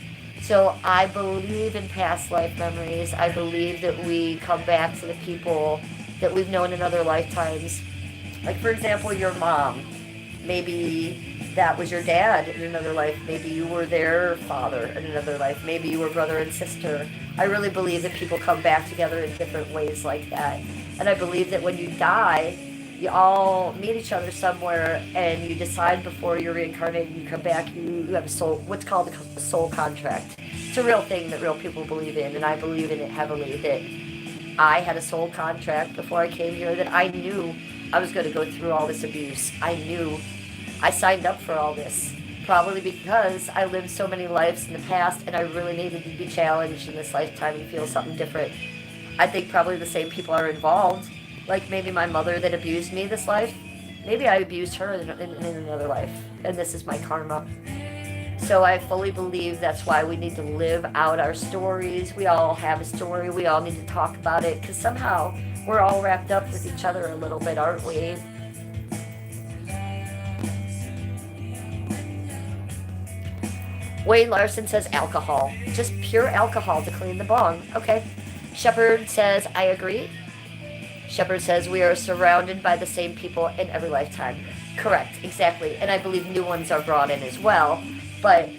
So I believe in past life memories. I believe that we come back to the people that we've known in other lifetimes. Like, for example, your mom. Maybe that was your dad in another life. Maybe you were their father in another life. Maybe you were brother and sister. I really believe that people come back together in different ways like that. And I believe that when you die, you all meet each other somewhere and you decide before you're reincarnated, you come back, you have a soul, what's called a soul contract. It's a real thing that real people believe in, and I believe in it heavily, that I had a soul contract before I came here, that I knew I was going to go through all this abuse. I knew I signed up for all this, probably because I lived so many lives in the past and I really needed to be challenged in this lifetime and feel something different. I think probably the same people are involved. Like maybe my mother that abused me this life, maybe I abused her in another life, and this is my karma. So I fully believe that's why we need to live out our stories. We all have a story. We all need to talk about it, because somehow we're all wrapped up with each other a little bit, aren't we? Wayne Larson says alcohol. Just pure alcohol to clean the bong. Okay. Shepard says, I agree. Shepard says, we are surrounded by the same people in every lifetime. Correct, exactly. And I believe new ones are brought in as well. But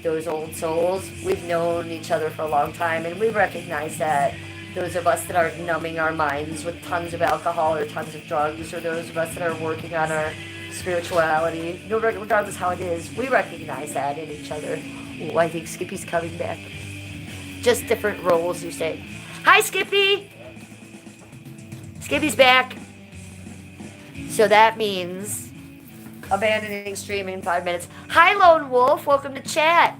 those old souls, we've known each other for a long time, and we recognize that. Those of us that are numbing our minds with tons of alcohol or tons of drugs, or those of us that are working on our spirituality, regardless how it is, we recognize that in each other. Ooh, I think Skippy's coming back. Just different roles, you say. Hi, Skippy! Skippy's back. So that means abandoning streaming in 5 minutes. Hi, Lone Wolf. Welcome to chat.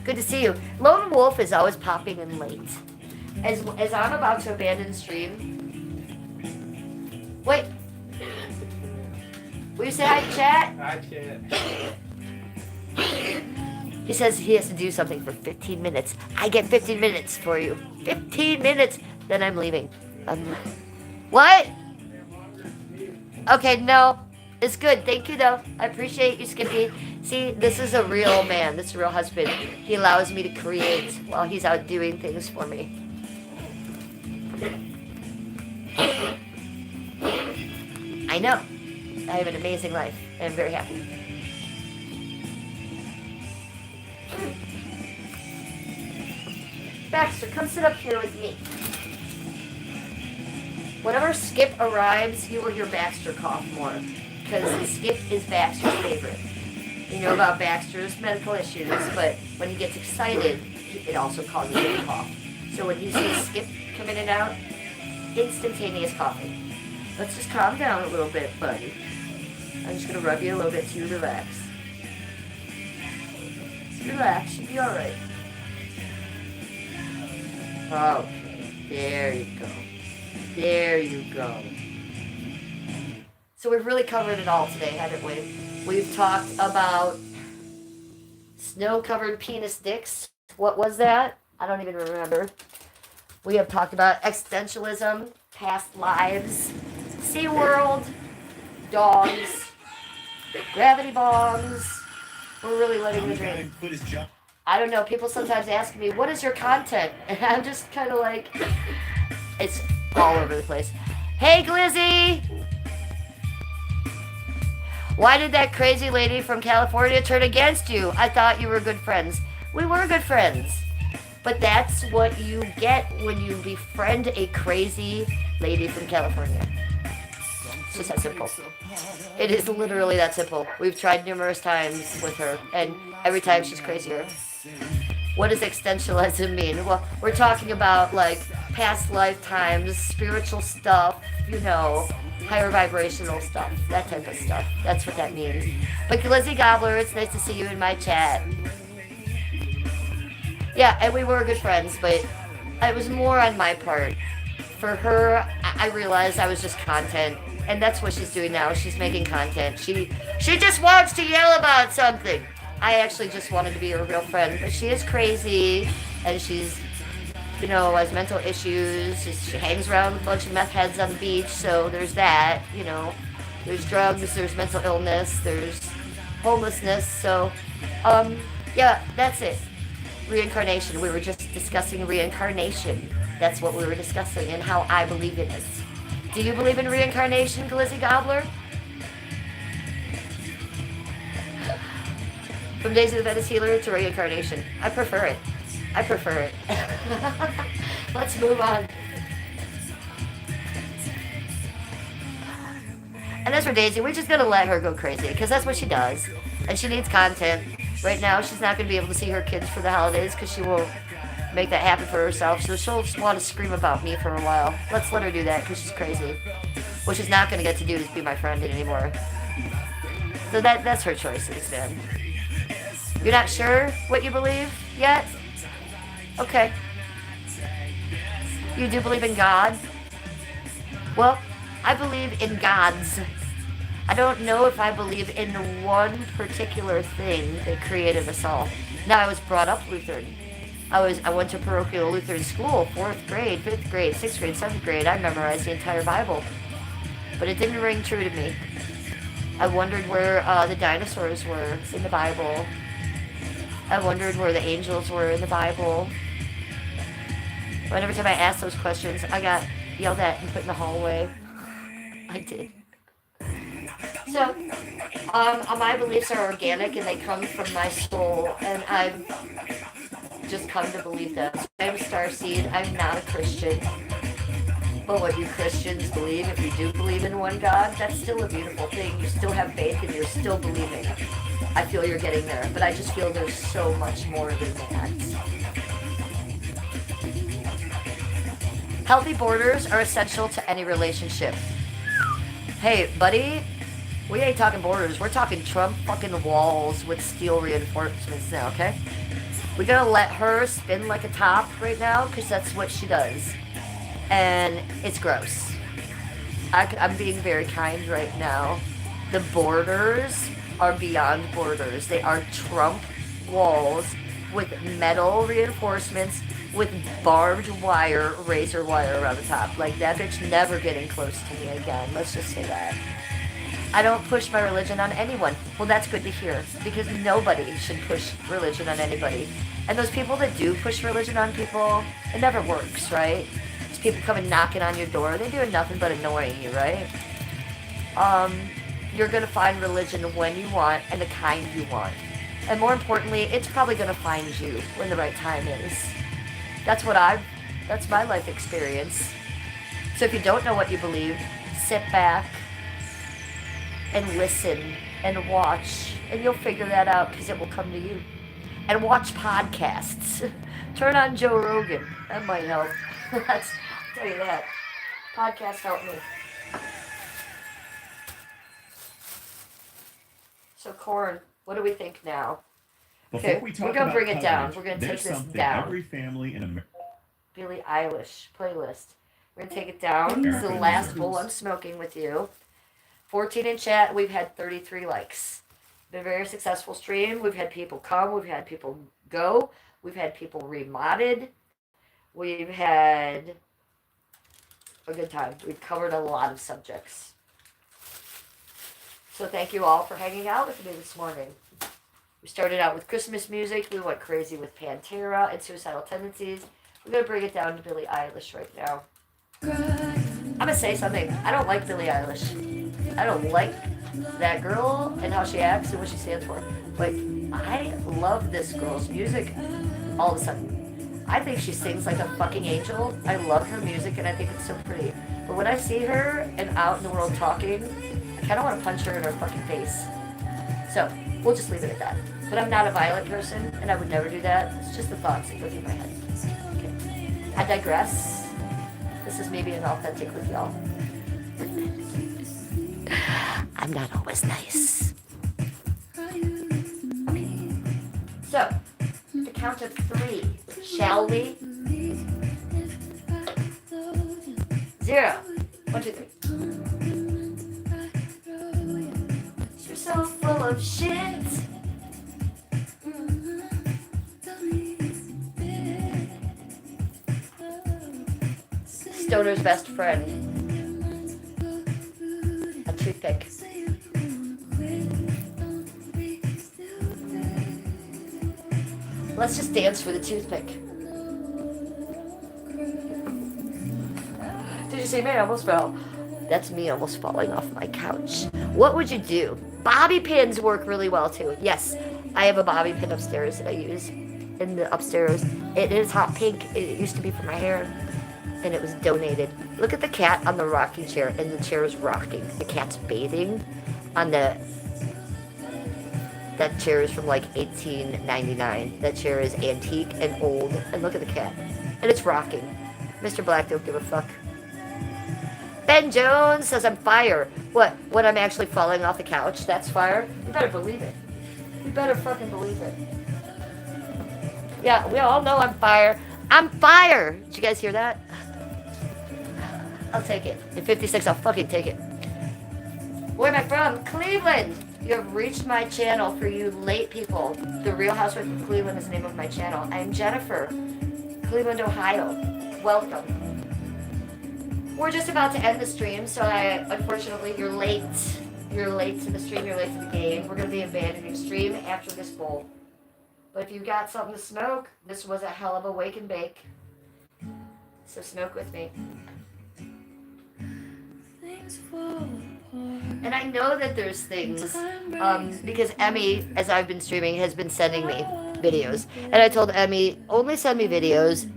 Good to see you. Lone Wolf is always popping in late. As I'm about to abandon stream. Wait. Will you say hi, chat? Hi, chat. He says he has to do something for 15 minutes. I get 15 minutes for you. 15 minutes. Then I'm leaving. What? Okay, no. It's good. Thank you, though. I appreciate you, Skippy. See, this is a real man. This is a real husband. He allows me to create while he's out doing things for me. I know. I have an amazing life, and I'm very happy. Baxter, come sit up here with me. Whenever Skip arrives, you will hear Baxter cough more, because Skip is Baxter's favorite. You know about Baxter's medical issues, but when he gets excited, it also causes him to cough. So when he sees Skip come in and out, instantaneous coughing. Let's just calm down a little bit, buddy. I'm just going to rub you a little bit so you relax. Relax, you'll be alright. Okay, there you go. There you go. So we've really covered it all today, haven't we? We've talked about snow-covered penis dicks. What was that? I don't even remember. We have talked about existentialism, past lives, SeaWorld, dogs, gravity bombs. We're really living the dream. I don't know. People sometimes ask me, what is your content? And I'm just kind of like, it's all over the place. Hey, Glizzy! Why did that crazy lady from California turn against you? I thought you were good friends. We were good friends. But that's what you get when you befriend a crazy lady from California. It's just that simple. It is literally that simple. We've tried numerous times with her, and every time she's crazier. What does existentialism mean? Well, we're talking about, like, past lifetimes, spiritual stuff, you know, higher vibrational stuff, that type of stuff. That's what that means. But Glizzy Gobbler, it's nice to see you in my chat. Yeah, and we were good friends, but it was more on my part. For her, I realized I was just content, And that's what she's doing now. She's making content. She just wants to yell about something. I actually just wanted to be her real friend, but she is crazy, and she's, has mental issues. She hangs around with a bunch of meth heads on the beach, so there's that, There's drugs, there's mental illness, there's homelessness, so, yeah, that's it. Reincarnation. We were just discussing reincarnation. That's what we were discussing and how I believe in it. Do you believe in reincarnation, Glizzy Gobbler? From Days of the Venice Healer to reincarnation. I prefer it. Let's move on. And as for Daisy, we're just going to let her go crazy because that's what she does. And she needs content. Right now, she's not going to be able to see her kids for the holidays because she won't make that happen for herself. So she'll just want to scream about me for a while. Let's let her do that because she's crazy. What she's not going to get to do is be my friend anymore. So that's her choices, man. You're not sure what you believe yet? Okay. You do believe in God? Well, I believe in gods. I don't know if I believe in one particular thing that created us all. Now, I was brought up Lutheran. I went to parochial Lutheran school, 4th grade, 5th grade, 6th grade, 7th grade. I memorized the entire Bible. But it didn't ring true to me. I wondered where the dinosaurs were in the Bible. I wondered where the angels were in the Bible. But every time I asked those questions, I got yelled at and put in the hallway. I did. So, my beliefs are organic and they come from my soul, and I've just come to believe them. So I'm Starseed. I'm not a Christian. But what you Christians believe, if you do believe in one God, that's still a beautiful thing. You still have faith and you're still believing. I feel you're getting there, but I just feel there's so much more than that. Healthy borders are essential to any relationship. Hey, buddy, we ain't talking borders. We're talking Trump fucking walls with steel reinforcements now, okay? We're gonna let her spin like a top right now, because that's what she does. And it's gross. I'm being very kind right now. The borders are beyond borders. They are Trump walls with metal reinforcements with barbed wire, razor wire around the top. Like, that bitch never getting close to me again. Let's just say that. I don't push my religion on anyone. Well, that's good to hear, because nobody should push religion on anybody. And those people that do push religion on people, it never works, right? These people coming knocking on your door, they're doing nothing but annoying you, right? You're going to find religion when you want and the kind you want. And more importantly, it's probably going to find you when the right time is. That's my life experience. So if you don't know what you believe, sit back and listen and watch, and you'll figure that out because it will come to you. And watch podcasts. Turn on Joe Rogan. That might help. I'll tell you that. Podcasts help me. So, Corn, what do we think now? Before we talk we're gonna about bring it down. coverage, We're gonna take there's this something down. every family in America. Billie Eilish playlist. We're gonna take it down. This is the last bowl I'm smoking with you. 14 in chat. We've had 33 likes. Been a very successful stream. We've had people come. We've had people go. We've had people remodded. We've had a good time. We've covered a lot of subjects. So thank you all for hanging out with me this morning. We started out with Christmas music. We went crazy with Pantera and Suicidal Tendencies. We're going to bring it down to Billie Eilish right now. I'm going to say something. I don't like Billie Eilish. I don't like that girl and how she acts and what she stands for. But I love this girl's music all of a sudden. I think she sings like a fucking angel. I love her music and I think it's so pretty. But when I see her and out in the world talking, I kind of want to punch her in her fucking face. So, we'll just leave it at that. But I'm not a violent person, and I would never do that. It's just the thoughts that go through my head. Okay. I digress. This is me being authentic with y'all. I'm not always nice. Okay. So, the count of 3. Shall we? 0. 1, 2, 3. of shit. Stoner's best friend. A toothpick. Let's just dance for the toothpick. Did you see me? I almost fell. That's me almost falling off my couch. What would you do? Bobby pins work really well too. Yes, I have a bobby pin upstairs that I use in the upstairs. It is hot pink. It used to be for my hair, and it was donated. Look at the cat on the rocking chair, and the chair is rocking. The cat's bathing on the. That chair is from like 1899. That chair is antique and old. And look at the cat, and it's rocking. Mr. Black don't give a fuck. Ben Jones says I'm fire. What? When I'm actually falling off the couch, that's fire? You better believe it. You better fucking believe it. Yeah, we all know I'm fire. I'm fire! Did you guys hear that? I'll take it. In 56, I'll fucking take it. Where am I from? Cleveland! You have reached my channel for you late people. The Real Housewife of Cleveland is the name of my channel. I'm Jennifer. Cleveland, Ohio. Welcome. We're just about to end the stream, so unfortunately, you're late. You're late to the stream, you're late to the game. We're going to be abandoning stream after this bowl. But if you got something to smoke, this was a hell of a wake and bake. So smoke with me. And I know that there's things, because Emmy, as I've been streaming, has been sending me videos. And I told Emmy, only send me videos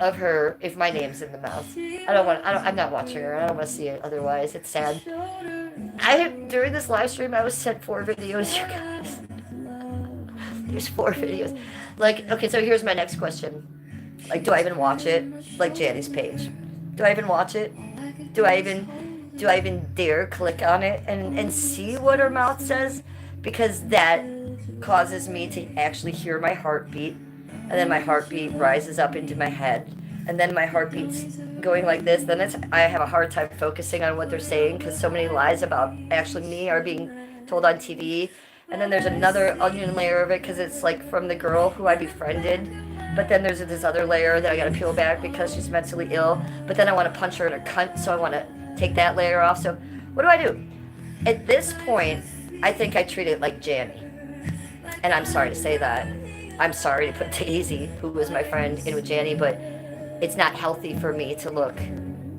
of her if my name's in the mouth. I'm not watching her. I don't want to see it otherwise. It's sad. During this live stream, I was sent 4 videos, you guys. There's 4 videos. Like, okay, so here's my next question. Like, do I even watch it? Like Janny's page. Do I even watch it? Do I even dare click on it and see what her mouth says? Because that causes me to actually hear my heartbeat. And then my heartbeat rises up into my head. And then my heartbeat's going like this. Then I have a hard time focusing on what they're saying because so many lies about actually me are being told on TV. And then there's another onion layer of it because it's like from the girl who I befriended. But then there's this other layer that I gotta peel back because she's mentally ill. But then I want to punch her in her cunt, so I want to take that layer off. So what do? At this point, I think I treat it like Janny. And I'm sorry to say that. I'm sorry to put Daisy, who was my friend, in with Janny, but it's not healthy for me to look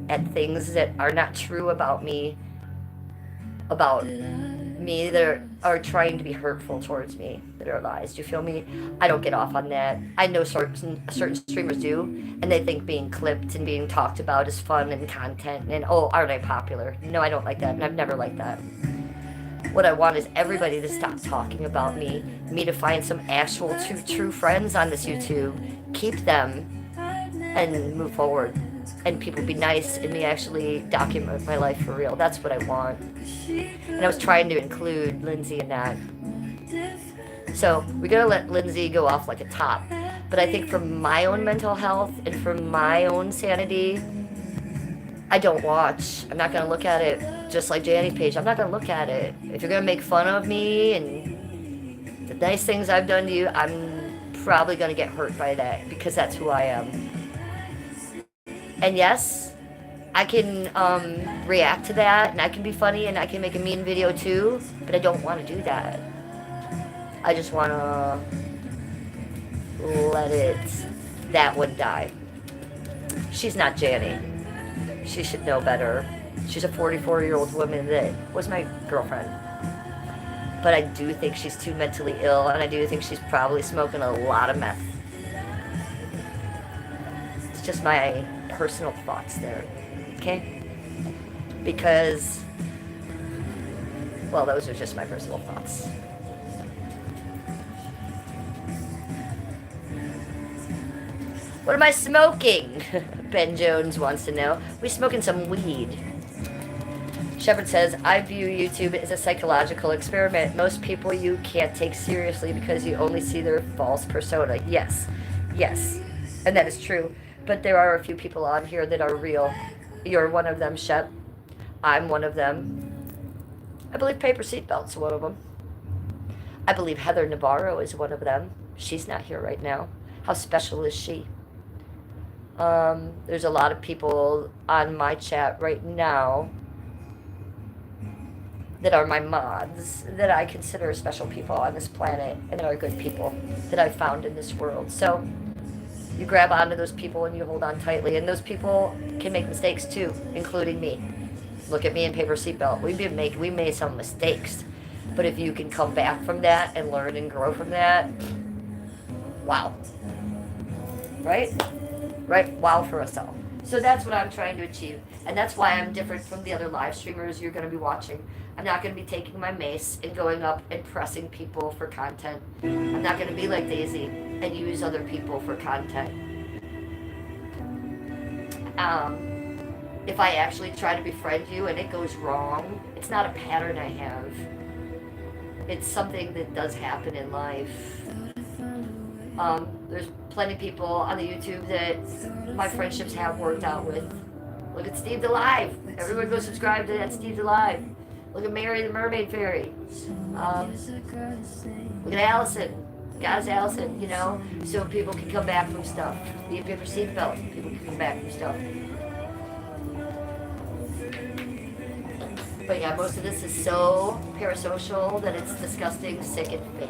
at things that are not true about me that are trying to be hurtful towards me, that are lies. Do you feel me? I don't get off on that. I know certain streamers do, and they think being clipped and being talked about is fun and content, and oh, aren't I popular? No, I don't like that, and I've never liked that. What I want is everybody to stop talking about me to find some actual true friends on this YouTube, keep them, and move forward. And people be nice and me actually document my life for real. That's what I want. And I was trying to include Lindsay in that. So we're going to let Lindsay go off like a top. But I think for my own mental health and for my own sanity, I don't watch. I'm not going to look at it just like Janny's page. I'm not going to look at it. If you're going to make fun of me and the nice things I've done to you, I'm probably going to get hurt by that because that's who I am. And yes, I can react to that and I can be funny and I can make a mean video too, but I don't want to do that. I just want to let that one die. She's not Janny. She should know better. She's a 44-year-old woman that was my girlfriend. But I do think she's too mentally ill, and I do think she's probably smoking a lot of meth. It's just my personal thoughts there, okay? Because, well, those are just my personal thoughts. What am I smoking? Ben Jones wants to know. We smoking some weed. Shepard says, I view YouTube as a psychological experiment. Most people you can't take seriously because you only see their false persona. Yes, and that is true. But there are a few people on here that are real. You're one of them, Shep. I'm one of them. I believe Paper Seatbelt's one of them. I believe Heather Navarro is one of them. She's not here right now. How special is she? There's a lot of people on my chat right now that are my mods that I consider special people on this planet and that are good people that I've found in this world. So you grab onto those people and you hold on tightly, and those people can make mistakes too, including me. Look at me in Paper Seatbelt. We made some mistakes, but if you can come back from that and learn and grow from that, wow, right? Wow for us all. So that's what I'm trying to achieve, and that's why I'm different from the other live streamers you're going to be watching. I'm not going to be taking my mace and going up and pressing people for content. I'm not going to be like Daisy and use other people for content. If I actually try to befriend you and it goes wrong, it's not a pattern I have. It's something that does happen in life. There's plenty of people on the YouTube that my friendships have worked out with. Look at Steve Alive. Everyone go subscribe to that Steve Alive. Look at Mary the Mermaid Fairy. Look at Allison. Goddess Allison, you know, so people can come back from stuff. Be a Paper Seatbelt. People can come back from stuff. But yeah, most of this is so parasocial that it's disgusting, sick, and fake.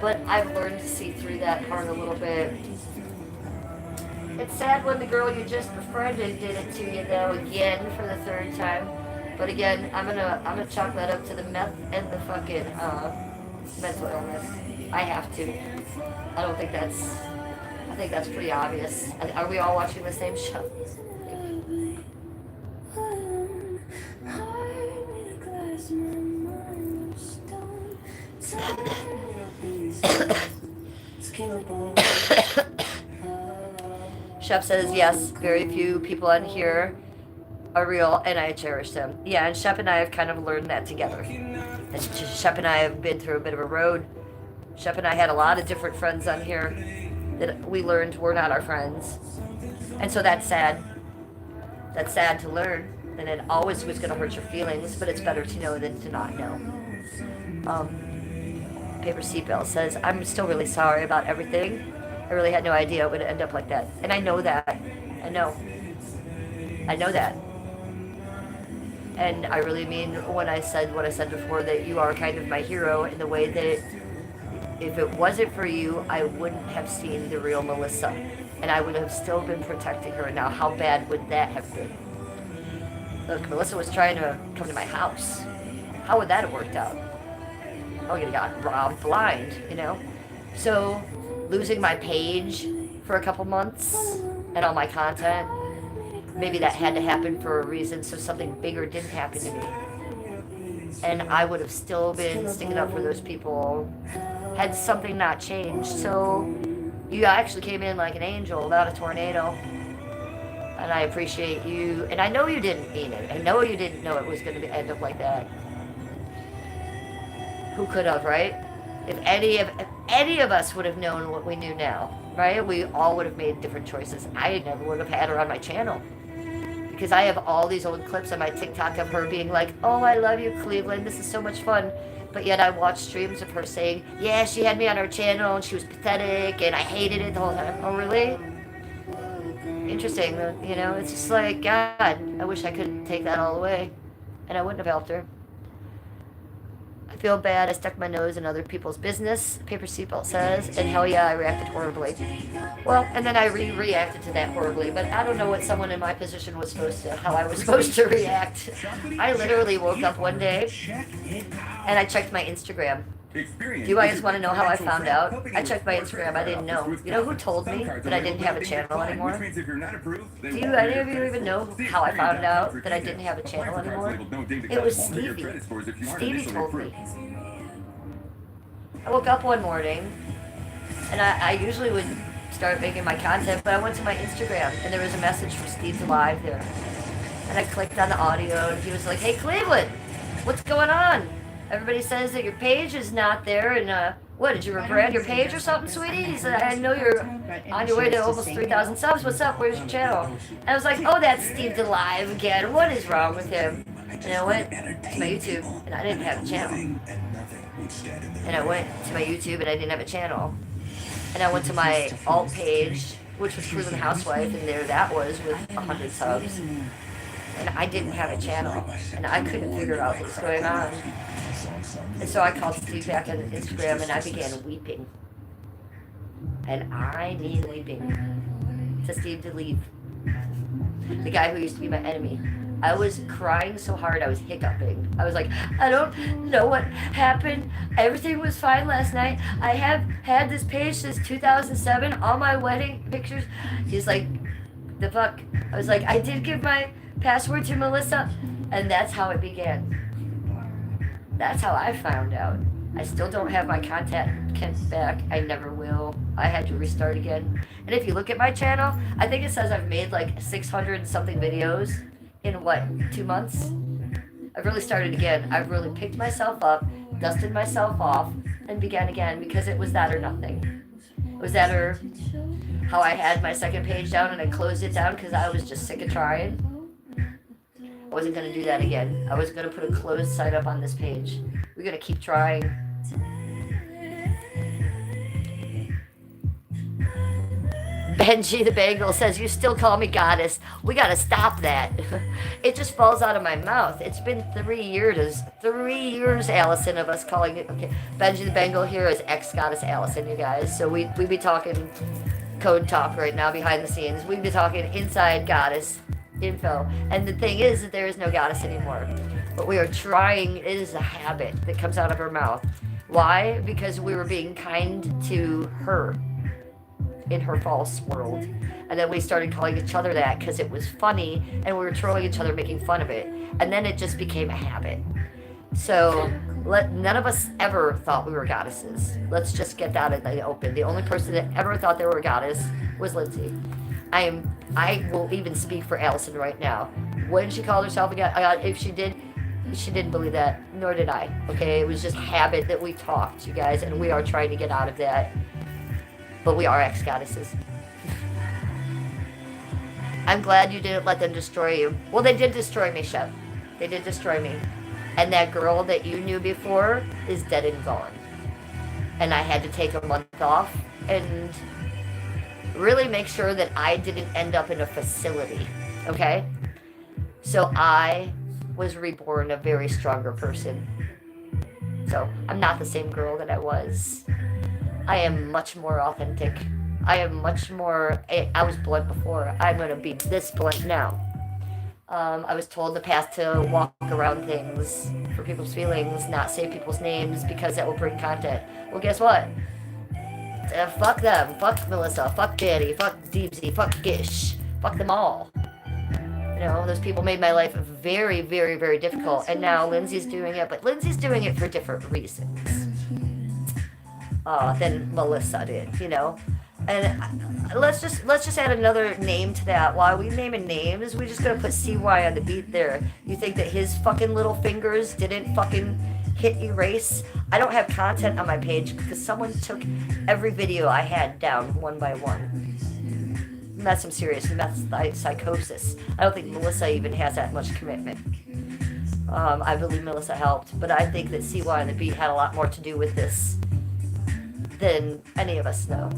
But I've learned to see through that part a little bit. It's sad when the girl you just befriended did it to you, though, again for the third time. But again, I'm gonna chalk that up to the meth and the fucking mental illness. I have to. I think that's pretty obvious. Are we all watching the same show? Chef says yes, very few people on here are real and I cherish them. Yeah, and Shep and I have kind of learned that together. And Shep and I have been through a bit of a road. Shep and I had a lot of different friends on here that we learned were not our friends. And so that's sad. That's sad to learn. And it always was going to hurt your feelings, but it's better to know than to not know. Paper Seatbelt says, I'm still really sorry about everything. I really had no idea it would end up like that. And I know that. I know that. And I really mean when I said what I said before, that you are kind of my hero in the way that if it wasn't for you, I wouldn't have seen the real Melissa. And I would have still been protecting her. Now, how bad would that have been? Look, Melissa was trying to come to my house. How would that have worked out? I would have got robbed blind, you know? So, losing my page for a couple months and all my content, maybe that had to happen for a reason, so something bigger didn't happen to me. And I would have still been sticking up for those people had something not changed. So, you actually came in like an angel, not a tornado. And I appreciate you. And I know you didn't mean it. I know you didn't know it was going to end up like that. Who could have, right? If any of us would have known what we knew now, right? We all would have made different choices. I never would have had her on my channel. Because I have all these old clips on my TikTok of her being like, oh, I love you, Cleveland. This is so much fun. But yet I watch streams of her saying, yeah, she had me on her channel and she was pathetic and I hated it the whole time. Oh, really? Interesting, you know? It's just like, God, I wish I could take that all away. And I wouldn't have helped her. I feel bad. I stuck my nose in other people's business, Paper Seatbelt says, and hell yeah, I reacted horribly. Well, and then I reacted to that horribly, but I don't know what someone in my position was how I was supposed to react. I literally woke up one day and I checked my Instagram. Do you guys want to know how I found out? I checked my Instagram. I didn't know. You know who told me that I didn't have a channel anymore? Do any of you even know how I found out that I didn't have a channel anymore? It was Stevie. Stevie told me. I woke up one morning, and I usually would start making my content, but I went to my Instagram, and there was a message from Steve's Live there. And I clicked on the audio, and he was like, hey, Cleveland, what's going on? Everybody says that your page is not there, and what, did you rebrand your page or something, sweetie? He said, I know you're on your way to almost 3,000 subs. What's up? Where's your channel? And I was like, oh, that's Steve Alive again. What is wrong with him? And I went to my YouTube and I didn't have a channel. And I went to my YouTube and I didn't have a channel. And I went to my alt page, which was Real Housewife, and there that was with 100 subs. And I didn't have a channel. And I couldn't figure out what was going on. And so I called Steve back on Instagram and I began weeping. And I need weeping to Steve to leave. The guy who used to be my enemy. I was crying so hard I was hiccuping. I was like, I don't know what happened. Everything was fine last night. I have had this page since 2007, all my wedding pictures. He's like, the fuck? I was like, I did give my password to Melissa. And that's how it began. That's how I found out. I still don't have my contact back. I never will. I had to restart again. And if you look at my channel, I think it says I've made like 600 something videos in what, 2 months? I've really started again. I've really picked myself up, dusted myself off, and began again because it was that or nothing. It was that or how I had my second page down and I closed it down because I was just sick of trying. I wasn't going to do that again. I was going to put a closed site up on this page. We're going to keep trying. Benji the Bangle says, you still call me goddess. We got to stop that. It just falls out of my mouth. It's been 3 years. 3 years, Allison, of us calling it. Okay. Benji the Bangle here is ex-goddess Allison, you guys. So we be talking code talk right now behind the scenes. We'd be talking inside goddess info. And the thing is that there is no goddess anymore. But we are trying. It is a habit that comes out of her mouth. Why? Because we were being kind to her in her false world. And then we started calling each other that because it was funny and we were trolling each other, making fun of it. And then it just became a habit. So none of us ever thought we were goddesses. Let's just get that in the open. The only person that ever thought they were a goddess was Lindsay. I will even speak for Allison right now. When she called herself a god, if she didn't believe that, nor did I. Okay, it was just habit that we talked, you guys, and we are trying to get out of that. But we are ex-goddesses. I'm glad you didn't let them destroy you. Well, they did destroy me, Shep. They did destroy me. And that girl that you knew before is dead and gone. And I had to take a month off and really make sure that I didn't end up in a facility. Okay? So I was reborn a very stronger person. So I'm not the same girl that I was. I am much more authentic. I am much more, I was blunt before. I'm going to be this blunt now. I was told in the past to walk around things for people's feelings, not say people's names because that will bring content. Well, guess what? Fuck them. Fuck Melissa. Fuck Daddy. Fuck Deepsy. Fuck Gish. Fuck them all. You know, those people made my life very, very, very difficult. And now Lindsay's doing it, but Lindsay's doing it for different reasons. Than Melissa did, you know. And let's just add another name to that. While we naming names, we just gonna put CY on the beat there. You think that his fucking little fingers didn't fucking hit erase? I don't have content on my page because someone took every video I had down one by one. And that's some serious psychosis. I don't think Melissa even has that much commitment. I believe Melissa helped, but I think that CY on the beat had a lot more to do with this than any of us know.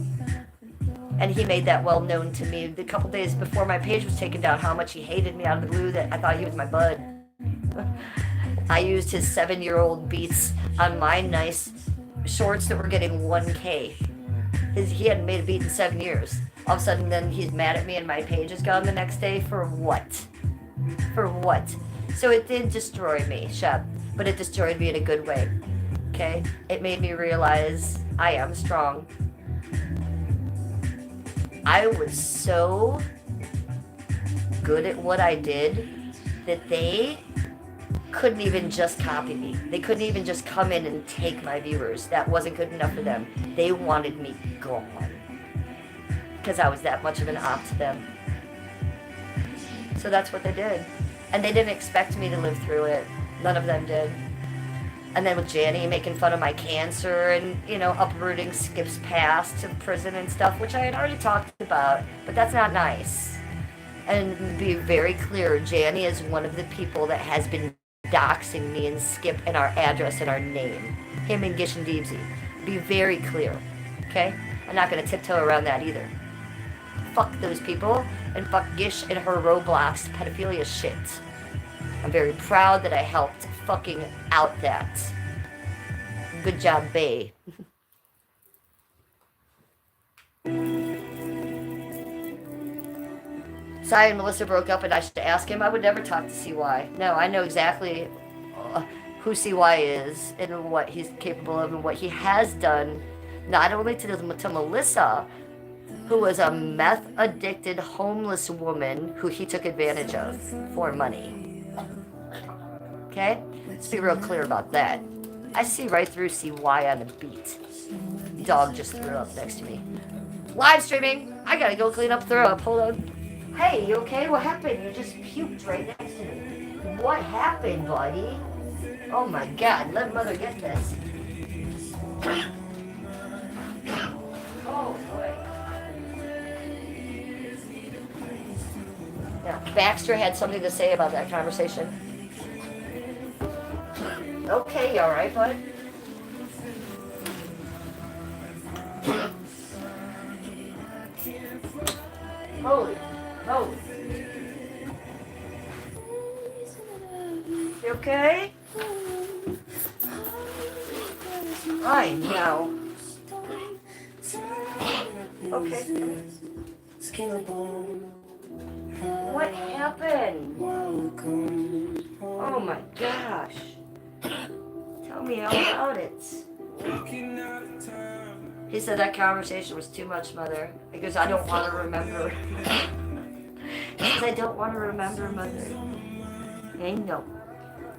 And he made that well known to me a couple days before my page was taken down, how much he hated me out of the blue, that I thought he was my bud. I used his 7-year-old beats on my nice shorts that were getting 1K. He hadn't made a beat in 7 years. All of a sudden then he's mad at me and my page is gone the next day. For what? For what? So it did destroy me, Shep, but it destroyed me in a good way. Okay? It made me realize I am strong. I was so good at what I did that they couldn't even just copy me. They couldn't even just come in and take my viewers. That wasn't good enough for them. They wanted me gone. Because I was that much of an op to them. So that's what they did. And they didn't expect me to live through it. None of them did. And then with Janny making fun of my cancer and, you know, uprooting Skip's past to prison and stuff, which I had already talked about, but that's not nice. And be very clear, Janny is one of the people that has been doxing me and Skip and our address and our name. Him and Gish and Deebsy. Be very clear, okay? I'm not gonna tiptoe around that either. Fuck those people, and fuck Gish and her Roblox pedophilia shit. I'm very proud that I helped fucking out that. Good job, bae. Cy and Melissa broke up and I should ask him. I would never talk to CY. No, I know exactly who CY is and what he's capable of and what he has done, not only to Melissa, who was a meth-addicted homeless woman who he took advantage of for money. Okay? Let's be real clear about that. I see right through CY on the beat. Dog just threw up next to me. Live streaming! I gotta go clean up throw up. Hold on. Hey, you okay? What happened? You just puked right next to me. What happened, buddy? Oh my god, let mother get this. Oh boy. Now, Baxter had something to say about that conversation. Okay, you alright, bud? Holy. You okay? I know. Okay. What happened? Oh my gosh. Tell me all about it. He said that conversation was too much, Mother. He goes, I don't want to remember. He says, I don't want to remember, Mother. I know.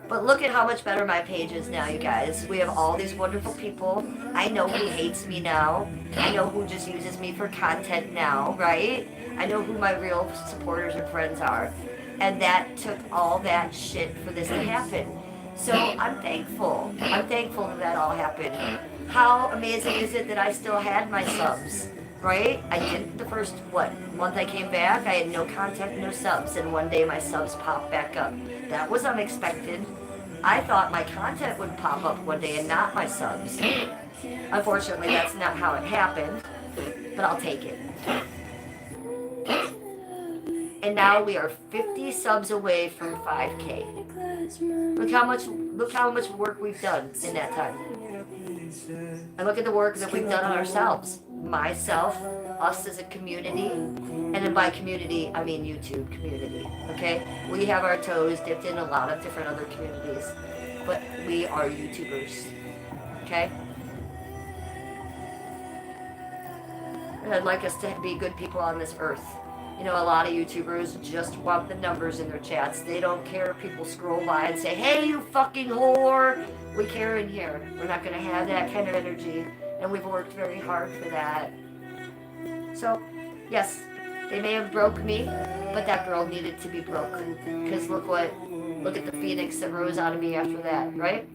But look at how much better my page is now, you guys. We have all these wonderful people. I know who hates me now. I know who just uses me for content now, right? I know who my real supporters and friends are. And that took all that shit for this to happen. So I'm thankful. I'm thankful that all happened. How amazing is it that I still had my subs, right? I didn't the first, month I came back, I had no content, no subs, and one day my subs popped back up. That was unexpected. I thought my content would pop up one day and not my subs. Unfortunately, that's not how it happened, but I'll take it. And now we are 50 subs away from 5K. Look how much work we've done in that time. And look at the work that we've done on ourselves. Myself, us as a community, and then by community, I mean YouTube community, okay? We have our toes dipped in a lot of different other communities, but we are YouTubers, okay? And I'd like us to be good people on this earth. You know, a lot of YouTubers just want the numbers in their chats. They don't care if people scroll by and say, hey, you fucking whore. We care in here. We're not going to have that kind of energy. And we've worked very hard for that. So, yes, they may have broke me, but that girl needed to be broke. Because look at the phoenix that rose out of me after that, right?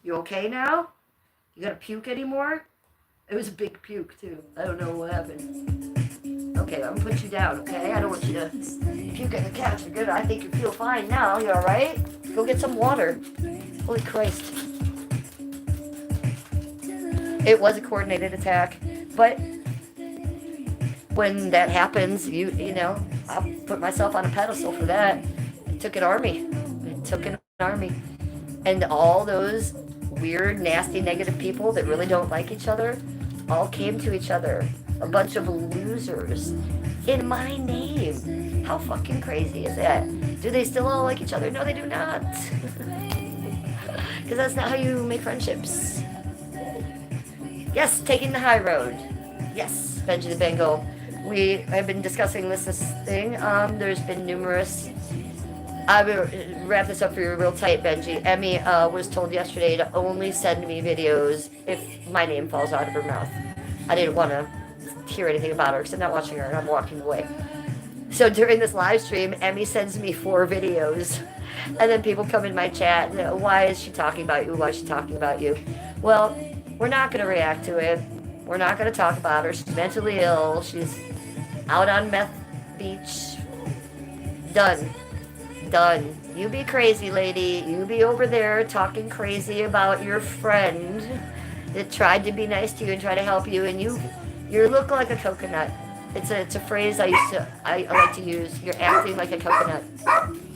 You okay now? You gonna puke anymore? It was a big puke, too. I don't know what happened. Okay, I'm gonna put you down, okay? I don't want you to puke on the couch. You're good. I think you feel fine now. You alright? Go get some water. Holy Christ. It was a coordinated attack, but when that happens, you know, I'll put myself on a pedestal for that. It took an army. And all those weird, nasty, negative people that really don't like each other all came to each other. A bunch of losers in my name. How fucking crazy is that? Do they still all like each other? No, they do not. Because that's not how you make friendships. Yes, taking the high road. Yes, Benji the Bengal. We have been discussing this thing. There's been numerous. I will wrap this up for you real tight, Benji. Emmy was told yesterday to only send me videos if my name falls out of her mouth. I didn't want to hear anything about her because I'm not watching her and I'm walking away. So during this live stream, Emmy sends me 4 videos. And then people come in my chat, why is she talking about you? Why is she talking about you? Well, we're not going to react to it. We're not going to talk about her. She's mentally ill. She's out on meth beach. Done. Done. You be crazy, lady. You be over there talking crazy about your friend that tried to be nice to you and try to help you, and you look like a coconut. It's a phrase I like to use. You're acting like a coconut.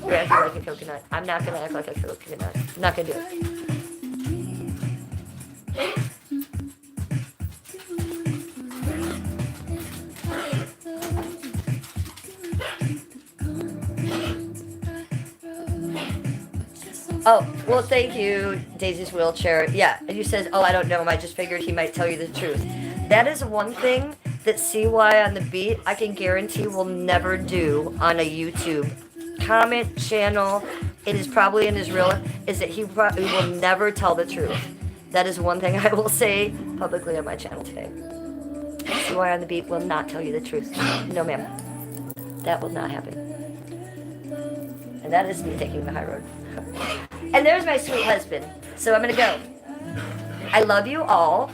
You're acting like a coconut. I'm not gonna act like a coconut. I'm not gonna do it. Oh, well, thank you, Daisy's wheelchair. Yeah, and you said, oh, I don't know him. I just figured he might tell you the truth. That is one thing that CY on the Beat, I can guarantee, will never do on a YouTube comment channel. It is probably in his real, is that he will never tell the truth. That is one thing I will say publicly on my channel today. CY on the Beat will not tell you the truth. No, ma'am. That will not happen. And that is me taking the high road. And there's my sweet husband. So I'm going to go. I love you all.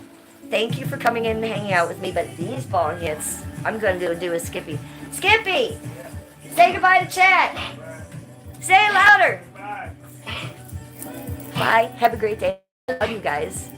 Thank you for coming in and hanging out with me. But these bong hits, I'm going to do a Skippy. Skippy! Say goodbye to chat. Say it louder. Bye. Have a great day. Love you guys.